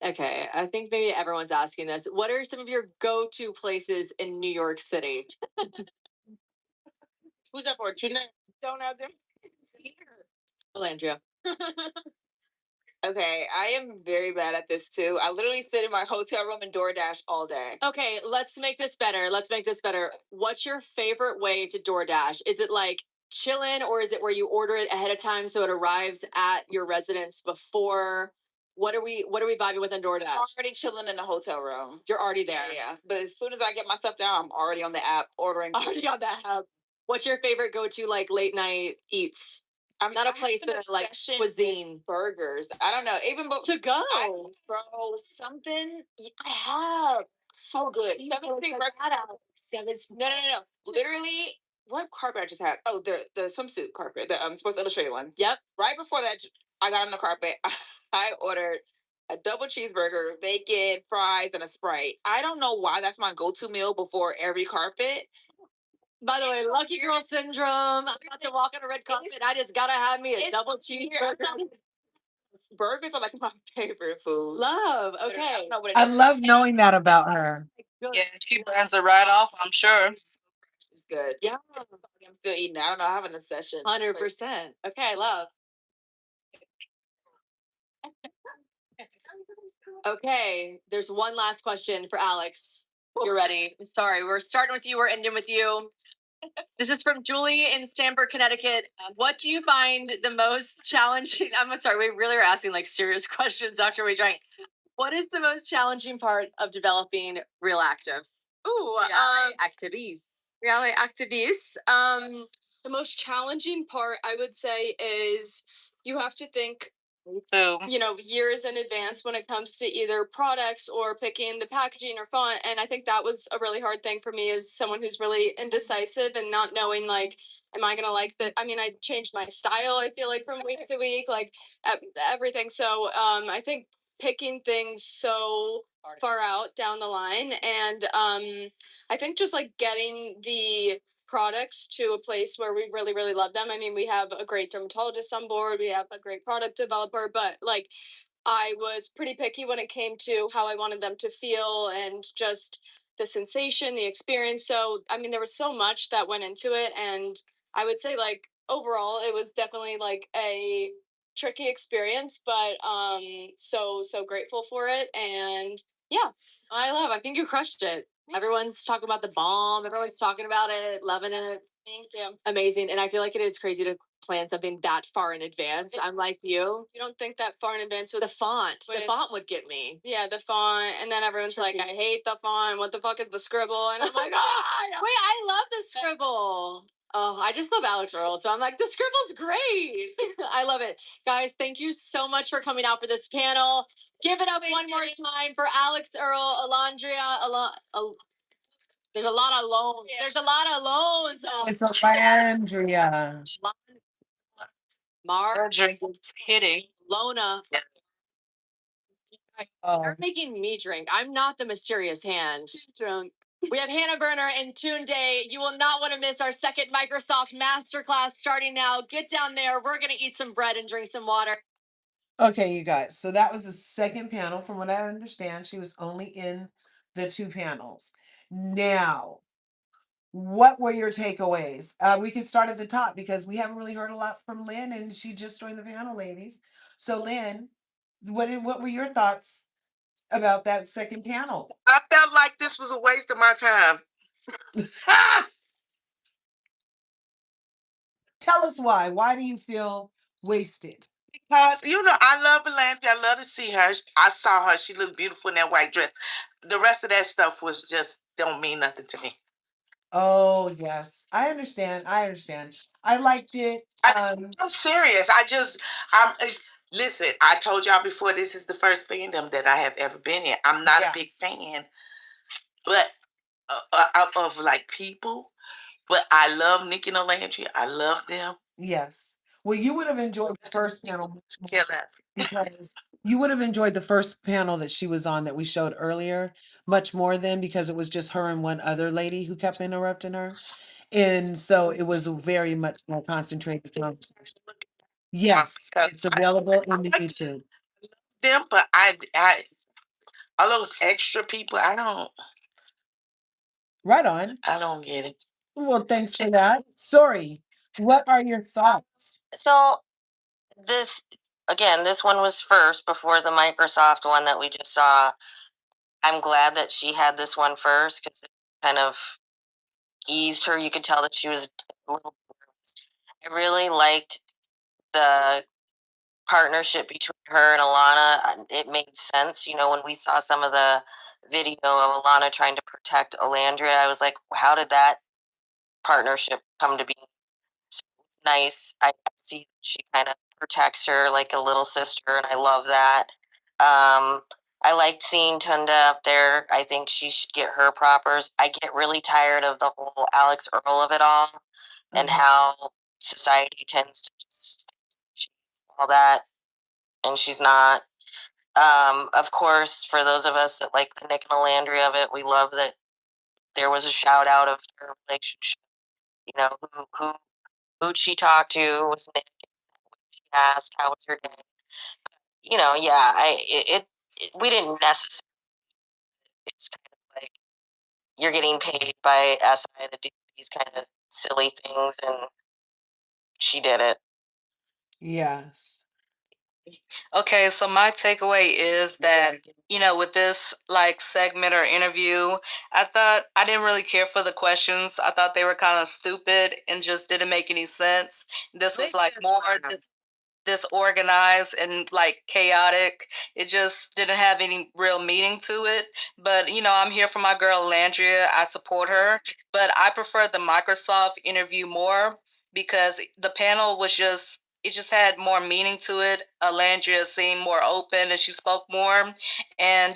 Okay, I think maybe everyone's asking this. What are some of your go-to places in New York City? Who's up for tonight? Don't have to. Olandria. Okay, I am very bad at this too. I literally sit in my hotel room and DoorDash all day. Okay, let's make this better. Let's make this better. What's your favorite way to DoorDash? Is it like chillin', or is it where you order it ahead of time so it arrives at your residence before? What are we vibing with on DoorDash? I'm already chilling in the hotel room. You're already there. Yeah. But as soon as I get my stuff down, I'm already on the app ordering. Already on that app. What's your favorite go-to like late night eats? I'm Not a I have place, an but like obsession with cuisine. burgers. I don't know. Even To go. bro, something I have so good. Seven Street Burger. No. Literally, what carpet I just had? Oh, the swimsuit carpet, the Sports Illustrated one. Yep. Right before that, I got on the carpet. I ordered a double cheeseburger, bacon, fries, and a Sprite. I don't know why that's my go-to meal before every carpet. By the way, lucky girl syndrome. I'm about to walk on a red carpet. I just gotta have me a double cheeseburger. Burgers are like my favorite food. Love. I Okay. don't know what it I is. love knowing that about her. Yeah, she burns it right off, I'm sure. It's good. Yeah. I'm still eating. I don't know. I have an obsession. 100%. Okay, love. Okay, there's one last question for Alex. You're ready. I'm sorry, we're starting with you, we're ending with you. This is from Julie in Stamford, Connecticut. What do you find the most challenging? I'm sorry, we really are asking like serious questions after we drank. What is the most challenging part of developing real actives? Ooh, Activities. reality activists. The most challenging part, I would say, is you have to think, So years in advance when it comes to either products or picking the packaging or font. And I think that was a really hard thing for me as someone who's really indecisive and not knowing, like, am I gonna like that? I mean, I changed my style, I feel like, from week to week, like everything. So I think picking things so far out down the line, and I think just like getting the products to a place where we really really love them. I mean, we have a great dermatologist on board, we have a great product developer, but like I was pretty picky when it came to how I wanted them to feel and just the sensation, the experience. So I mean, there was so much that went into it, and I would say, like, overall it was definitely like a tricky experience, but so grateful for it. And yeah, I think you crushed it. Everyone's talking about the bomb, everyone's talking about it, loving it. Thank you. Amazing. And I feel like it is crazy to plan something that far in advance. I'm like you. You don't think that far in advance with The font. The With- font would get me. yeah, the font, and then everyone's like, I hate the font. What the fuck is the scribble? And I'm like, Wait, I love the scribble. Oh, I just love Alex Earl. So I'm like, the scribble's great. I love it. Guys, thank you so much for coming out for this panel. Give it up one more time for Alex Earl, Alandria. There's a lot of loans. Yeah. There's a lot of loans. It's OLANDRIA. Marge, hitting. Lona. Yeah. You're making me drink. I'm not the mysterious hand. drunk. We have Hannah Berner and Tune Day. You will not want to miss our second Microsoft Masterclass starting now. Get down there. We're going to eat some bread and drink some water. Okay, you guys. So that was the second panel. From what I understand, she was only in the two panels. Now, what were your takeaways? We can start at the top because we haven't really heard a lot from Lynn, and she just joined the panel, ladies. So, Lynn, what were your thoughts about that second panel? I felt like this was a waste of my time. Tell us why. Why do you feel wasted? Because I love Olandria. I love to see her. I saw her. She looked beautiful in that white dress. The rest of that stuff was just don't mean nothing to me. Oh, yes. I understand. I liked it. I'm serious. Listen. I told y'all before. This is the first fandom that I have ever been in. I'm not a big fan, but of like people. But I love Nick and Olandria. I love them. Yes. Well, you would have enjoyed the first panel much more Yeah, that's because you would have enjoyed the first panel that she was on that we showed earlier much more than, because it was just her and one other lady who kept interrupting her. And so it was a very much more concentrated conversation. Yes, because it's available in the like YouTube. them, but all those extra people, Right on. I don't get it. Well, thanks for that. Sorry. What are your thoughts? So this again, this one was first before the Microsoft one that we just saw. I'm glad that she had this one first because it kind of eased her. You could tell that she was a little nervous. I really liked the partnership between her and Alana. It made sense. You know, when we saw some of the video of Alana trying to protect Olandria, I was like, how did that partnership come to be? So it's nice. I see she kind of protects her like a little sister, and I love that. I liked seeing Tunda up there. I think she should get her propers. I get really tired of the whole Alex Earl of it all and how society tends to just she's all that, and she's not. Of course, for those of us that like the nicolandria of it, we love that there was a shout out of their relationship. You know, who'd she talk to? Was Nick? She asked, "How was your day?" You know, yeah, we didn't necessarily. It's kind of like you're getting paid by SI to do these kind of silly things, and she did it. Yes. Okay, so my takeaway is that, with this like segment or interview, I thought I didn't really care for the questions. I thought they were kind of stupid and just didn't make any sense. This was like more disorganized and like chaotic. It just didn't have any real meaning to it. But I'm here for my girl Landria. I support her, but I prefer the Microsoft interview more because the panel was just it just had more meaning to it. Landria seemed more open and she spoke more, and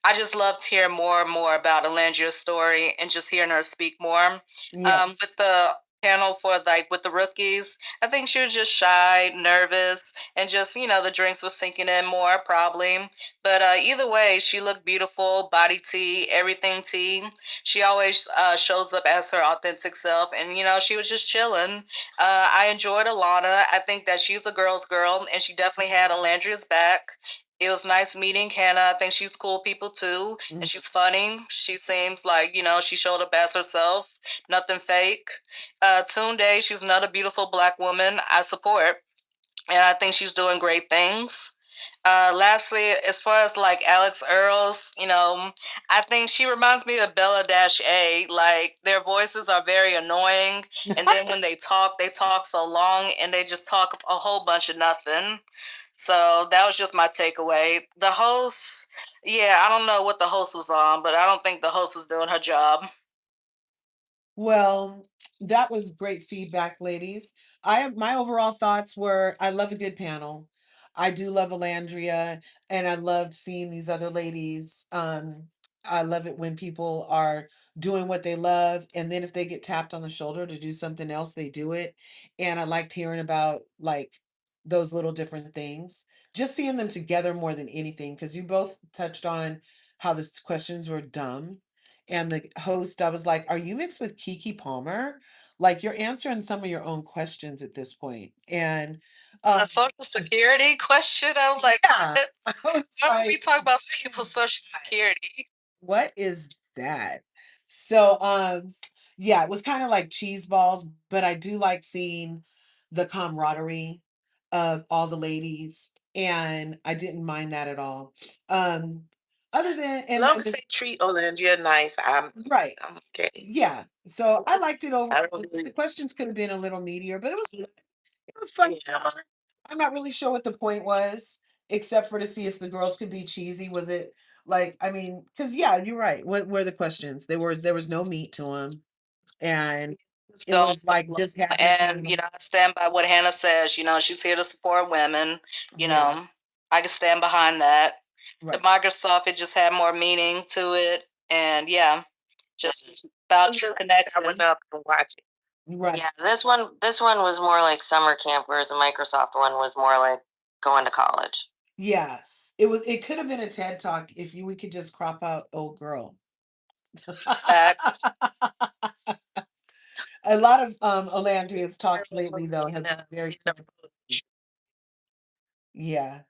I just loved hearing more and more about Alandria's story and just hearing her speak more. With the panel for like with the rookies, I think she was just shy, nervous, and just, the drinks was sinking in more, probably. But either way, she looked beautiful, body tea, everything tea. She always shows up as her authentic self, and, she was just chilling. I enjoyed Alana. I think that she's a girl's girl, and she definitely had Alandria's back. It was nice meeting Hannah. I think she's cool people too, and she's funny. She seems like, she showed up as herself, nothing fake. Tunde, she's another beautiful Black woman I support, and I think she's doing great things. Lastly, as far as like Alex Earls, I think she reminds me of Bella Dash A. Like their voices are very annoying, and then when they talk so long, and they just talk a whole bunch of nothing. So that was just my takeaway. The host, yeah, I don't know what the host was on, but I don't think the host was doing her job. Well, that was great feedback, ladies. My overall thoughts were I love a good panel. I do love Alandria, and I loved seeing these other ladies. I love it when people are doing what they love, and then if they get tapped on the shoulder to do something else, they do it. And I liked hearing about like those little different things. Just seeing them together more than anything, because you both touched on how the questions were dumb, and the host, I was like, are you mixed with Kiki Palmer? Like you're answering some of your own questions at this point. And A social security question? I was like, yeah, what? I was Why don't we like, talk about people's social security? what is that? So yeah, it was kind of like cheese balls, but I do like seeing the camaraderie of all the ladies, and I didn't mind that at all. Other than As long as they treat Olandria nice, right. I'm okay. Yeah. So I liked it I overall. don't The really, questions could have been a little meatier, but it was fun. yeah. I'm not really sure what the point was, except for to see if the girls could be cheesy. Was it like, I mean, because yeah, you're right. What were the questions? There was no meat to them, and Just it going was with the like just flow. having And, I stand by what Hannah says. She's here to support women. You right, know, I can stand behind that. The right, Microsoft, it just had more meaning to it. And yeah, just about true I connection. went up and watched it. right. Yeah, this one was more like summer camp, whereas the Microsoft one was more like going to college. Yes, it was. It could have been a TED talk if we could just crop out old girl. Facts. A lot of Olandria's talks lately though have been very Yeah.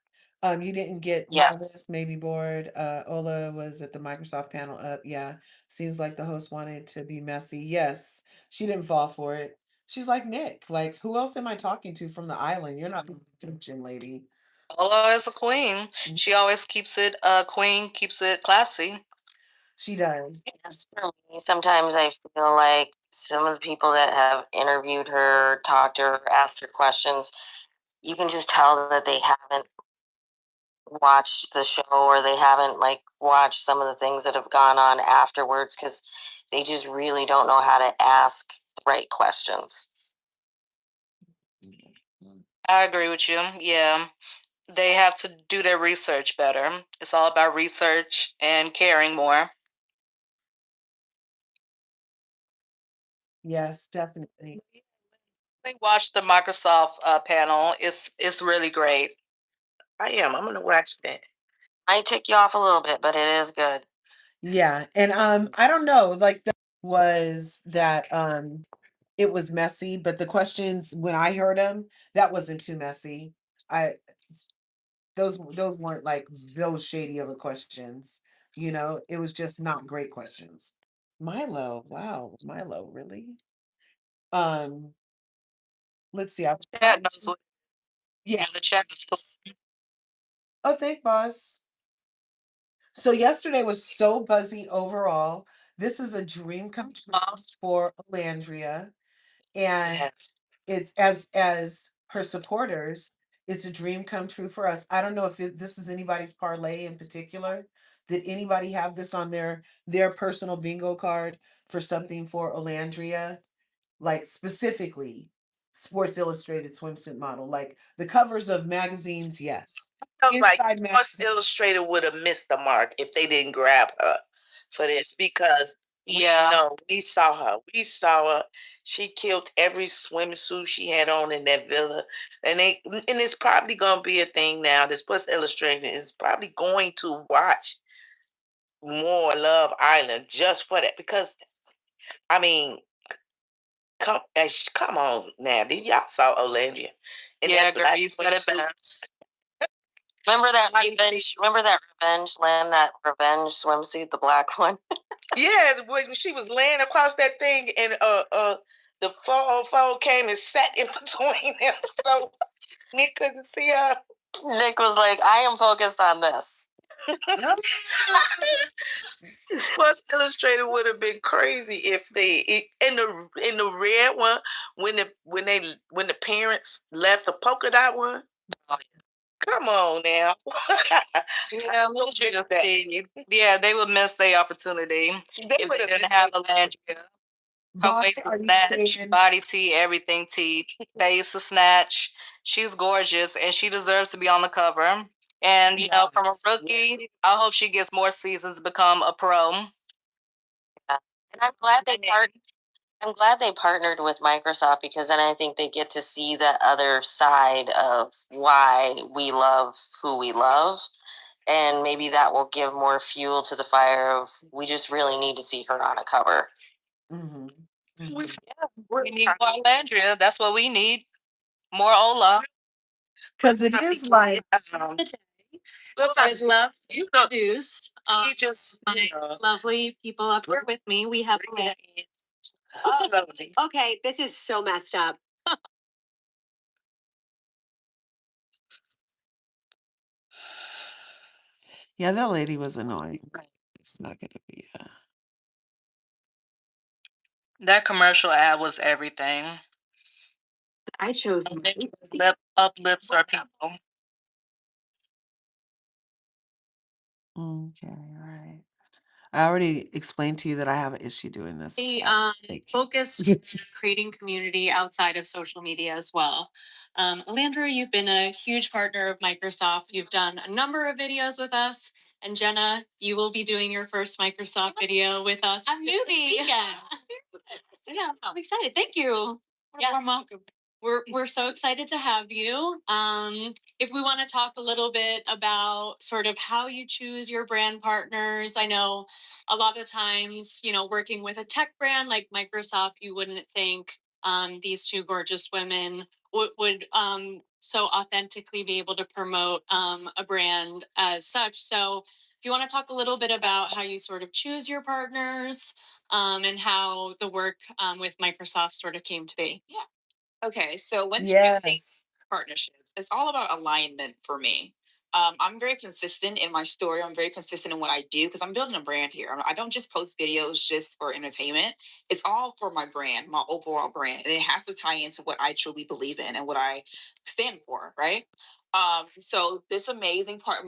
You didn't get Yes. Marvelous, maybe bored. Ola was at the Microsoft panel up. Yeah. Seems like the host wanted to be messy. Yes. She didn't fall for it. She's like Nick. Like, who else am I talking to from the island? You're not paying attention, lady. Ola is a queen. She always keeps it queen, keeps it classy. She does. Yes, for me, sometimes I feel like some of the people that have interviewed her, talked to her, asked her questions, you can just tell that they haven't watched the show or they haven't like watched some of the things that have gone on afterwards because they just really don't know how to ask the right questions. I agree with you. Yeah. They have to do their research better. It's all about research and caring more. Yes, definitely. They watched the Microsoft panel. It's really great. I am. I'm gonna watch that. Might tick you off a little bit, but it is good. Yeah. And I don't know, like the was that it was messy, but the questions when I heard them, that wasn't too messy. I those weren't like those shady of a questions. You know, it was just not great questions. Milo, wow, Milo, really? Um, let's see. Chat knows what. Yeah. Yeah, the chat is cool. Oh, thank boss. So yesterday was so buzzy overall. This is a dream come true for Olandria. And Yes. it's as her supporters, it's a dream come true for us. I don't know if this is anybody's parlay in particular. Did anybody have this on their personal bingo card for something for Olandria? Like specifically Sports Illustrated swimsuit model, like the covers of magazines, yes. I felt like Inside Sports magazines. Illustrated would have missed the mark if they didn't grab her for this because Yeah. no, we saw her. We saw her. She killed every swimsuit she had on in that villa, and it's probably gonna be a thing now. The Sports Illustrated is probably going to watch more Love Island just for that because I mean, come on now, did y'all saw Olandria? And Yeah, that girl, black you said it swimsuit. best. Remember that Somebody revenge? Remember that revenge, Lynn? That revenge swimsuit, the black one. Yeah, when she was laying across that thing and the 404 came and sat in between them so Nick couldn't see her. Nick was like, "I am focused on this." Sports Illustrated would have been crazy if in the red one when the parents left the polka dot one. Come on now. Yeah, little yeah, they would miss their opportunity if they didn't have Alandria. Her Boss, waist are is you snatch, saying body T, everything T, face is snatch. She's gorgeous and she deserves to be on the cover. And you know, from a rookie, I hope she gets more seasons to become a pro. Yeah. And I'm glad they partnered with Microsoft because then I think they get to see the other side of why we love who we love. And maybe that will give more fuel to the fire of we just really need to see her on a cover. mhm. We need more Landria. That's what we need. More Ola. Because it is like I would love to introduce you just my lovely people up here with me. We have slowly. Okay, this is so messed up. yeah, that lady was annoying. It's not gonna be That commercial ad was everything. I chose Uplifts our people. okay, right. I already explained to you that I have an issue doing this. the Thank you. focused creating community outside of social media as well. Alandra, you've been a huge partner of Microsoft. You've done a number of videos with us. And Jenna, you will be doing your first Microsoft video with us. A movie. Yeah, I'm excited. Thank you. Yes. Welcome. We're so excited to have you. If we want to talk a little bit about sort of how you choose your brand partners, I know a lot of times, you know, working with a tech brand like Microsoft, you wouldn't think these two gorgeous women would so authentically be able to promote a brand as such. So if you want to talk a little bit about how you sort of choose your partners, and how the work with Microsoft sort of came to be. Yeah. Okay, so when choosing Yes. partnerships, it's all about alignment for me. I'm very consistent in my story. I'm very consistent in what I do because I'm building a brand here. I don't just post videos just for entertainment. It's all for my brand, my overall brand, and it has to tie into what I truly believe in and what I stand for, right? So this amazing part,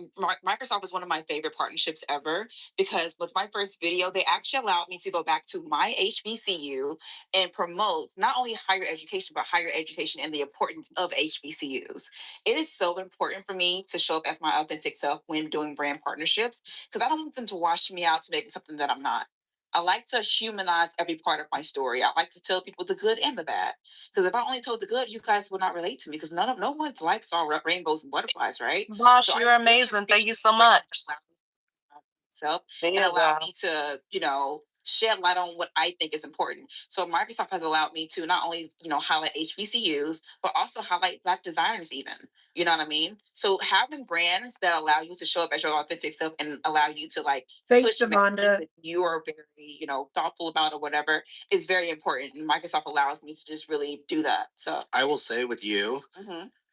Microsoft is one of my favorite partnerships ever because with my first video, they actually allowed me to go back to my HBCU and promote not only higher education, but higher education and the importance of HBCUs. It is so important for me to show up as my authentic self when doing brand partnerships because I don't want them to wash me out to make me something that I'm not. I like to humanize every part of my story. I like to tell people the good and the bad. Because if I only told the good, you guys would not relate to me. Because no one's life is all rainbows and butterflies, right? Boss, So I you're really amazing. Thank you appreciate so the brand much. that allows me to be myself There and you allow go. me to, shed light on what I think is important. So Microsoft has allowed me to not only, highlight HBCUs, but also highlight Black designers even. You know what I mean? So having brands that allow you to show up as your authentic self and allow you to Thanks, push messages Devonda. that you are very, thoughtful about or whatever is very important. And Microsoft allows me to just really do that. So I will say with you,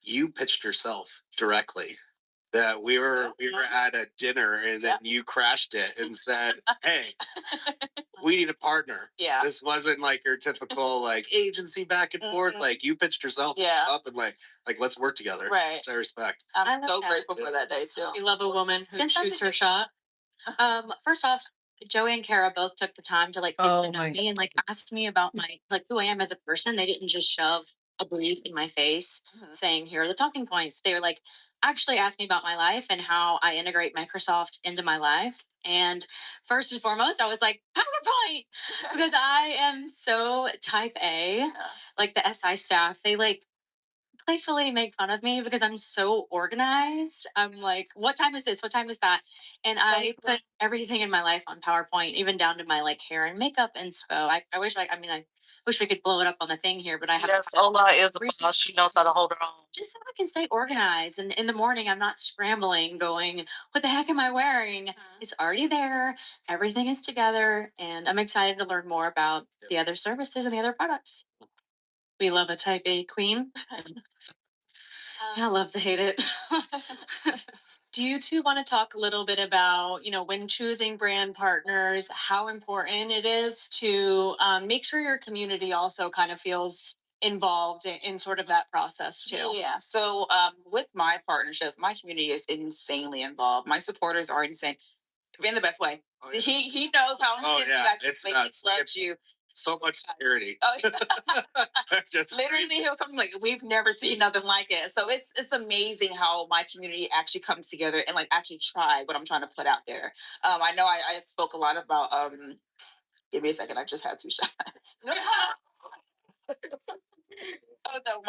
you pitched yourself directly. That we were at a dinner and then you crashed it and said, "Hey, we need a partner." Yeah. This wasn't like your typical agency back and forth. Like you pitched yourself up and like let's work together. Right. Which I respect. I'm so grateful for that day too. We love a woman who shoots her shot. First off, Joey and Kara both took the time to get to know me and ask me about my who I am as a person. They didn't just shove a brief in my face saying here are the talking points. They were actually asked me about my life and how I integrate Microsoft into my life. And first and foremost, I was like, PowerPoint, because I am so type A. The SI staff, they playfully make fun of me because I'm so organized. I'm like, what time is this? What time is that? And I put everything in my life on PowerPoint, even down to my hair and makeup inspo. I wish I wish we could blow it up on the thing here, but I have. Yes, Ola is a boss. She knows how to hold her own. Just so I can stay organized. And in the morning, I'm not scrambling, going, what the heck am I wearing? It's already there. Everything is together. And I'm excited to learn more about the other services and the other products. We love a type A queen. I love to hate it. Do you two want to talk a little bit about, when choosing brand partners, how important it is to make sure your community also kind of feels involved in sort of that process too? Yeah. So with my partnerships, my community is insanely involved. My supporters are insane in the best way. Oh, yeah. He knows how yeah. you guys It's make nuts. me love you. So much security. Oh, yeah. Just literally crazy. he'll come we've never seen nothing like it. So it's amazing how my community actually comes together and actually try what I'm trying to put out there. I know I spoke a lot about give me a second, I just had 2 shots. So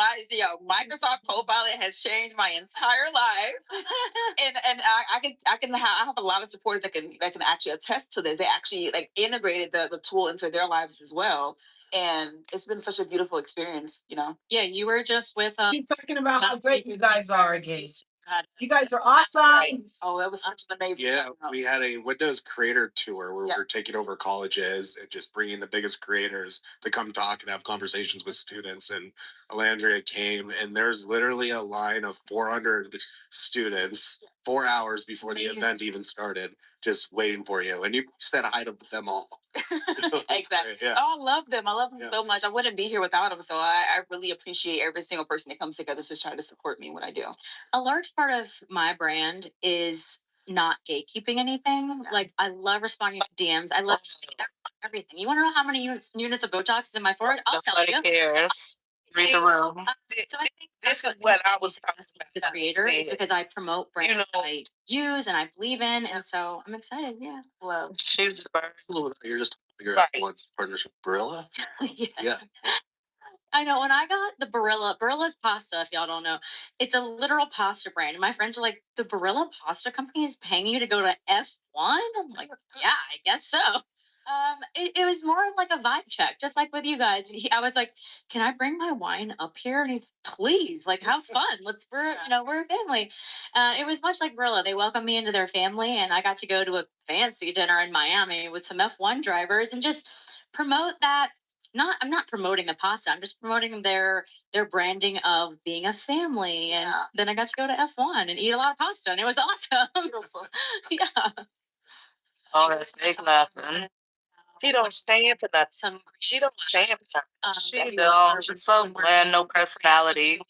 Microsoft Copilot has changed my entire life, and I have a lot of supporters that can actually attest to this. They actually integrated the tool into their lives as well, and it's been such a beautiful experience. Yeah, you were just with He's talking about how great you guys are again. You guys are awesome. Oh, that was such an amazing. Yeah, we had a Windows Creator Tour where we're taking over colleges and just bringing the biggest creators to come talk and have conversations with students. And Alandria came, and there's literally a line of 400 students 4 hours before the event even started, just waiting for you. And you said hi to them all. Exactly. Yeah. Oh, I love them. I love them so much. I wouldn't be here without them. So I really appreciate every single person that comes together to try to support me in what I do. A large part of my brand is not gatekeeping anything. I love responding to DMs. I love everything. You want to know how many units of Botox is in my forehead? I'll tell you. Cares. Read the room. So I think This is what I was talking as a creator is because I promote brands that I use and I believe in, and so I'm excited. Yeah. Well, She's the first. You're just your Right. F1 partnership with Barilla. Yes. Yeah. I know when I got the Barilla's pasta, if y'all don't know, it's a literal pasta brand. And my friends are like, the Barilla pasta company is paying you to go to F1? I'm like, yeah, I guess so. It was more of like a vibe check, just like with you guys. I was like, "Can I bring my wine up here?" And he's, "Please, like, have fun. We're a family." It was much like Brillo. They welcomed me into their family, and I got to go to a fancy dinner in Miami with some F1 drivers and just promote that. I'm not promoting the pasta. I'm just promoting their branding of being a family. And then I got to go to F1 and eat a lot of pasta, and it was awesome. Beautiful. Yeah. Oh, that's big lesson. She don't stand for nothing. She don't stand for nothing. She don't. She's so bland, no personality.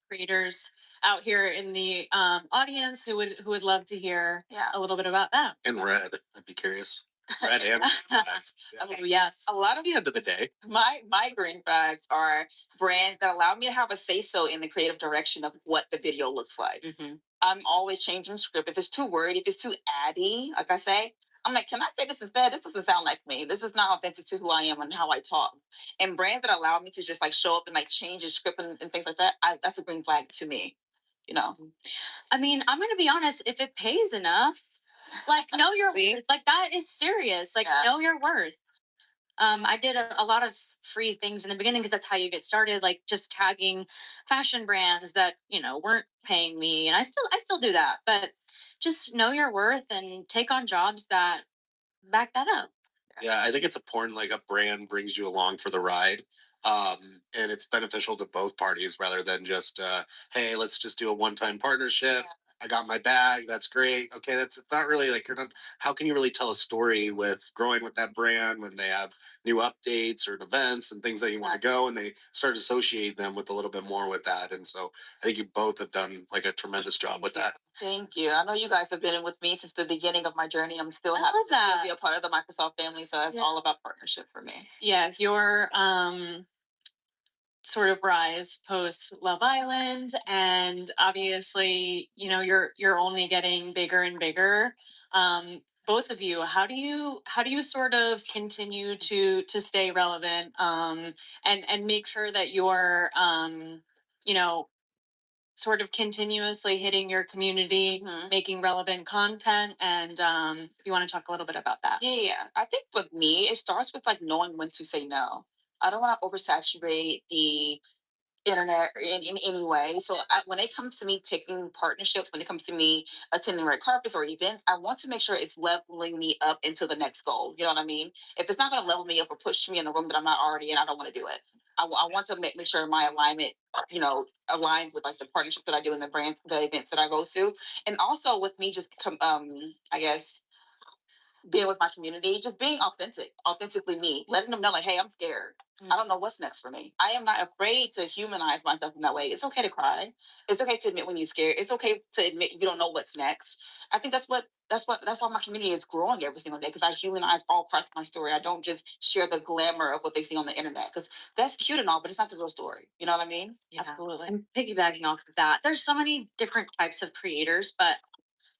Creators out here in the audience who would love to hear a little bit about that. And red, I'd be curious. Red and flags. Yeah. Oh yes. A lot At of the end of the day. my green flags are brands that allow me to have a say so in the creative direction of what the video looks like. I'm always changing script. If it's too wordy, if it's too addy, like I say, I'm like, can I say this instead? This doesn't sound like me. This is not authentic to who I am and how I talk. And brands that allow me to just like show up and like change the script and things like that, that's a green flag to me. You know. I mean, I'm gonna be honest. If it pays enough, like know your worth. Like that is serious. Like know your worth. I did a lot of free things in the beginning because that's how you get started. Like just tagging fashion brands that weren't paying me, and I still do that. But just know your worth and take on jobs that back that up. Yeah, I think it's important. Like a brand brings you along for the ride, and it's beneficial to both parties rather than just, hey, let's just do a one-time partnership. I got my bag. That's great. Okay, that's not really like you're not. How can you really tell a story with growing with that brand when they have new updates or events and things that you want to go, and they start associate them with a little bit more with that. And so I think you both have done like a tremendous job with that. Thank you. I know you guys have been with me since the beginning of my journey. I'm still happy to still be a part of the Microsoft family. So it's all about partnership for me. Yeah, your sort of rise post Love Island, and obviously, you're only getting bigger and bigger. Both of you, how do you sort of continue to stay relevant and make sure that you're you know sort of continuously hitting your community, making relevant content, and if you want to talk a little bit about that. Yeah. I think for me, it starts with like knowing when to say no. I don't want to oversaturate the internet in any way. So when it comes to me picking partnerships, when it comes to me attending red carpets or events, I want to make sure it's leveling me up into the next goal. You know what I mean? If it's not going to level me up or push me in a room that I'm not already in, I don't want to do it. I want to make sure my alignment, aligns with like the partnerships that I do and the brands, the events that I go to, and also with me just I guess being with my community, just being authentically me, letting them know like, hey, I'm scared. I don't know what's next for me. I am not afraid to humanize myself in that way. It's okay to cry. It's okay to admit when you're scared. It's okay to admit you don't know what's next. I think that's why my community is growing every single day because I humanize all parts of my story. I don't just share the glamour of what they see on the internet because that's cute and all, but it's not the real story. You know what I mean? Yeah. Absolutely. And piggybacking off of that, there's so many different types of creators, but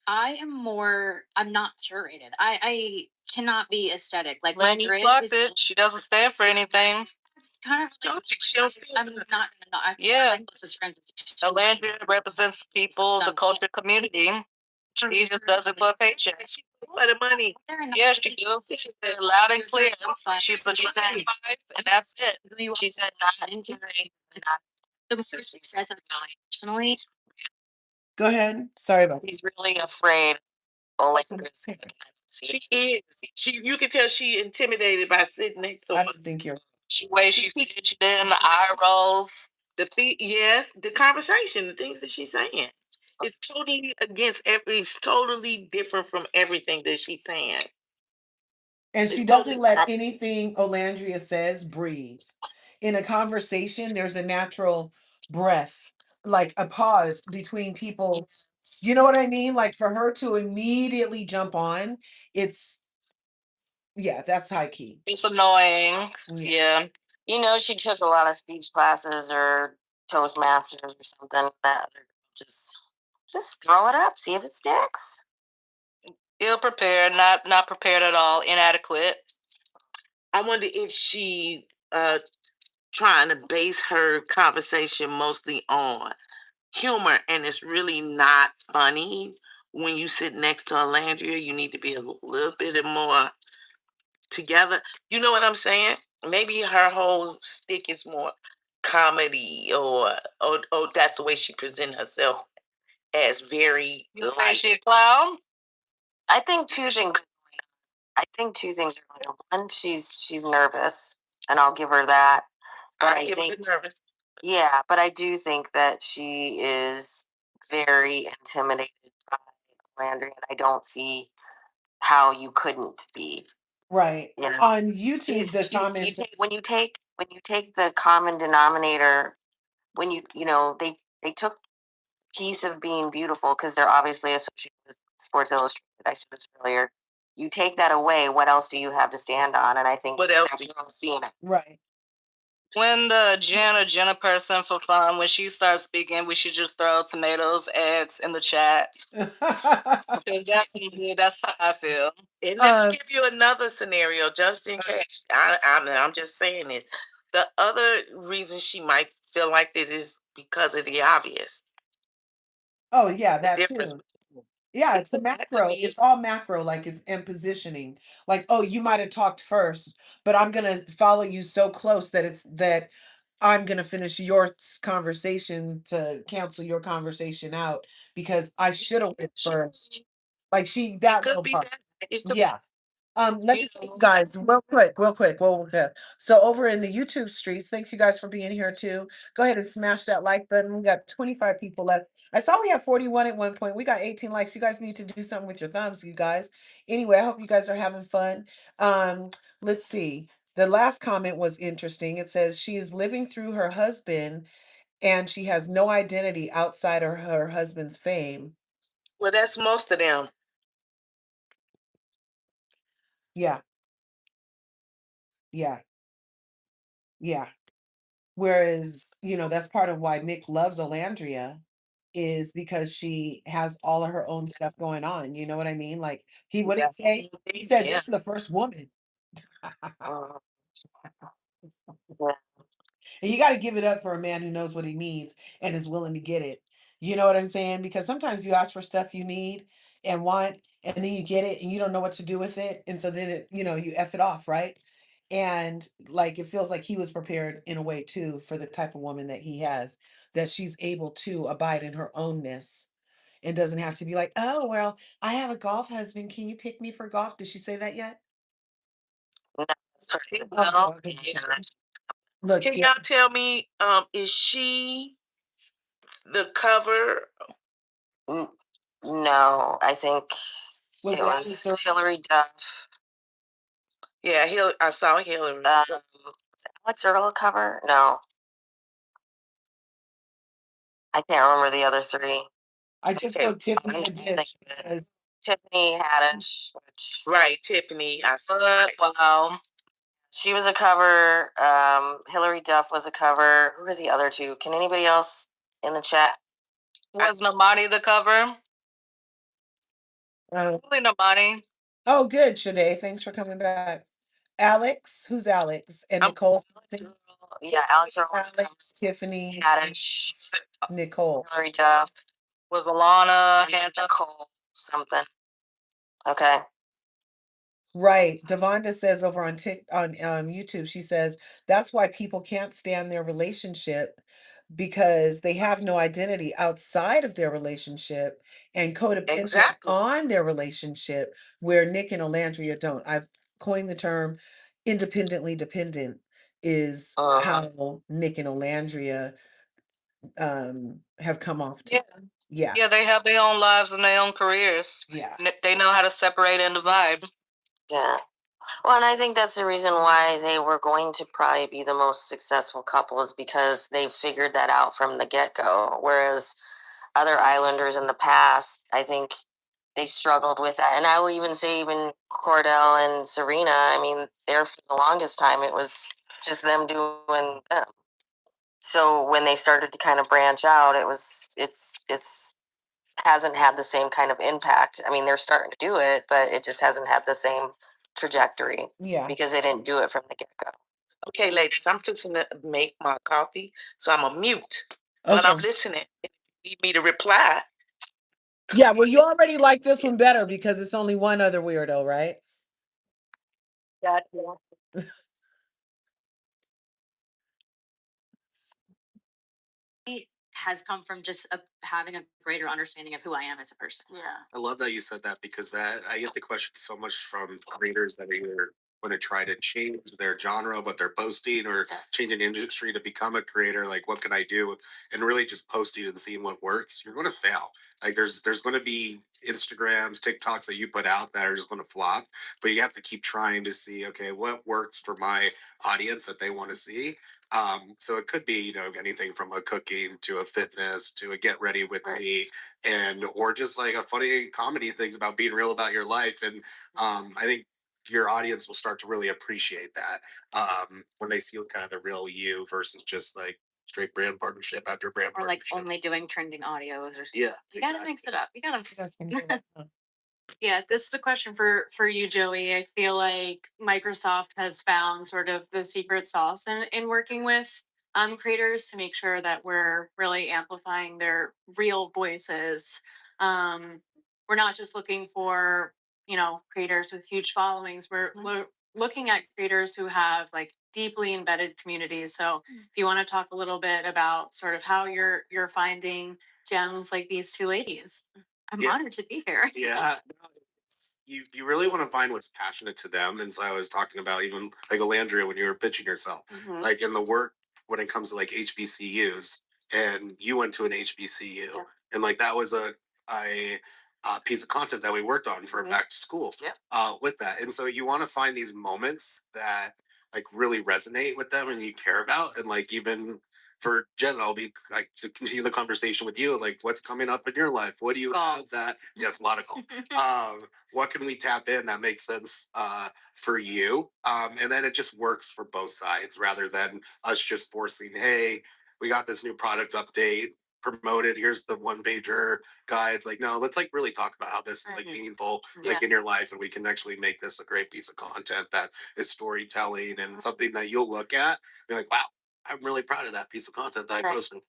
I'm not curated. I cannot be aesthetic. Like my Lenny grid plucked is it. She doesn't stand for anything. it's kind of like, I'm not Yeah. my closest friends. Alandria represents people, the culture community. She just does it for a paycheck. For the money. Yeah, she does. She said it loud and clear. She's a true and that's it. She said not. The success of personally. Go ahead. Sorry about He's really afraid. She is. You can tell she intimidated by sitting next to I him. don't think you're. She way she did the eye rolls. Yes, the conversation, the things that she's saying. It's totally against it's totally different from everything that she's saying. And she doesn't let anything Olandria says breathe. In a conversation, there's a natural breath, like a pause between people. You know what I mean? Like for her to immediately jump on, it's that's high key. It's annoying. Yeah. She took a lot of speech classes or Toastmasters or something. That just throw it up, see if it sticks. Ill prepared, not prepared at all, inadequate. I wonder if she trying to base her conversation mostly on humor and it's really not funny. When you sit next to Alandria, you need to be a little bit more together. You know what I'm saying? Maybe her whole stick is more comedy, or that's the way she presents herself as very. You say she a clown? I think two things. I think two things are going on. One, she's nervous, and I'll give her that. But I think nervous. Yeah, but I do think that she is very intimidated by Landry, and I don't see how you couldn't be. Right. You know, On YouTube, the you comments. take when you take the common denominator, when they took piece of being beautiful because they're obviously associated with Sports Illustrated. I said this earlier. You take that away, what else do you have to stand on? And I think What else that's do you- what I'm seeing it. Right. When the Jenna person for fun, when she starts speaking, we should just throw tomatoes, eggs in the chat. Because that's how I feel. And let me give you another scenario, just in case. I'm just saying it. The other reason she might feel like this is because of the obvious. Oh yeah, The that difference too. Yeah, it's a That could macro. be- It's all macro, like it's in positioning. Like, oh, you might have talked first, but I'm gonna follow you so close that I'm gonna finish your conversation to cancel your conversation out because I should have went first. Like that could little be part. that. It could Yeah. Let me tell you guys real quick. So over in the YouTube streets, thank you guys for being here too. Go ahead and smash that like button. We got 25 people left. I saw we had 41 at one point. We got 18 likes. You guys need to do something with your thumbs, you guys. Anyway, I hope you guys are having fun. Let's see. The last comment was interesting. It says she is living through her husband and she has no identity outside of her husband's fame. Well, that's most of them. Yeah. Yeah. Yeah. Whereas, that's part of why Nick loves Olandria is because she has all of her own stuff going on. You know what I mean? Like he wouldn't That's say, the he thing, said, yeah. this is the first woman. And you got to give it up for a man who knows what he needs and is willing to get it. You know what I'm saying? Because sometimes you ask for stuff you need and want, and then you get it and you don't know what to do with it. And so then you F it off, right? And like it feels like he was prepared in a way too for the type of woman that he has, that she's able to abide in her ownness and doesn't have to be like, oh, well, I have a golf husband. Can you pick me for golf? Did she say that yet? No, Oh, okay. Look, Can y'all tell me, is she the cover? No, I think Was it was Hillary Duff. Yeah, I saw Hillary. Was Alex Earl a cover? No. I can't remember the other three. I just know Tiffany Haddish because Tiffany Haddish. Right, Tiffany. I saw that. Wow. She was a cover. Hillary Duff was a cover. Who were the other two? Can anybody else in the chat? Was Namani the cover? Really Namani. Oh, good, Shade. Thanks for coming back. Alex, who's Alex? And Nicole. Yeah, Alex Earl. Alex, Tiffany, Haddish, Nicole. Hillary Duff. Was Alana, Nicole, something. Okay. Right. Devonda says over on YouTube, she says that's why people can't stand their relationship because they have no identity outside of their relationship and codependent on their relationship, where Nick and Olandria don't. I've coined the term independently dependent is how Nick and Olandria have come off to. Yeah, they have their own lives and their own careers. Yeah. They know how to separate and divide. Yeah. Well, and I think that's the reason why they were going to probably be the most successful couple is because they figured that out from the get-go. Whereas other Islanders in the past, I think they struggled with that. And I will even say even Cordell and Serena, I mean, there for the longest time, it was just them doing them. So when they started to kind of branch out, it's hasn't had the same kind of impact. I mean, they're starting to do it, but it just hasn't had the same trajectory. Yeah. Because they didn't do it from the get-go. Okay, ladies, I'm fixing to make my coffee, so I'm a mute. But I'm listening. If you need me to reply. Yeah, well, you already like this one better because it's only one other weirdo, right? Has come from just having a greater understanding of who I am as a person. Yeah. I love that you said that because that I get the question so much from creators that are either going to try to change their genre of what they're posting or change an industry to become a creator. Like, what can I do? And really just posting and seeing what works. You're going to fail. Like, there's going to be Instagrams, TikToks that you put out that are just going to flop, but you have to keep trying to see, okay, what works for my audience that they want to see. So it could be, anything from a cooking to a fitness to a get ready with me, and or just like a funny comedy things about being real about your life. And I think your audience will start to really appreciate that when they see kind of the real you versus just like straight brand partnership after brand Or like partnership. only doing trending audios or something. Yeah, You gotta mix it up. You gotta Yeah, this is a question for you, Joey. I feel like Microsoft has found sort of the secret sauce in working with creators to make sure that we're really amplifying their real voices. Um, we're not just looking for, creators with huge followings. We're looking at creators who have like deeply embedded communities. So if you want to talk a little bit about sort of how you're finding gems like these two ladies. I'm Yeah. honored to be here. Yeah. No, you really want to find what's passionate to them. And so I was talking about even like Olandria when you were pitching yourself, like in the work when it comes to like HBCUs, and you went to an HBCU, and like that was a piece of content that we worked on for back to school with that. And so you want to find these moments that like really resonate with them and you care about. And like even for Jen, I'll be like to continue the conversation with you. Like, what's coming up in your life? What do you have that? Yes, a lot of golf. What can we tap in that makes sense for you? And then it just works for both sides rather than us just forcing. Hey, we got this new product update. Promote it. Here's the one pager guide. It's like, no, let's like really talk about how this is like meaningful, like in your life, and we can actually make this a great piece of content that is storytelling and something that you'll look at. Be like, wow, I'm really proud of that piece of content that I posted.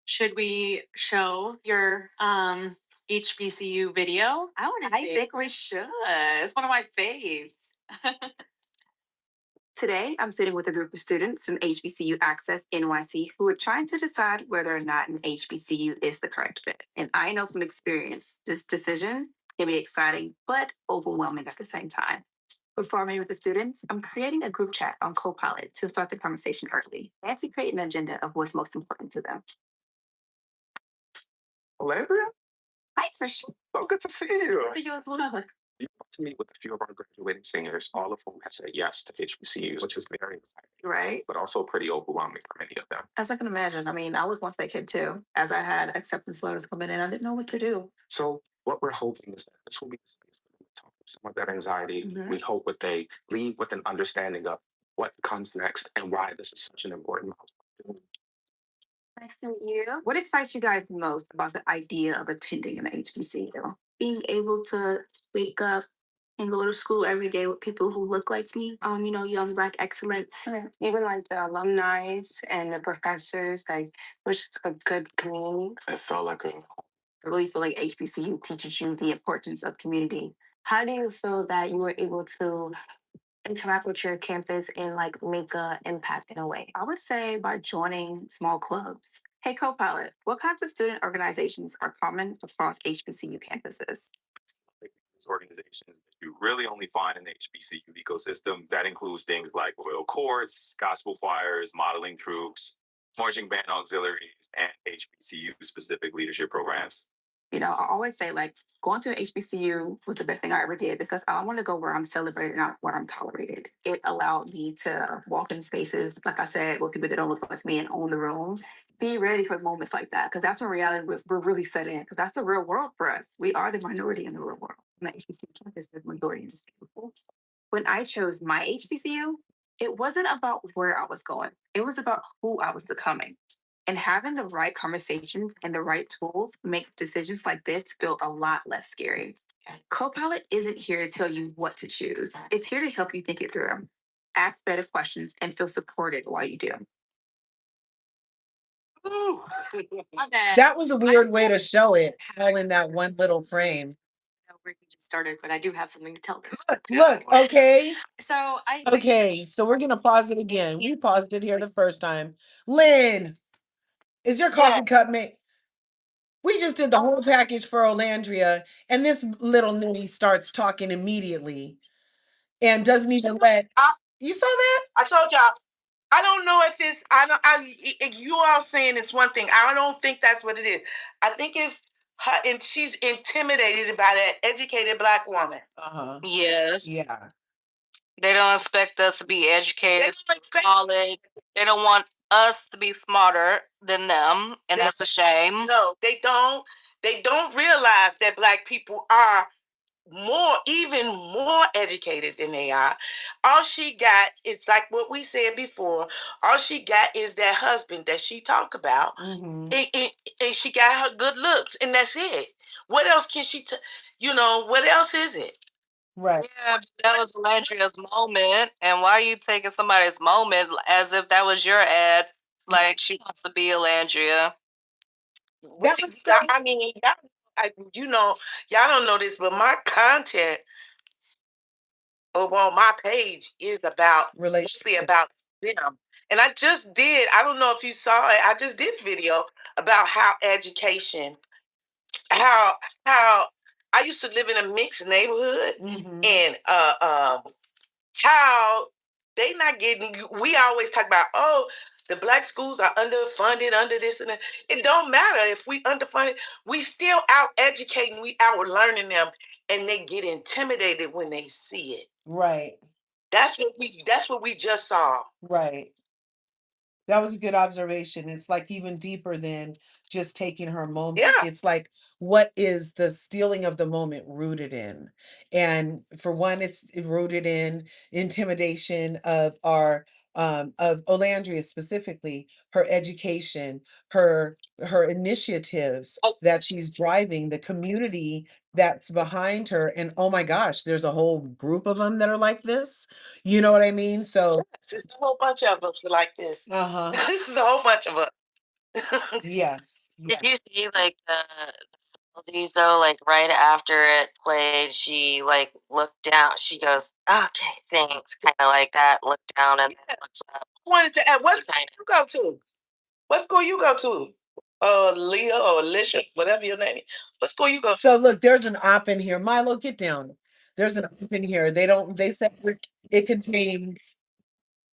Should we show your HBCU video? I think we should. It's one of my faves. Today, I'm sitting with a group of students from HBCU Access NYC who are trying to decide whether or not an HBCU is the correct fit. And I know from experience, this decision can be exciting, but overwhelming at the same time. Before I meet with the students, I'm creating a group chat on Copilot to start the conversation early and to create an agenda of what's most important to them. Olandria? Hi, Trish. So good to see you. See you as well. You got to meet with a few of our graduating seniors, all of whom have said yes to HBCUs, which is very exciting. Right. But also pretty overwhelming for many of them. As I can imagine, I mean, I was once that kid too. As I had acceptance letters coming in, I didn't know what to do. So what we're hoping is that this will be the space for them to talk through some of that anxiety. We hope that they leave with an understanding of what comes next and why this is such an important milestone. Nice to meet you. What excites you guys most about the idea of attending an HBCU? Being able to wake up and go to school every day with people who look like me. Young Black excellence. Even like the alumni and the professors, like, which is a good community. It felt like a I really feel like HBCU teaches you the importance of community. How do you feel that you were able to interact with your campus and like make an impact in a way? I would say by joining small clubs. Hey, Copilot, what kinds of student organizations are common across HBCU campuses? organizations that you really only find in the HBCU ecosystem. That includes things like royal courts, gospel choirs, modeling troops, marching band auxiliaries, and HBCU specific leadership programs. I always say like going to an HBCU was the best thing I ever did because I want to go where I'm celebrated, not where I'm tolerated. It allowed me to walk in spaces, like I said, with people that don't look like me and own the room. Be ready for moments like that because that's when reality we're really set in because that's the real world for us. We are the minority in the real world. On the HBCU campus, the majority is beautiful. When I chose my HBCU, it wasn't about where I was going. It was about who I was becoming. And having the right conversations and the right tools makes decisions like this feel a lot less scary. Copilot isn't here to tell you what to choose. It's here to help you think it through. Ask better questions and feel supported while you do. That was a weird way to show it, all in that one little frame. Ricky just started, but I do have something to tell this. Look, okay. So Okay, so we're gonna pause it again. We paused it here the first time. Lynn, is your coffee cup made? We just did the whole package for Olandria, and this little ninny starts talking immediately and doesn't even let. You saw that? I told y'all. I don't know if it's. I don't. You all saying it's one thing. I don't think that's what it is. I think it's her, and she's intimidated by that educated Black woman. Yes. Yeah. They don't expect us to be educated, knowledge. They don't want us to be smarter than them, and that's a shame. No, they don't. They don't realize that Black people are even more educated than they are. All she got is like what we said before. All she got is that husband that she talked about, and she got her good looks, and that's it. What else can she? What else is it? Right. Yeah, that was Landria's moment. And why are you taking somebody's moment as if that was your ad? Like she wants to be a Landria. That was I mean, y'all don't know this, but my content over on my page is about mostly about them. And I just did, I don't know if you saw it, I just did a video about how education, how I used to live in a mixed neighborhood, and how they not getting, we always talk about, oh, the Black schools are underfunded, under this and that. It don't matter if we underfunded, we still out educating, we out learning them, and they get intimidated when they see it. Right. That's what we just saw. Right. That was a good observation. It's like even deeper than just taking her moment. Yeah. It's like, what is the stealing of the moment rooted in? And for one, it's rooted in intimidation of of Olandria specifically, her education, her initiatives that she's driving, the community that's behind her, and oh my gosh, there's a whole group of them that are like this. You know what I mean? So It's a whole bunch of us like this. uh-huh. This is a whole bunch of us. Yes. Did you see like the though, like right after it played, she like looked down, she goes, okay, thanks, kind of like that, looked down and then looks up. I wanted to add, what school you go to? What school you go to? Leah or Alicia, whatever your name is. What school you go to? So look, there's an op in here. Milo, get down. There's an op in here. They said it contains.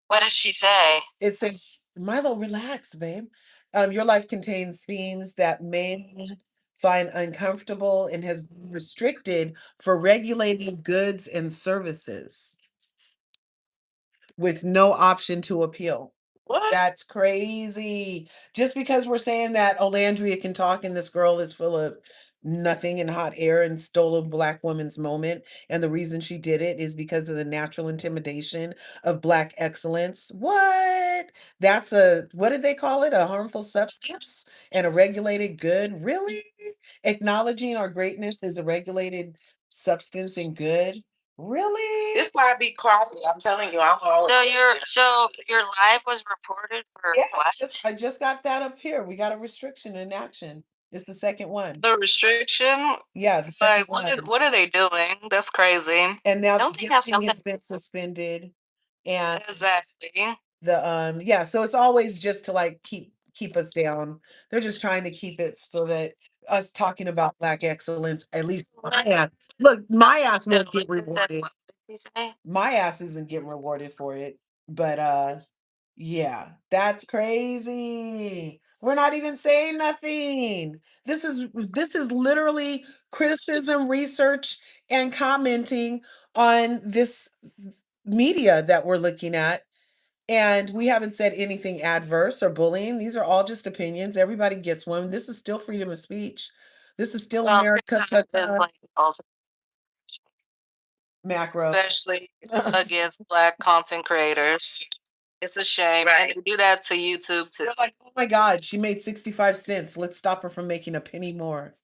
What does she say? It says, Milo, relax, babe. Your life contains themes that men find uncomfortable and has been restricted for regulating goods and services with no option to appeal. What? That's crazy. Just because we're saying that Olandria can talk and this girl is full of nothing and hot air and stole a Black woman's moment. And the reason she did it is because of the natural intimidation of Black excellence. What? That's what did they call it? A harmful substance and a regulated good? Really? Acknowledging our greatness is a regulated substance and good? Really? This why I be quiet. I'm telling you, I'm all. So your live was reported for what? I just got that up here. We got a restriction in action. It's the second one. The restriction? Yeah, the second one. What are they doing? That's crazy. And now Don't the they have gifting something? has been suspended. And Exactly. yeah, so it's always just to like keep us down. They're just trying to keep it so that us talking about Black excellence, at least my ass. Look, my ass won't get rewarded. My ass isn't getting rewarded for it. But yeah, that's crazy. We're not even saying nothing. This is literally criticism, research, and commenting on this media that we're looking at. And we haven't said anything adverse or bullying. These are all just opinions. Everybody gets one. This is still freedom of speech. This is still America. Macro. Especially against Black content creators. It's a shame. Right. And they do that to YouTube too. They're like, oh my God, she made 65 cents. Let's stop her from making a penny more.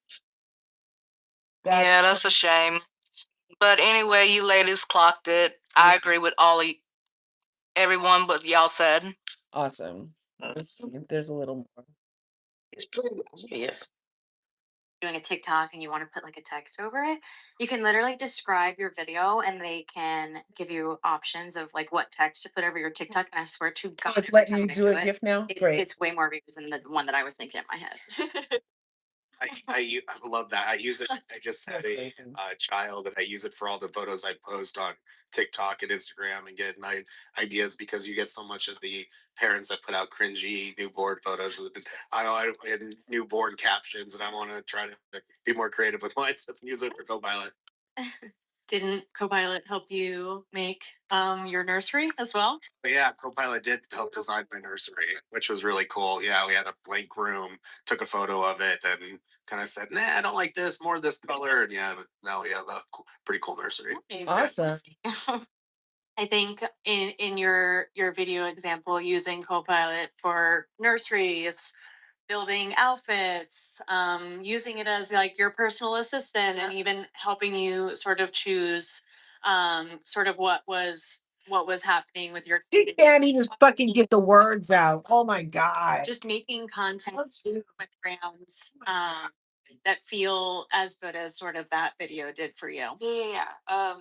Yeah, that's a shame. But anyway, you ladies clocked it. I agree with everyone but y'all said. Awesome. Let's see if there's a little more. It's pretty obvious. doing a TikTok and you want to put like a text over it, you can literally describe your video and they can give you options of like what text to put over your TikTok. And I swear to God, It's every letting time you I do a it, GIF now? it Great. gets way more views than the one that I was thinking in my head. I love that. I use it. I just had a child, and I use it for all the photos I post on TikTok and Instagram, and get ideas because you get so much of the parents that put out cringy newborn photos and newborn captions, and I want to try to be more creative with mine, so I can use it for Copilot. Didn't Copilot help you make your nursery as well? But yeah, Copilot did help design my nursery, which was really cool. Yeah, we had a blank room, took a photo of it, then kind of said, "Nah, I don't like this. More of this color." And yeah, now we have a pretty cool nursery. Awesome. I think in your video example, using Copilot for nurseries, building outfits, using it as like your personal assistant, and even helping you sort of choose sort of what was happening with your She can't even fucking get the words out. Oh my God. just making content with brands that feel as good as sort of that video did for you. Yeah.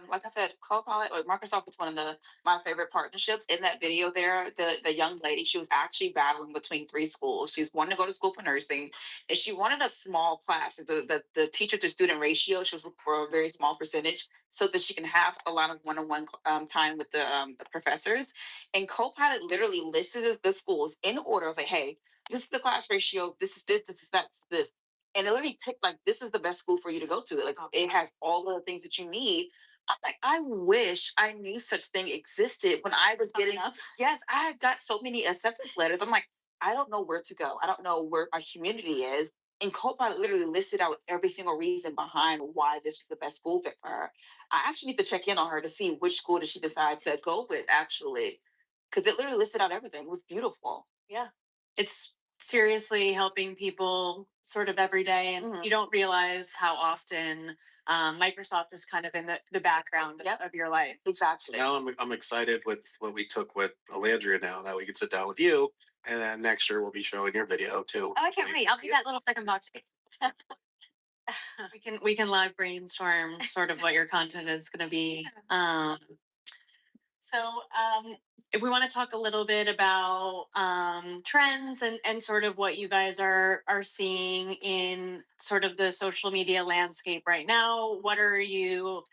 Like I said, Copilot or Microsoft is one of my favorite partnerships. In that video there, the young lady, she was actually battling between three schools. She's wanting to go to school for nursing, and she wanted a small class. The teacher to student ratio, she was looking for a very small percentage so that she can have a lot of one-on-one time with the professors. And Copilot literally lists the schools in order. I was like, hey, this is the class ratio. This is this. And it literally picked like this is the best school for you to go to. Like it has all of the things that you need. I'm like, I wish I knew such thing existed when I was getting. Yes, I had got so many acceptance letters. I'm like, I don't know where to go. I don't know where my community is. And Copilot literally listed out every single reason behind why this was the best school fit for her. I actually need to check in on her to see which school did she decide to go with actually, because it literally listed out everything. It was beautiful. Yeah. It's seriously helping people sort of every day. And you don't realize how often Microsoft is kind of in the background of your life. So Exactly. now I'm excited with what we took with Alandria now that we can sit down with you, and then next year we'll be showing your video too. Oh, I can't wait. I'll be that little second box. We can live brainstorm sort of what your content is going to be. So if we want to talk a little bit about trends and sort of what you guys are seeing in sort of the social media landscape right now, what are you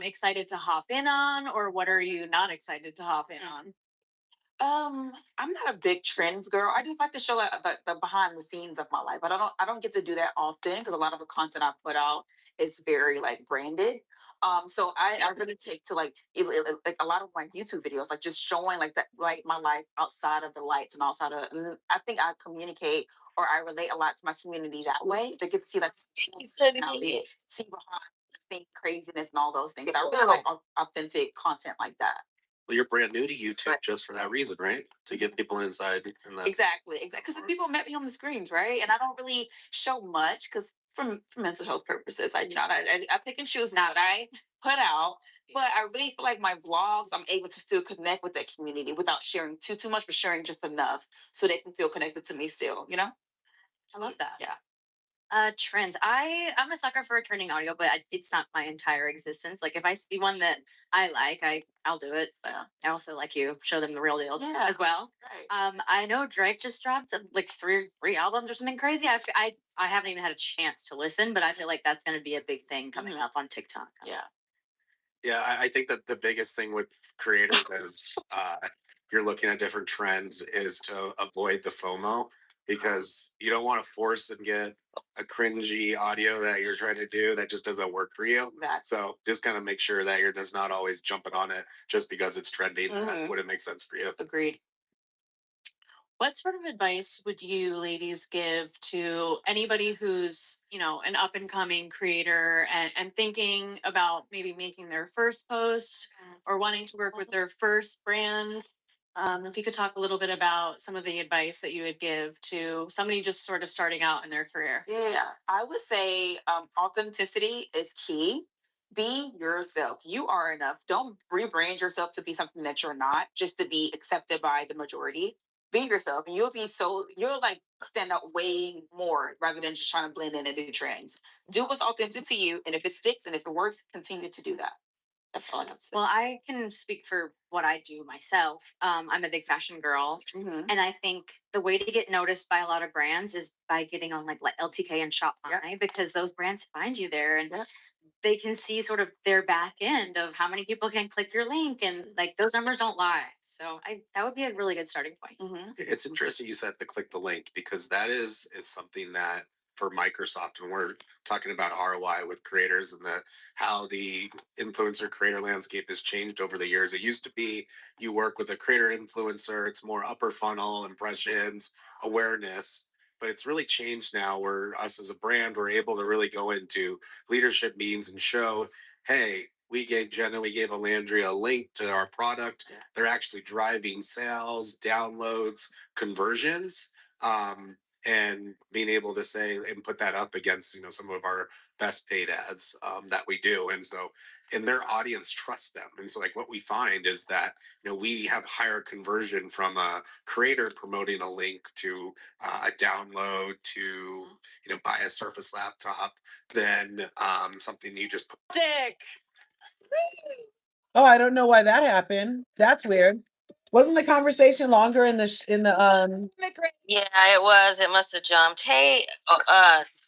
excited to hop in on, or what are you not excited to hop in on? I'm not a big trends girl. I just like to show like, the behind the scenes of my life, but I don't get to do that often because a lot of the content I put out is very like branded. So I really take to like like a lot of my YouTube videos, like just showing like that like my life outside of the lights and outside of. And I think I communicate or I relate a lot to my community that way. They get to see like personality, see behind the scene craziness and all those things. I really like authentic content like that. Well, you're brand new to YouTube just for that reason, right? To get people inside. Exactly. Because people met me on the screens, right? And I don't really show much because for mental health purposes, I pick and choose now what I put out. But I really feel like my vlogs, I'm able to still connect with that community without sharing too much, but sharing just enough so they can feel connected to me still. You know? I love that. Yeah. Trends. I'm a sucker for a trending audio, but it's not my entire existence. Like if I see one that I like, I'll do it. But I also like you show them the real deal as well. Right. I know Drake just dropped like three albums or something crazy. I haven't even had a chance to listen, but I feel like that's going to be a big thing coming up on TikTok. Yeah. Yeah, I think that the biggest thing with creators is you're looking at different trends is to avoid the FOMO because you don't want to force and get a cringy audio that you're trying to do that just doesn't work for you. Exactly. So just kind of make sure that you're just not always jumping on it just because it's trending. That wouldn't make sense for you. Agreed. What sort of advice would you ladies give to anybody who's, an up and coming creator and thinking about maybe making their first post or wanting to work with their first brand? If you could talk a little bit about some of the advice that you would give to somebody just sort of starting out in their career. Yeah, I would say authenticity is key. Be yourself. You are enough. Don't rebrand yourself to be something that you're not, just to be accepted by the majority. be yourself, and you'll like stand out way more rather than just trying to blend in and do trends. Do what's authentic to you, and if it sticks and if it works, continue to do that. That's all I got to say. Well, I can speak for what I do myself. I'm a big fashion girl, and I think the way to get noticed by a lot of brands is by getting on like LTK and Shop My, because those brands find you there, and they can see sort of their back end of how many people can click your link, and like those numbers don't lie. So that would be a really good starting point. It's interesting you said the click the link, because that is something that for Microsoft, when we're talking about ROI with creators and how the influencer creator landscape has changed over the years. It used to be you work with a creator influencer, it's more upper funnel impressions, awareness. But it's really changed now where us as a brand, we're able to really go into leadership meetings and show, hey, we gave Jenna, we gave Alandria a link to our product. They're actually driving sales, downloads, conversions, and being able to say and put that up against some of our best paid ads that we do. And so, and their audience trusts them. And so, like what we find is that we have higher conversion from a creator promoting a link to a download to buy a Surface laptop than something you just Dick. Oh, I don't know why that happened. That's weird. Wasn't the conversation longer in the Yeah, it was. It must have jumped. Hey,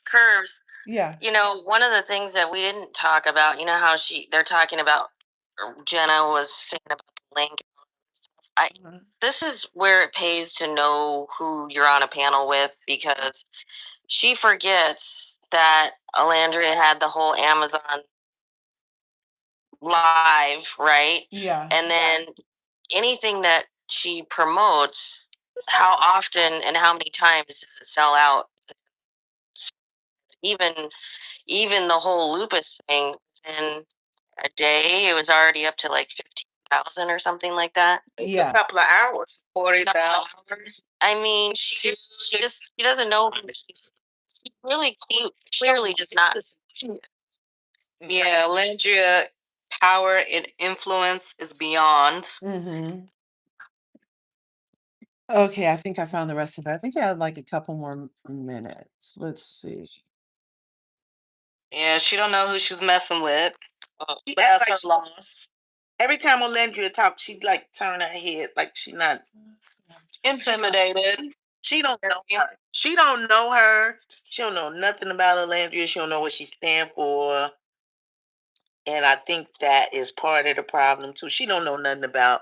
Curves. Yeah. One of the things that we didn't talk about, how they're talking about, Jenna was saying about the link. This is where it pays to know who you're on a panel with, because she forgets that Alandria had the whole Amazon live, right? Yeah. And then anything that she promotes, how often and how many times does it sell out? Even the whole lupus thing, in a day, it was already up to like 15,000 or something like that. Yeah. A couple of hours. 40,000. I mean, she doesn't know. She really clearly does not. Yeah, Landria power and influence is beyond. Mm-hmm. Okay, I think I found the rest of it. I think I had like a couple more minutes. Let's see. Yeah, she don't know who she's messing with. But She that's act her like loss. Every time Olandria talks, she like turn her head like she not Intimidated. She don't know her. She don't know her. She don't know nothing about Olandria. She don't know what she stand for. And I think that is part of the problem too. She don't know nothing about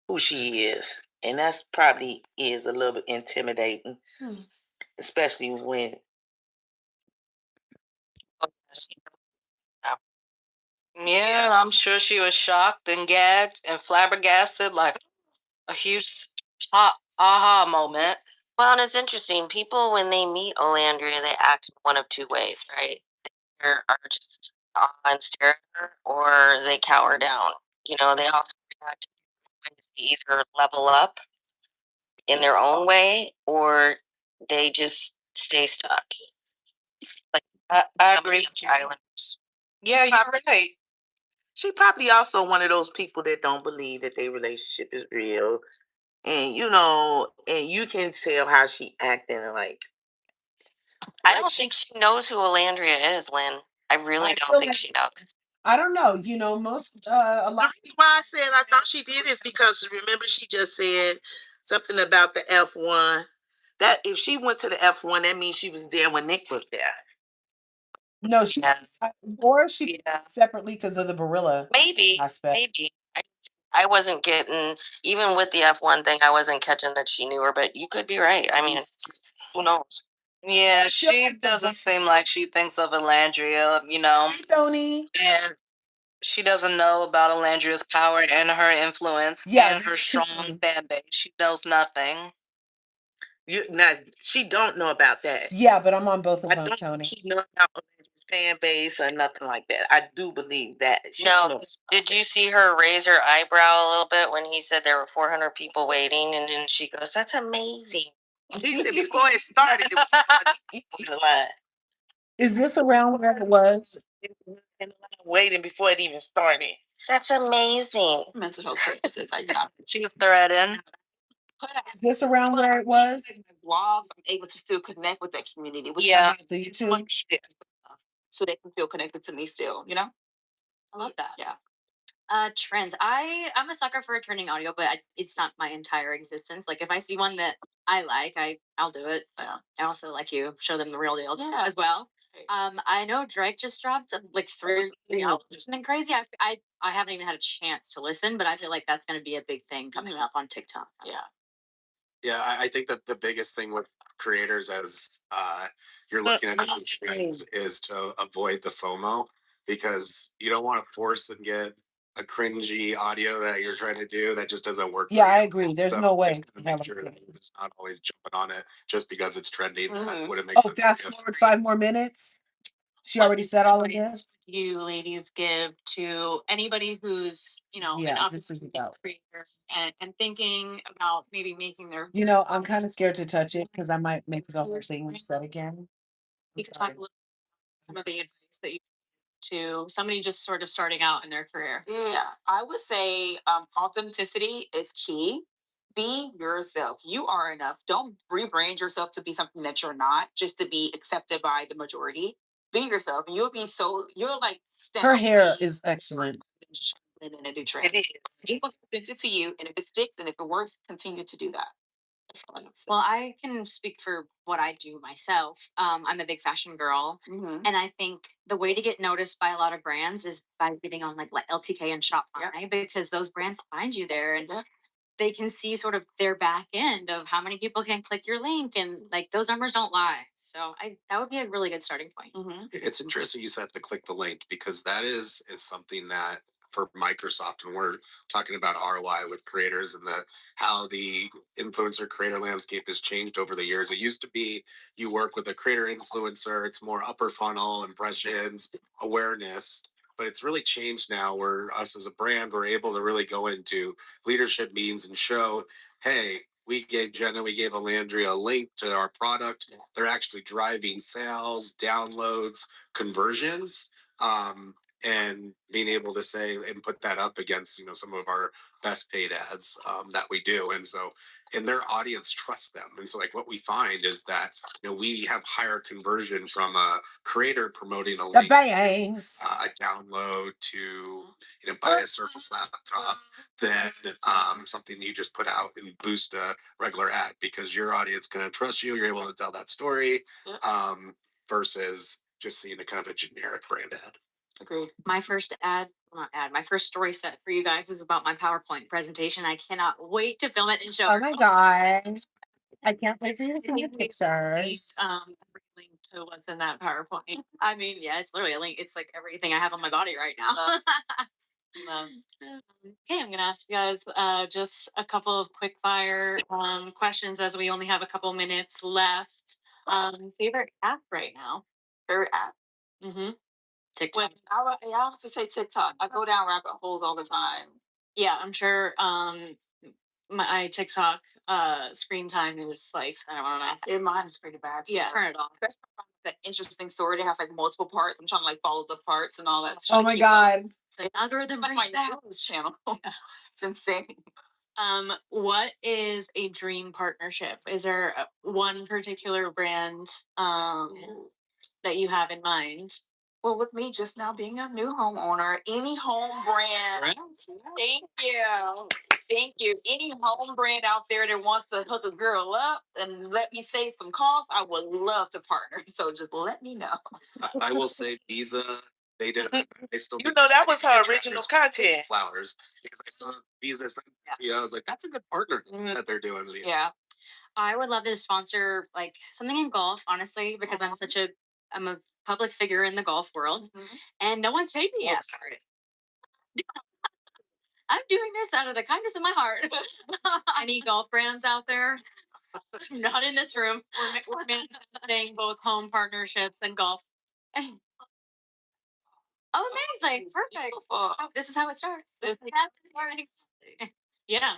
who she is. And that's probably is a little bit intimidating. Especially when Yeah, I'm sure she was shocked and gagged and flabbergasted, like a huge aha moment. Well, and it's interesting. People, when they meet Olandria, they act one of two ways, right? They are just awe and stare at her, or they cower down. They also react in ways they either level up in their own way, or they just stay stuck. Like I agree. Islanders. Yeah, you're right. She probably also one of those people that don't believe that their relationship is real. And and you can tell how she acting like I don't think she knows who Olandria is, Lynn. I really don't think she knows. I don't know. Most a lot. The reason why I said I thought she did is because remember she just said something about the F1. That if she went to the F1, that means she was there when Nick was there. No, she or she separately because of the gorilla Maybe aspect. maybe I wasn't getting, even with the F1 thing, I wasn't catching that she knew her. But you could be right. I mean, who knows? Yeah, she doesn't seem like she thinks of Alandria, Hey, Tony. and she doesn't know about Alandria's power and her influence and her strong fan base. She knows nothing. She don't know about that. Yeah, but I'm on both of them, don't Tony. She know about Alandria's fan base or nothing like that. I do believe that. No, did you see her raise her eyebrow a little bit when he said there were 400 people waiting, and then she goes, "That's amazing." He said before it started, it was the line. Is this around where it was? Waiting before it even started. That's amazing. Mental health purposes, She was threatened. put out Is this around where it was? blogs, I'm able to still connect with that community. With Yeah. The YouTube? So they can feel connected to me still, you know? I love that. Yeah. Trends. I'm a sucker for a trending audio, but it's not my entire existence. Like if I see one that I like, I'll do it. Yeah. I also like you show them the real deal Yeah. as well. I know Drake just dropped like three albums or something crazy. I haven't even had a chance to listen, but I feel like that's going to be a big thing coming up on TikTok. Yeah. Yeah, I think that the biggest thing with creators as you're looking at different trends is to avoid the FOMO, because you don't want to force and get a cringy audio that you're trying to do that just doesn't work. Yeah, I agree. There's no way. Just gotta make sure that you're just not always jumping on it just because it's trendy. That wouldn't make Oh, sense. fast forward 5 more minutes. She already said all of this. You ladies give to anybody who's, Yeah, this is about. creator and thinking about maybe making their. I'm kind of scared to touch it because I might make the whole thing reset again. You could talk a little some of the advice that you to somebody just sort of starting out in their career. Yeah, I would say authenticity is key. Be yourself. You are enough. Don't rebrand yourself to be something that you're not, just to be accepted by the majority. Be yourself. You'll be you're like Her hair is excellent. in a new trend. It is. It was authentic to you, and if it sticks and if it works, continue to do that. Well, I can speak for what I do myself. I'm a big fashion girl, and I think the way to get noticed by a lot of brands is by getting on like LTK and Shopify, because those brands find you there and they can see sort of their back end of how many people can click your link, and like those numbers don't lie. So that would be a really good starting point. It's interesting you said to click the link, because that is something that for Microsoft, and we're talking about ROI with creators and how the influencer creator landscape has changed over the years. It used to be you work with a creator influencer, it's more upper funnel impressions, awareness. But it's really changed now where us as a brand, we're able to really go into leadership meetings and show, hey, we gave Jenna, we gave Alandria a link to our product. They're actually driving sales, downloads, conversions, and being able to say and put that up against some of our best paid ads that we do, and their audience trusts them. And so like what we find is that we have higher conversion from a creator promoting a link, bangs, a download to buy a Surface laptop than something you just put out and boost a regular ad, because your audience going to trust you. You're able to tell that story versus just seeing a kind of a generic brand ad. Agreed. My first my first story set for you guys is about my PowerPoint presentation. I cannot wait to film it and show. Oh my god, I can't wait for you to see the pictures. Link to what's in that PowerPoint. I mean, yeah, it's literally a link. It's like everything I have on my body right now. Okay, I'm gonna ask you guys just a couple of quick fire questions as we only have a couple minutes left. Favorite app right now? Favorite app? TikTok. I have to say TikTok. I go down rabbit holes all the time. Yeah, I'm sure my TikTok screen time is like, I don't know. Mine is pretty bad. So Yeah. turn it off. Especially the interesting story that has like multiple parts. I'm trying to like follow the parts and all that. Oh my god. The algorithm Like my news channel. It's insane. What is a dream partnership? Is there one particular brand that you have in mind? Well, with me just now being a new homeowner, any home brand. Thank you. Thank you. Any home brand out there that wants to hook a girl up and let me save some costs, I would love to partner. So just let me know. I will say Visa, they did. They still. That was her original content. Flowers, because I saw Visa. I was like, that's a good partner that they're doing. Yeah. I would love to sponsor like something in golf, honestly, because I'm a public figure in the golf world, and no one's paid me yet for it. I'm doing this out of the kindness of my heart. Any golf brands out there? Not in this room. We're manifesting both home partnerships and golf. Oh, amazing. Perfect. Oh, this is how it starts. This is how it starts. Yeah.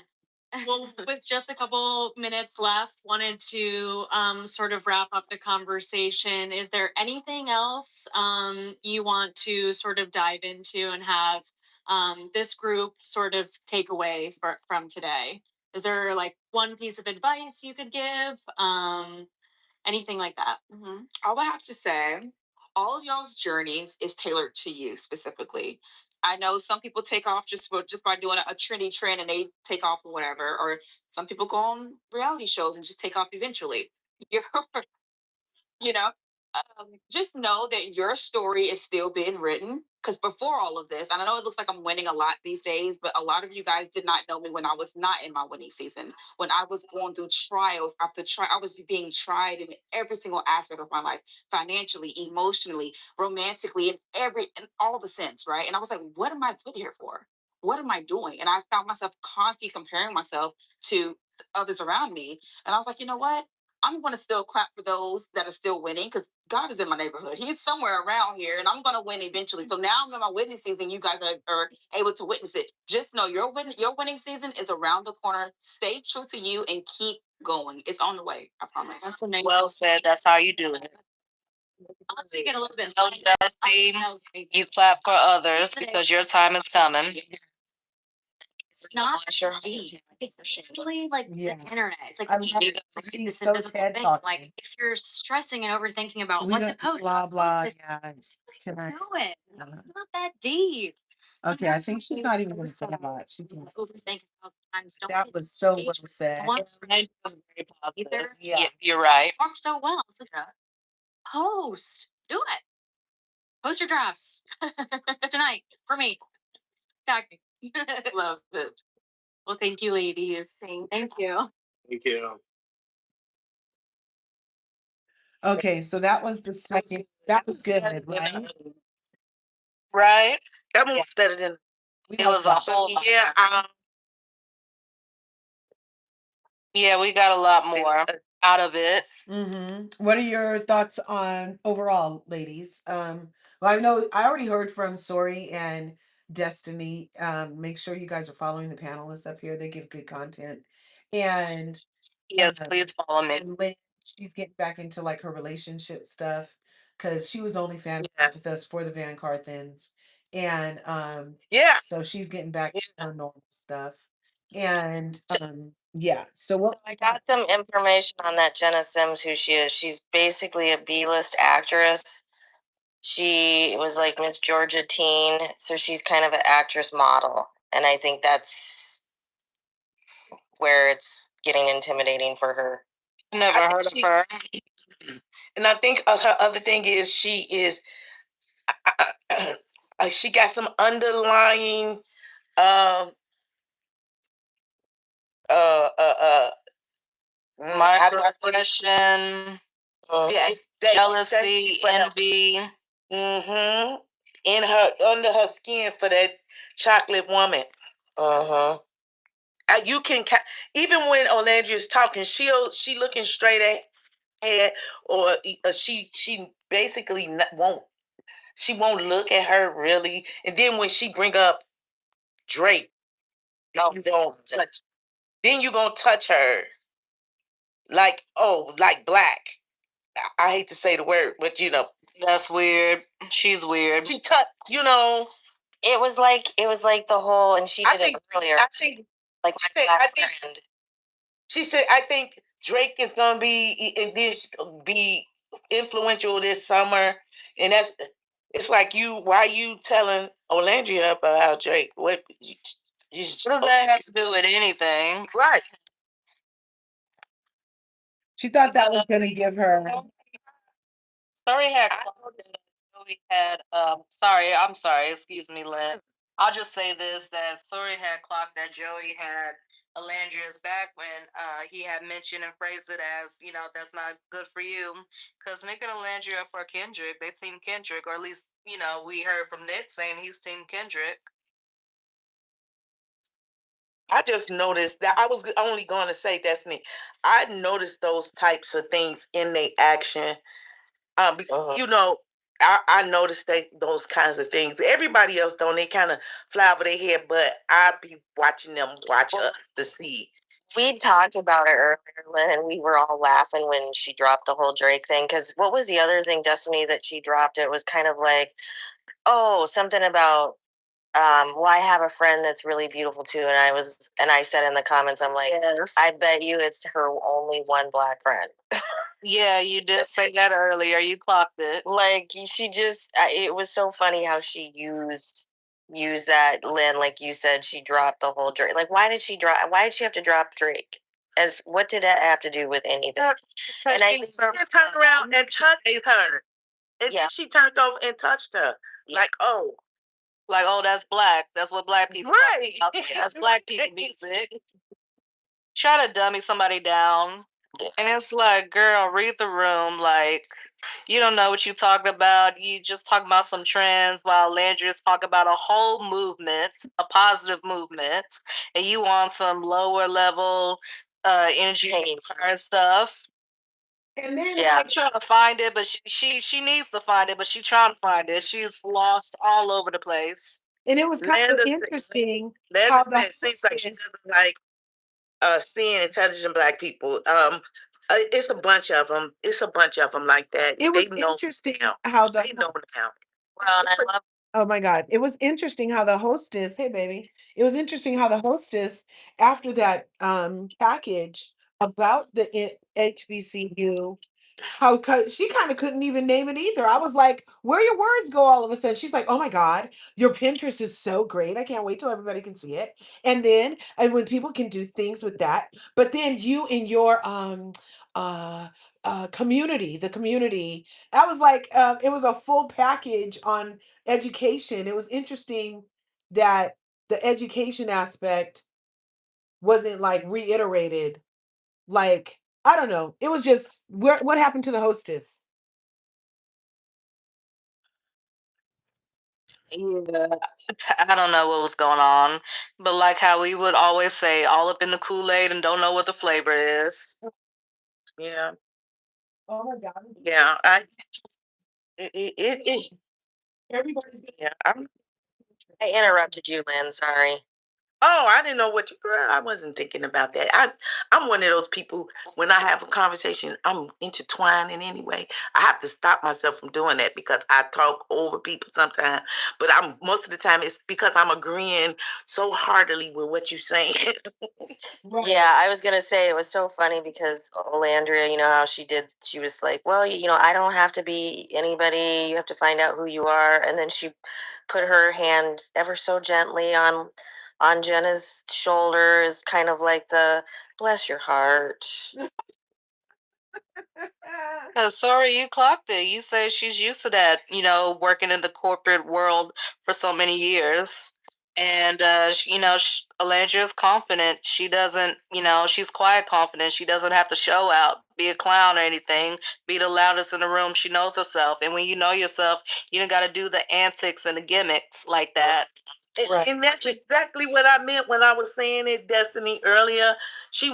Well, with just a couple minutes left, wanted to sort of wrap up the conversation. Is there anything else you want to sort of dive into and have this group sort of take away from today? Is there like one piece of advice you could give? Anything like that? I would have to say, all of y'all's journeys is tailored to you specifically. I know some people take off just by doing a trendy trend and they take off or whatever, or some people go on reality shows and just take off eventually. Your you know just know that your story is still being written, because before all of this, and I know it looks like I'm winning a lot these days, but a lot of you guys did not know me when I was not in my winning season, when I was going through trials after trial. I was being tried in every single aspect of my life, financially, emotionally, romantically, in all the sense, right? And I was like, what am I put here for? What am I doing? And I found myself constantly comparing myself to others around me, and I was like, you know what, I'm going to still clap for those that are still winning, because God is in my neighborhood. He's somewhere around here, and I'm going to win eventually. So now I'm in my winning season. You guys are able to witness it. Just know your winning season is around the corner. Stay true to you and keep going. It's on the way. I promise. That's amazing. Well said. That's how you do it. I'll take it a little bit. No, Justine, you clap for others because your time is coming. It's not Sure. deep. It's really like Yeah. the internet. It's like I the love internet. it. It's like She's this so invisible TED thing. talking. Like if you're stressing and overthinking about We what to don't post, blah blah. this, Yeah. Can I? do it. It's not that deep. Okay, I think she's not even going to say a lot. She can. Overthink 1,000 times. Don't That get was so well engaged. said. Once It was very positive. either Yeah, you're right. worked so well. So post. Do it. Post your drafts tonight for me. Tag me. Love it. Well, thank you, ladies. Thank you. Thank you. Okay, so that was the second. That was good, right? Right? That one was better than We It got was a whole lot. yeah. Yeah, we got a lot more out of it. What are your thoughts on overall, ladies? Well, I know I already heard from Sori and Destiny. Make sure you guys are following the panelists up here. They give good content. And Yes, please follow me. and when she's getting back into like her relationship stuff, because she was only fan with us for the Van Carthens. And Yeah. so she's getting back to her normal stuff. And yeah, so what I got some information on that Jenna Sims, who she is. She's basically a B-list actress. She was like Miss Georgia Teen, so she's kind of an actress model. And I think that's where it's getting intimidating for her. Never heard of her. And I think her other thing is she is she got some underlying uh uh uh microaggression, jealousy, envy. In her, under her skin for that chocolate woman. You can even when Olandria's talking, she looking straight ahead, or she basically won't look at her really. And then when she bring up Drake, you don't touch. Then you gonna touch her like, oh, like black. I hate to say the word, but that's weird. She's weird. She touched, It was like the whole, and she did it earlier. I think, like my friend. She said, I think Drake is gonna be, and then be influential this summer, and it's like why are you telling Olandria about Drake? What does that have to do with anything? Right. she thought that was going to give her. Story had I'm sorry, excuse me, Lynn. I'll just say this, that Story had clocked that Joey had Alandria's back when he had mentioned and phrased it as, that's not good for you. Because Nick and Alandria are for Kendrick. They team Kendrick, or at least, we heard from Nick saying he's team Kendrick. I just noticed that. I was only going to say, Destiny, I noticed those types of things in their action. I noticed those kinds of things. Everybody else don't. They kind of fly over their head, but I be watching them watch us to see. We talked about it earlier, Lynn, and we were all laughing when she dropped the whole Drake thing. Because what was the other thing, Destiny, that she dropped? It was kind of like, something about well, I have a friend that's really beautiful too, and I said in the comments, I'm like, yes. I bet you it's her only one black friend. Yeah, you did say that earlier. You clocked it. Like she just, it was so funny how she used that, Lynn. Like you said, she dropped the whole Drake. Like, why did she have to drop Drake? As what did that have to do with anything? And I turned around and touched her. And then she turned over and touched her. Like, oh. Like, oh, that's black. That's what black people right. That's black people music. Try to dummy somebody down. And it's like, girl, read the room. Like, you don't know what you talked about. You just talk about some trends while Landry talk about a whole movement, a positive movement, and you want some lower level energy stuff. And then I'm trying to find it, but she needs to find it, but she's trying to find it. She's lost all over the place. And it was kind of interesting how that seems like she doesn't like seeing intelligent black people. It's a bunch of them. It's a bunch of them like that. It was interesting how the they know now. Well, and I love. Oh my God. It was interesting how the hostess, hey baby. It was interesting how the hostess, after that package about the HBCU, how she kind of couldn't even name it either. I was like, where your words go all of a sudden? She's like, oh my God, your Pinterest is so great. I can't wait till everybody can see it. And then and when people can do things with that, but then you in your uh community, the community, I was like, it was a full package on education. It was interesting that the education aspect wasn't like reiterated. Like, I don't know. It was just what happened to the hostess? Yeah, I don't know what was going on, but like how we would always say, all up in the Kool-Aid and don't know what the flavor is. Yeah. Oh my God. Yeah. Everybody's yeah. I interrupted you, Lynn. Sorry. Oh, I didn't know what you. Girl, I wasn't thinking about that. I'm one of those people. When I have a conversation, I'm intertwined in any way. I have to stop myself from doing that because I talk over people sometimes. But I'm most of the time it's because I'm agreeing so heartily with what you're saying. Right. Yeah, I was gonna say it was so funny because Olandria, you know how she was like, well, you know, I don't have to be anybody. You have to find out who you are. And then she put her hand ever so gently on Jenna's shoulder, is kind of like the bless your heart. Sorry, you clocked it. You say she's used to that, you know, working in the corporate world for so many years. And, you know, Alandria is confident. She doesn't, you know, she's quiet confident. She doesn't have to show out, be a clown or anything, be the loudest in the room. She knows herself. And when you know yourself, you don't got to do the antics and the gimmicks like that. Right. And that's exactly what I meant when I was saying it, Destiny, earlier. She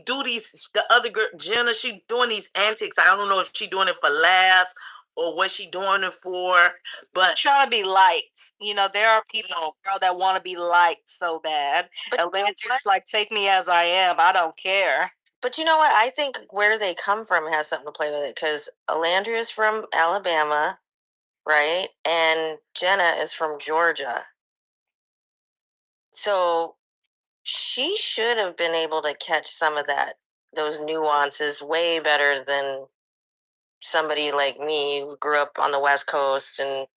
do these, the other girl, Jenna, she doing these antics. I don't know if she doing it for laughs or what she doing it for, but trying to be liked. You know, there are people that want to be liked so bad. But Atlanta's like, take me as I am. I don't care. But you know what? I think where they come from has something to play with it because Alandria is from Alabama, right? And Jenna is from Georgia. So she should have been able to catch some of those nuances way better than somebody like me who grew up on the West Coast and,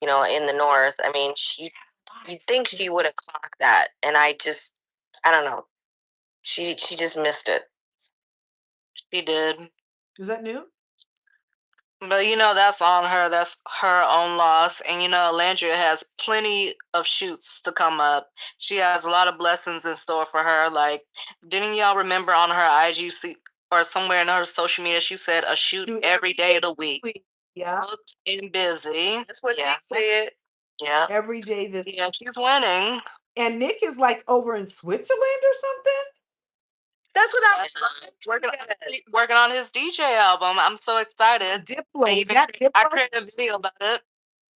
you know, in the North. I mean, you'd think she would have clocked that. And I don't know. She just missed it. She did. Is that new? But you know, that's on her. That's her own loss. And you know, Landria has plenty of shoots to come up. She has a lot of blessings in store for her. Like, didn't y'all remember on her IG or somewhere in her social media, she said a shoot every day of the week. Yeah. Booked and busy. That's what they said. Yeah. Every day this. Yeah, she's winning. And Nick is like over in Switzerland or something. That's what I was working on his DJ album. I'm so excited. Diplo. I created a video about it.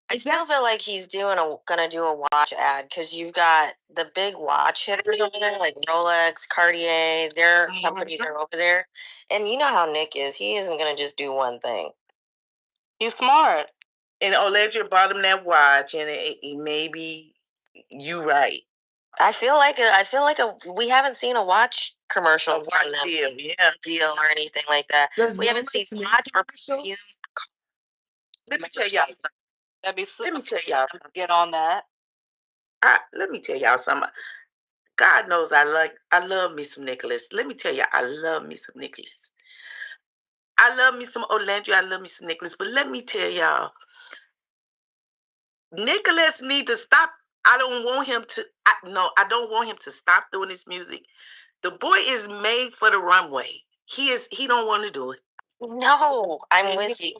I still feel like he's gonna do a watch ad because you've got the big watch hitters over there, like Rolex, Cartier. Their companies are over there, and you know how Nick is. He isn't gonna just do one thing. He's smart. And Olandria bought him that watch, and it maybe You right. I feel like we haven't seen a watch commercial from them, deal or anything like that. We haven't seen watch or perfume. Let me tell y'all something. That'd be Let me tell y'all something. get on that. Let me tell y'all something. God knows I love me some Nicholas. Let me tell you, I love me some Nicholas. I love me some Olandria. I love me some Nicholas. But let me tell y'all, Nicholas need to stop. I don't want him to. I don't want him to stop doing his music. The boy is made for the runway. He don't want to do it. No, I'm with you.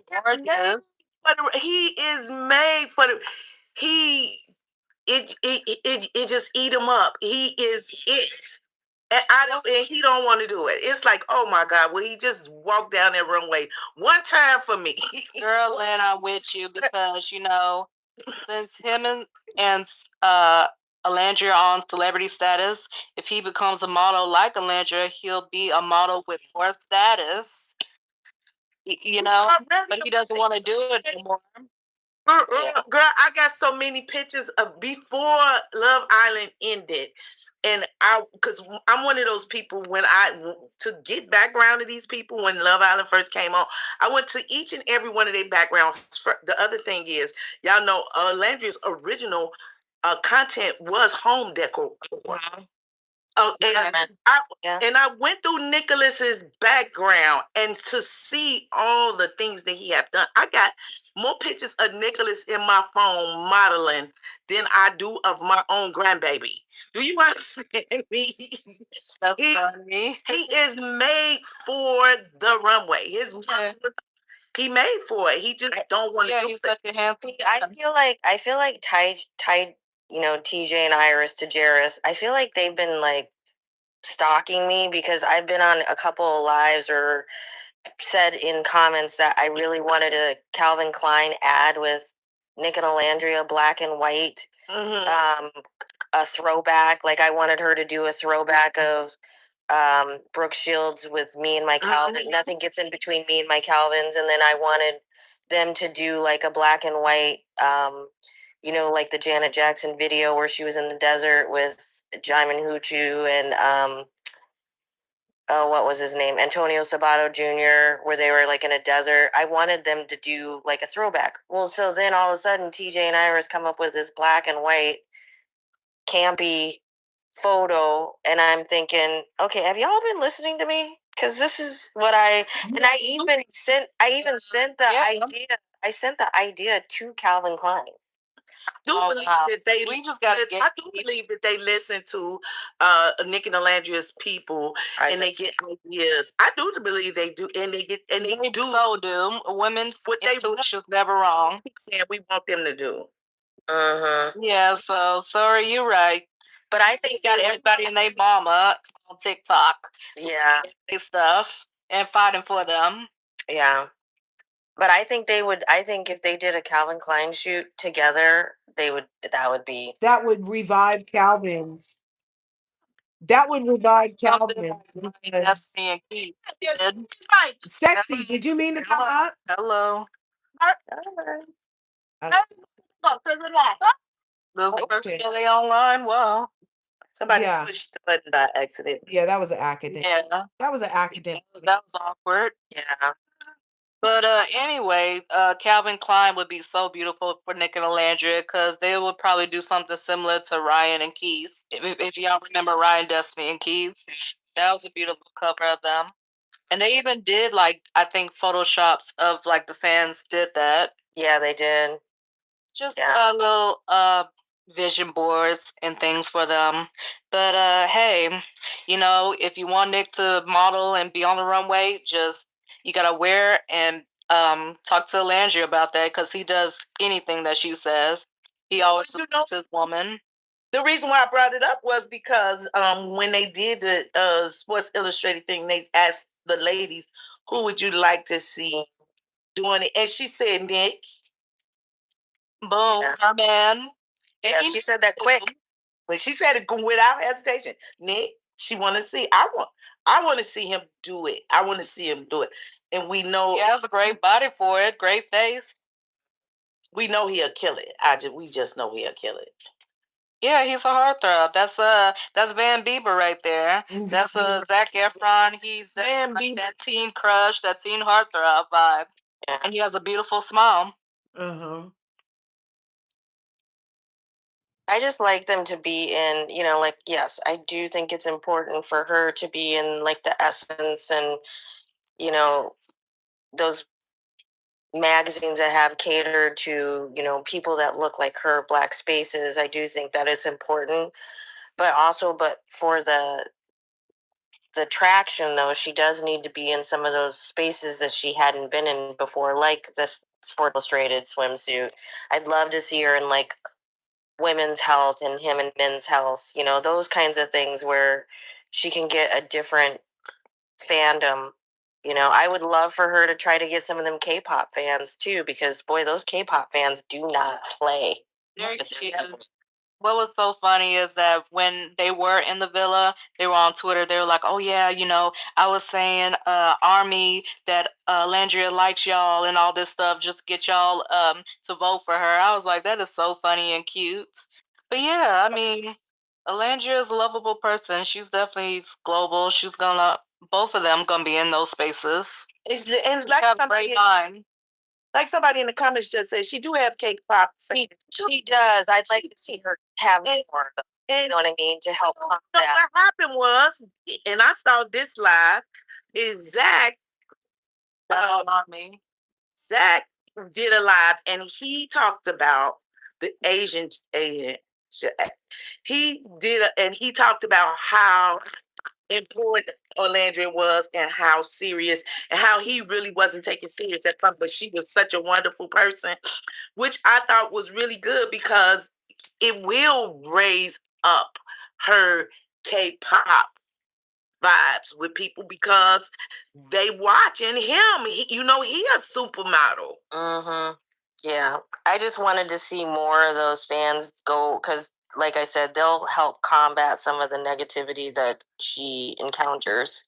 He is made for the. He it just eat him up. He is it. And he don't want to do it. It's like, oh my God, will he just walk down that runway one time for me? Girl, Lynn, I'm with you because since him and Alandria on celebrity status, if he becomes a model like Alandria, he'll be a model with more status. But he doesn't want to do it anymore. Girl, I got so many pictures of before Love Island ended. And because I'm one of those people to get background to these people when Love Island first came on, I went to each and every one of their backgrounds. The other thing is, y'all know, Landry's original content was home decor. Oh, and I went through Nicholas's background and to see all the things that he have done. I got more pictures of Nicholas in my phone modeling than I do of my own grandbaby. Do you understand me? Funny. He is made for the runway. He made for it. He just don't want to do he's it. such a handsome. I feel like tied TJ and Iris to Jairus. I feel like they've been like stalking me because I've been on a couple of lives or said in comments that I really wanted a Calvin Klein ad with Nick and Alandria black and white, a throwback. Like I wanted her to do a throwback of Brooke Shields with me and my Calvin. Nothing gets in between me and my Calvins. And then I wanted them to do like a black and white, like the Janet Jackson video where she was in the desert with Jaimin Huchu and what was his name? Antonio Sabato Jr., where they were like in a desert. I wanted them to do like a throwback. Well, so then all of a sudden TJ and Iris come up with this black and white campy photo, and I'm thinking, okay, have y'all been listening to me? Because this is what I even sent the idea. I sent the idea to Calvin Klein. I do believe that they listen to Nick and Alandria's people and they get ideas. I do believe they do, and they do. So do women's intuition's never wrong. Saying we want them to do. Yeah, so sorry, you're right. But I think got everybody and their mama on TikTok. Yeah, they stuff and fighting for them. Yeah. But I think if they did a Calvin Klein shoot together, that would revive Calvin's. That would revive Calvin's. Sexy, did you mean to come up? Hello. They online? Wow. Somebody pushed the button by accident. Yeah, that was an accident. Yeah. That was an accident. That was awkward. Yeah. But anyway, Calvin Klein would be so beautiful for Nick and Alandria because they would probably do something similar to Ryan and Keith. If y'all remember Ryan, Destiny, and Keith, that was a beautiful cover of them. And they even did I think photoshops of the fans did that. Yeah, they did. Just little vision boards and things for them. But hey, if you want Nick to model and be on the runway, you gotta wear and talk to Landry about that because he does anything that she says. He always supports his woman. The reason why I brought it up was because when they did the Sports Illustrated thing, they asked the ladies, who would you like to see doing it? And she said Nick. Boom, our man. Yeah, she said that quick. But she said it without hesitation. Nick, she want to see. I want to see him do it. I want to see him do it. And we know he has a great body for it, great face. We know he'll kill it. We just know he'll kill it. Yeah, he's a heartthrob. That's Van Bieber right there. That's Zac Efron. He's like that teen crush, that teen heartthrob vibe. Yeah. And he has a beautiful smile. Uh-huh. I just like them to be in, like, yes, I do think it's important for her to be in like the Essence and, those magazines that have catered to, people that look like her, black spaces. I do think that it's important. But for the traction though, she does need to be in some of those spaces that she hadn't been in before, like this Sport Illustrated swimsuit. I'd love to see her in like women's health and him and men's health, those kinds of things where she can get a different fandom. I would love for her to try to get some of them K-pop fans too, because boy, those K-pop fans do not play. They're cute. What was so funny is that when they were in the villa, they were on Twitter. They were like, "Oh yeah, I was saying, Army, that Landria likes y'all and all this stuff, just to get y'all to vote for her." I was like, that is so funny and cute. But yeah, I mean, Alandria is a lovable person. She's definitely global. Both of them gonna be in those spaces. And like Have a somebody, great time. like somebody in the comments just said, she do have K-pop fans. She does. I'd like to see her have more of them. You know what I mean? To help So combat. what happened was, and I saw this live, is Zach. On me. Zach did a live, and he talked about the Asian. And he talked about how important Orlandria was and how serious and how he really wasn't taken serious at first, but she was such a wonderful person, which I thought was really good because it will raise up her K-pop vibes with people because they watching him. He a supermodel. Mm-hmm. Yeah. I just wanted to see more of those fans go, because like I said, they'll help combat some of the negativity that she encounters.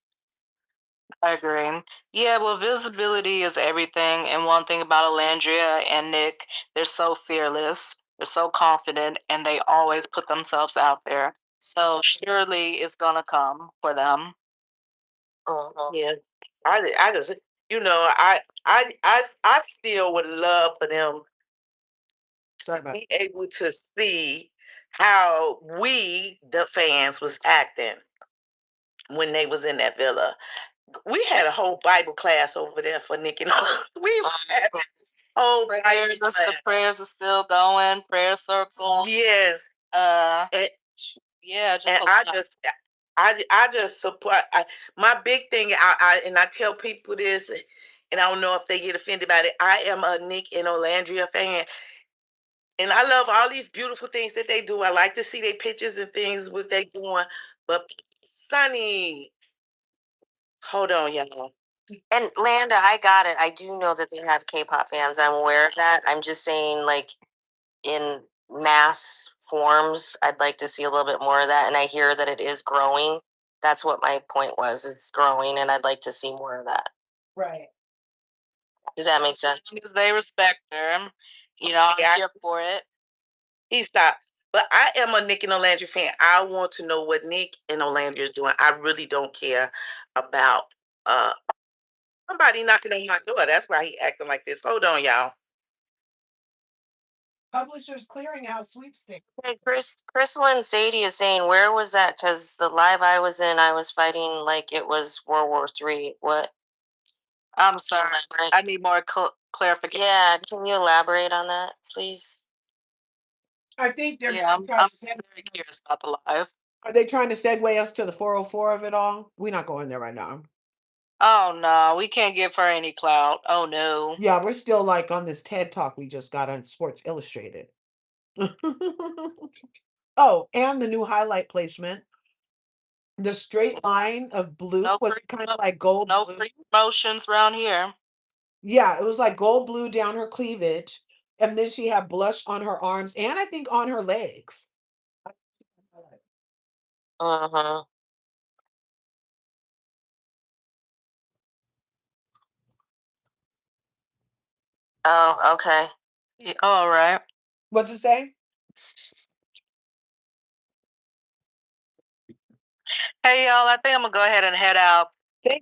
I agree. Yeah, well, visibility is everything. And one thing about Alandria and Nick, they're so fearless, they're so confident, and they always put themselves out there. So surely it's gonna come for them. Yeah, I just I still would love for them Sorry about be able to see how we the fans was acting when they was in that villa. We had a whole Bible class over there for Nick and we was having whole Bible The class. prayers are still going, prayer circle. Yes. And, Yeah, just and I just support. My big thing, and I tell people this, and I don't know if they get offended by it. I am a Nick and Olandria fan, and I love all these beautiful things that they do. I like to see their pictures and things what they doing. But Sunny, hold on, y'all. And Landa, I got it. I do know that they have K-pop fans. I'm aware of that. I'm just saying, like, in mass forms, I'd like to see a little bit more of that. And I hear that it is growing. That's what my point was. It's growing, and I'd like to see more of that. Right. Does that make sense? because they respect her. I'm here for it. He stopped. But I am a Nick and Olandria fan. I want to know what Nick and Olandria is doing. I really don't care about somebody knocking on my door. That's why he acting like this. Hold on, y'all. Publishers Clearinghouse sweepstakes. Hey, Crystal and Sadie is saying, where was that? Because the live I was in, I was fighting like it was World War III. What? I'm sorry. I need more clarification. Yeah, can you elaborate on that, please? I think they're I'm very curious about the live. Are they trying to segue us to the 404 of it all? We're not going there right now. Oh no, we can't give her any clout. Oh no. Yeah, we're still like on this TED talk we just got on Sports Illustrated. Oh, and the new highlight placement. The straight line of blue was kind of like gold No blue. free promotions around here. Yeah, it was like gold blue down her cleavage, and then she had blush on her arms and I think on her legs. Uh-huh. Oh, okay. Yeah, all right. What's it say? Hey, y'all, I think I'm gonna go ahead and head out.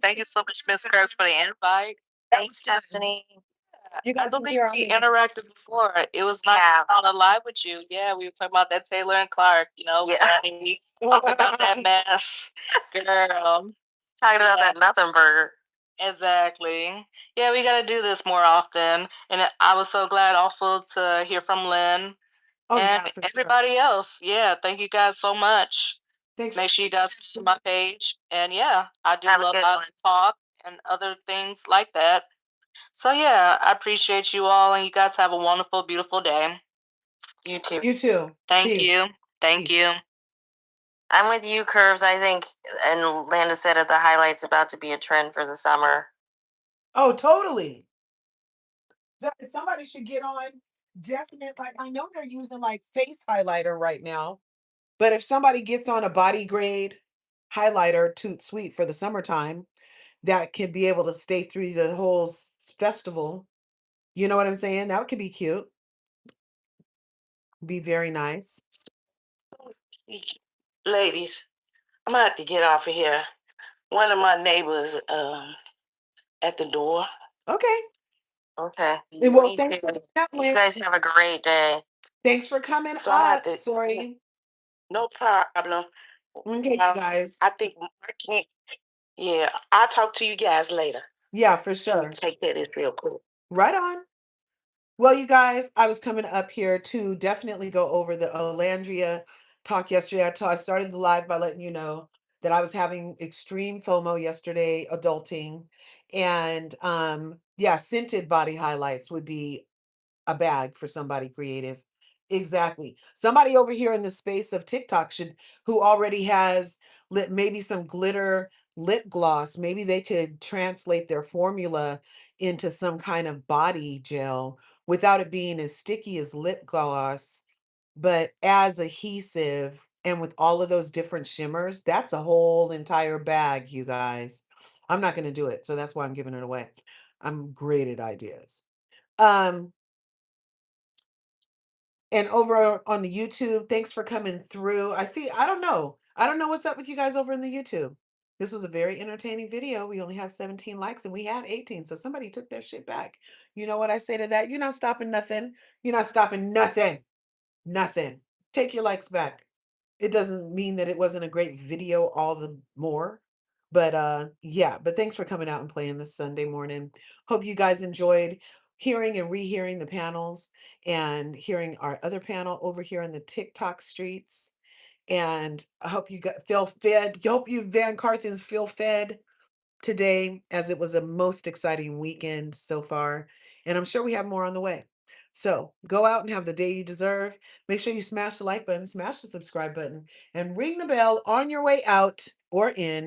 Thank you so much, Miss Curves, for the invite. Thanks, Destiny. You guys believe we interacted before. It was nice on a live with you. Yeah, we were talking about that Taylor and Clark, Yeah. talk about that mess. Girl. Talking about that nothing burger. Exactly. Yeah, we got to do this more often. And I was so glad also to hear from Lynn Oh, and yeah, for sure. everybody else. Yeah, thank you guys so much. Thanks. Make sure you guys to my page. And yeah, I do Have a love good how one. to talk and other things like that. So yeah, I appreciate you all, and you guys have a wonderful, beautiful day. You too. You too. Thank Peace. you. Thank Peace. you. I'm with you, Curves. I think, and Landa said it, the highlight's about to be a trend for the summer. Oh, totally. Somebody should get on definite. Like, I know they're using like face highlighter right now, but if somebody gets on a body grade highlighter, toot sweet for the summertime, that can be able to stay through the whole festival. You know what I'm saying? That could be cute. Be very nice. Ladies, I'm gonna have to get off of here. One of my neighbors at the door. Okay. Okay. And well, Me thanks too. for that, You Lynn. guys have a great day. Thanks for coming So I'm gonna have up. to. Sorry. No problem. Okay, you guys. I think I can't. Yeah, I'll talk to you guys later. Yeah, for sure. Take that. It's real cool. Right on. Well, you guys, I was coming up here to definitely go over the Olandria talk yesterday. I started the live by letting you know that I was having extreme FOMO yesterday, adulting, and yeah, scented body highlights would be a bag for somebody creative. Exactly. Somebody over here in the space of TikTok should, who already has lit maybe some glitter lip gloss, maybe they could translate their formula into some kind of body gel without it being as sticky as lip gloss, but as adhesive and with all of those different shimmers. That's a whole entire bag, you guys. I'm not going to do it, so that's why I'm giving it away. I'm great at ideas. And over on the YouTube, thanks for coming through. I don't know. I don't know what's up with you guys over in the YouTube. This was a very entertaining video. We only have 17 likes and we had 18. So somebody took their shit back. You know what I say to that? You're not stopping nothing. You're not stopping nothing. Nothing. Take your likes back. It doesn't mean that it wasn't a great video all the more. But yeah, but thanks for coming out and playing this Sunday morning. Hope you guys enjoyed hearing and rehearing the panels and hearing our other panel over here in the TikTok streets. And I hope you feel fed. I hope you Van Carthens feel fed today, as it was a most exciting weekend so far. And I'm sure we have more on the way. So go out and have the day you deserve. Make sure you smash the like button, smash the subscribe button, and ring the bell on your way out or in.